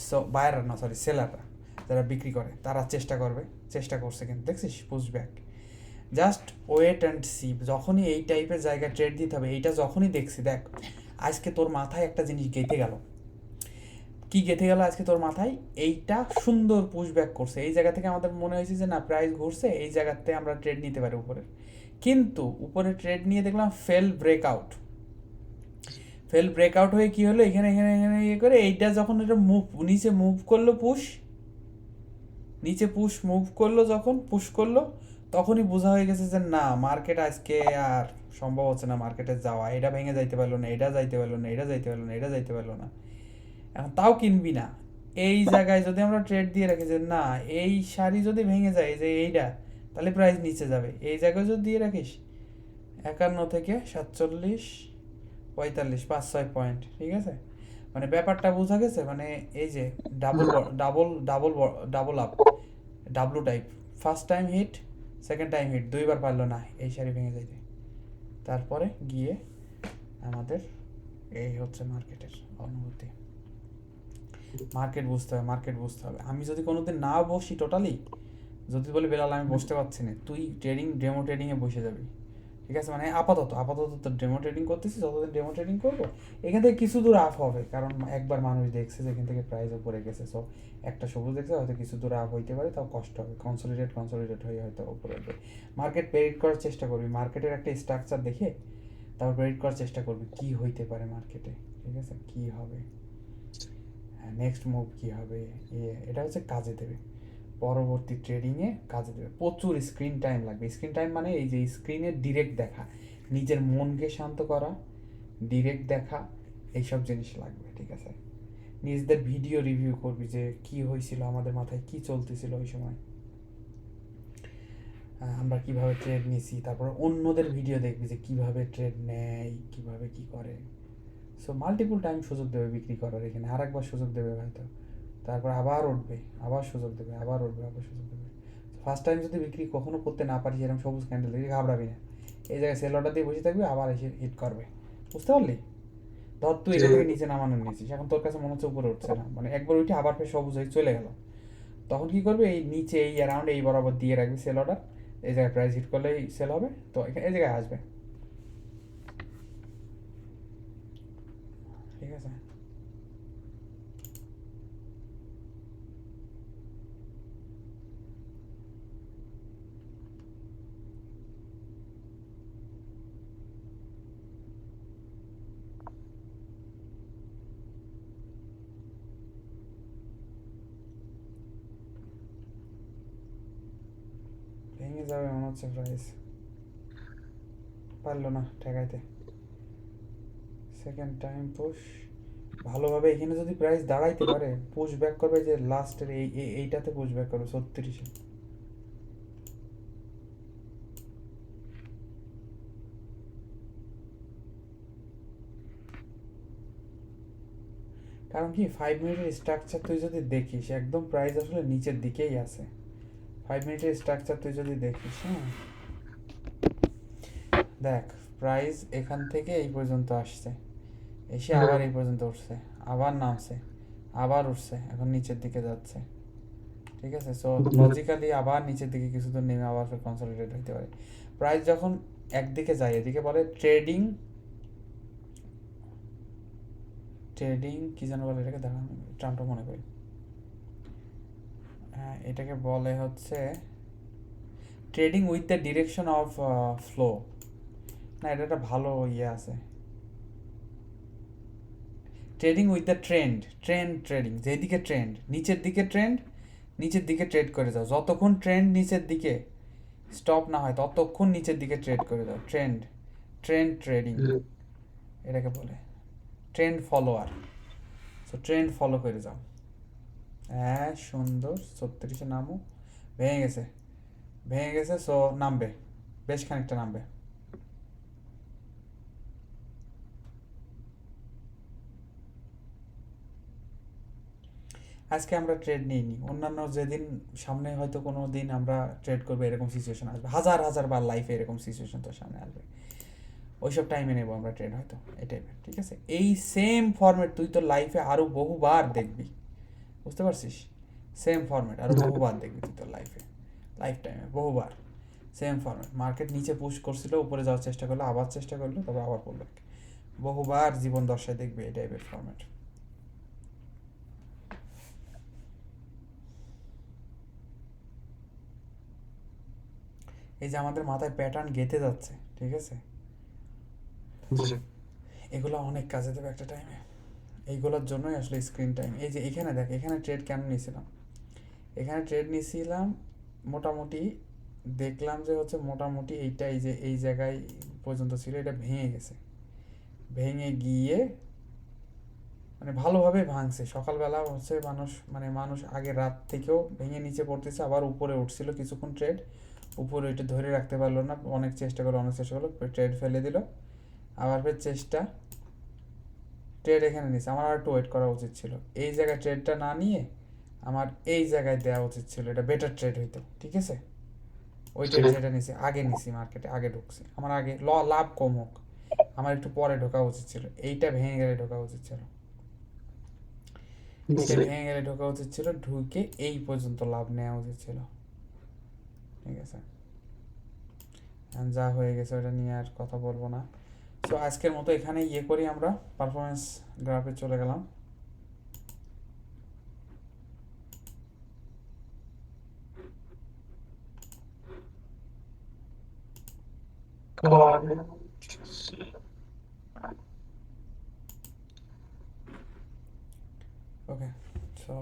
সো বায়াররা না, সরি সেলাররা যারা বিক্রি করে তারা চেষ্টা করছে, কিন্তু দেখছিস push back. Just wait and see, যখনই এই টাইপের জায়গা ট্রেড দিতে হবে, এইটা যখনই দেখছি, দেখ আজকে তোর মাথায় একটা জিনিস গেঁথে গেল। কি গেঁথে গেল আজকে তোর মাথায়? এইটা সুন্দর পুশ ব্যাক করছে, এই জায়গা থেকে আমাদের মনে হয়েছে যে না প্রাইস ঘুরছে, এই জায়গাতে আমরা ট্রেড নিতে পারি উপরে। কিন্তু উপরে ট্রেড নিয়ে দেখলাম ফেল ব্রেকআউট হয়ে কি হলো, এখানে এখানে এখানে ইয়ে করে এইটা যখন এটা নিচে মুভ করলো, নিচে মুভ করলো, যখন পুশ করলো তখনই বোঝা হয়ে গেছে যে না মার্কেট আজকে আর সম্ভব হচ্ছে না মার্কেটে যাওয়া। এটা ভেঙে যাইতে পারলো না, এটা যাইতে পারলো না, এটা যাইতে পারলো না, এটা যাইতে পারলো না। এখন তাও কিনবি না। এই জায়গায় যদি আমরা ট্রেড দিয়ে রাখি যে না এই শাড়ি যদি ভেঙে যায় যে এইটা, তাহলে প্রাইস নিচে যাবে, এই জায়গায় যদি দিয়ে রাখিস 51 থেকে 47, 45, 5-6 পয়েন্ট, ঠিক আছে? মানে ব্যাপারটা বোঝা গেছে। মানে এই যে double up, W type, first time hit, second time hit, দুইবার পারলো না এই শাড়ি ভেঙে যাইতে। তারপরে গিয়ে আমাদের এই হচ্ছে মার্কেটের অনুভূতি। মার্কেট বুঝতে হবে। আমি যদি কোনোদিন না বসি টোটালি, যদি বলি বেলাল আমি বসতে পারছি না, তুই ডেমো ট্রেডিংয়ে বসে যাবি, ঠিক আছে? মানে আপাতত তো ডেমো ট্রেডিং করতেছি, যতদিন ডেমো ট্রেডিং করবো এখান থেকে কিছু দূর আপ হবে, কারণ একবার মানুষ দেখছে যে এখান থেকে প্রাইস উপরে গেছে, সো একটা সবুজ দেখছে, হয়তো কিছু দূর আপ হইতে পারে, তাও কষ্ট হবে, কনসলিডেট হয়ে হয়তো উপরে উঠবে। মার্কেট প্রেডিক্ট করার চেষ্টা করবি, মার্কেটের একটা স্ট্রাকচার দেখে তারপর প্রেডিক্ট করার চেষ্টা করবি কী হইতে পারে মার্কেটে, ঠিক আছে? কী হবে, নেক্সট মুভ কী হবে, এটা হচ্ছে কাজে দেবে, পরবর্তী ট্রেডিংয়ে কাজে দেবে। প্রচুর স্ক্রিন টাইম লাগবে। স্ক্রিন টাইম মানে এই যে স্ক্রিনে ডিরেক্ট দেখা, নিজের মনকে শান্ত করা, ডিরেক্ট দেখা, এইসব জিনিস লাগবে, ঠিক আছে? নিজেদের ভিডিও রিভিউ করবি যে কি হয়েছিল, আমাদের মাথায় কি চলতেছিল ওই সময়, আমরা কিভাবে ট্রেড নিছি, তারপর অন্যদের ভিডিও দেখবি যে কিভাবে ট্রেড নেয়, কিভাবে কি করে। সো মাল্টিপল টাইম সুযোগ দেবে বিক্রি করার, এখানে আর একবার সুযোগ দেবে হয়তো, তারপর আবার উঠবে, আবার সুযোগ দেবে, আবার উঠবে, আবার সুযোগ দেবে। ফার্স্ট টাইম যদি বিক্রি কখনো করতে না পারিস, এরকম সবুজ ক্যান্ডেল দেখে ঘাবড়াবি না, এই জায়গায় সেল অর্ডার দিয়ে বসে থাকবি, আবার এসে হিট করবে, বুঝতে পারলি? ধর তুই এটা থেকে নিচে নামানো নিয়েছিস, এখন তোর কাছে মনে হচ্ছে উপরে উঠছে না, মানে একবার উঠে আবার ফের সবুজ হয়ে চলে গেল, তখন কি করবে, এই নিচে এই অ্যারাউন্ড এই বরাবর দিয়ে রাখবি সেল অর্ডার, এই জায়গায় প্রাইস হিট করলেই সেল হবে, তো এই জায়গায় আসবে, ঠিক আছে? ভেঙে যাবে মনে হচ্ছে প্রাইস, পারলো না ঠেকাইতে, সেকেন্ড টাইম পুশ ভালোভাবে। এখানে যদি প্রাইস দাঁড়াইতে পারে, পুশ ব্যাক করবে, যে লাস্টের এইটাতে পুশ ব্যাক করবে 36-এ, কারণ কি 5 মিনিটের স্ট্রাকচার তুই যদি দেখিস, একদম প্রাইস আসলে নিচের দিকেই আছে। 5 মিনিটের স্ট্রাকচার তুই যদি দেখিস, হ্যাঁ দেখ প্রাইস এখান থেকে এই পর্যন্ত আসছে, এসে আবার এই পর্যন্ত উঠছে, আবার নামছে, আবার উঠছে, এখন নিচের দিকে যাচ্ছে, ঠিক আছে? সো লজিক্যালি আবার নিচের দিকে কিছু দূর নেমে আবার ফের কনসলিডেট হতে পারে। প্রাইস যখন একদিকে যায়, এদিকে বলে ট্রেডিং কি যেন বলে এটাকে, দাঁড়ান টার্মটা মনে করি, হ্যাঁ এটাকে বলে হচ্ছে trading with the direction of flow, না এটা একটা ভালো ইয়ে আছে, trading with the trend trading, যেদিকে ট্রেন্ড নিচের দিকে ট্রেড করে যাও, যতক্ষণ ট্রেন্ড নিচের দিকে স্টপ না হয় ততক্ষণ নিচের দিকে ট্রেড করে যাও, ট্রেন্ড ট্রেডিং এটাকে বলে, trend follower. So trend follow করে যাও, হ্যাঁ সুন্দর 36-এ নামো, ভেঙে গেছে, সো নামবে, বেশ খানিকটা নামবে, আজকে আমরা ট্রেড নিইনি, অন্যান্য যেদিন সামনে হয়তো কোনো দিন আমরা ট্রেড করবো এরকম সিচুয়েশন আসবে, হাজার হাজার বার লাইফে এরকম সিচুয়েশন তো সামনে আসবে, ওইসব টাইমে নেবো আমরা ট্রেড হয়তো এই টাইপের। ঠিক আছে, এই সেম ফরম্যাট তুই তো লাইফে আরও বহুবার দেখবি, বুঝতে পারছিস? সেম ফরম্যাট আরও বহুবার দেখবি তুই তোর লাইফে, লাইফ টাইমে বহুবার সেম ফরম্যাট। মার্কেট নিচে পুশ করছিল, উপরে যাওয়ার চেষ্টা করলো, আবার চেষ্টা করলো, তবে আবার পড়লো, বহুবার জীবন দশায় দেখবে এই টাইপের ফরম্যাট। এই যে আমাদের মাথায় প্যাটার্ন গেঁথে যাচ্ছে, ঠিক আছে, এগুলো অনেক কাজে দেবে একটা টাইমে, এইগুলোর জন্যই আসলে স্ক্রিন টাইম। এই যে এখানে দেখ, এখানে ট্রেড কেন নিয়েছিলাম, এখানে ট্রেড নিয়েছিলাম মোটামুটি, দেখলাম যে হচ্ছে মোটামুটি এইটা এই যে এই জায়গায় পর্যন্ত ছিল, এটা ভেঙে গেছে, ভেঙে গিয়ে মানে ভালোভাবে ভাঙছে। সকালবেলা হচ্ছে মানুষ আগে রাত থেকেও ভেঙে নিচে পড়তেছে, আবার উপরে উঠছিল কিছুক্ষণ ট্রেড, উপরে ওইটা ধরে রাখতে পারলো না, অনেক চেষ্টা করলো ট্রেড ফেলে দিল, আবার ফের ট্রেড এখানে নিচ্ছে। আমার আর একটু ওয়েট করা উচিত ছিল, এই জায়গায় ট্রেডটা না নিয়ে আমার এই জায়গায় দেওয়া উচিত ছিল, এটা বেটার ট্রেড হইতো। ঠিক আছে, ওই ট্রেড যেটা নিছি আগে নিছি, মার্কেটে আগে ঢুকছি, আমার আগে লাভ কম হোক, আমার একটু পরে ঢোকা উচিত ছিল, এইটা ভেঙে গেলে ঢোকা উচিত ছিল, এটা ভেঙে গেলে ঢোকা উচিত ছিল, ঢুকে এই পর্যন্ত লাভ নেওয়া উচিত ছিল। ঠিক আছে, যা হয়ে গেছে ওটা নিয়ে আর কথা বলবো না। তো আজকের মতো এখানে করি, আমরা পারফরমেন্স গ্রাফে চলে গেলাম। Okay, so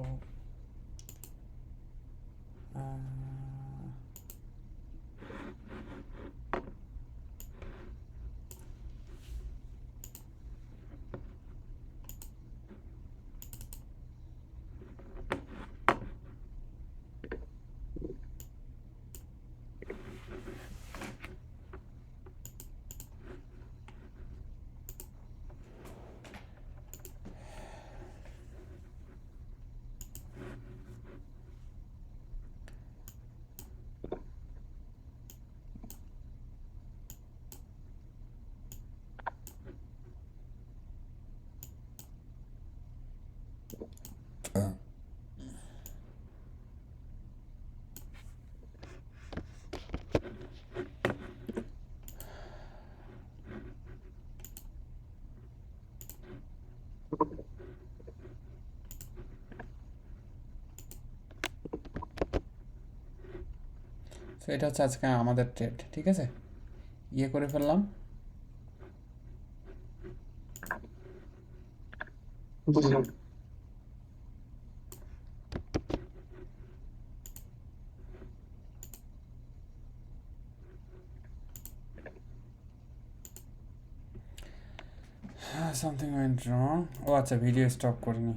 এটা হচ্ছে আজকে আমাদের ট্রেড। ঠিক আছে, করে ফেললাম। সামথিং ওয়েন্ট রং। ও আচ্ছা, ভিডিও স্টপ করিনি।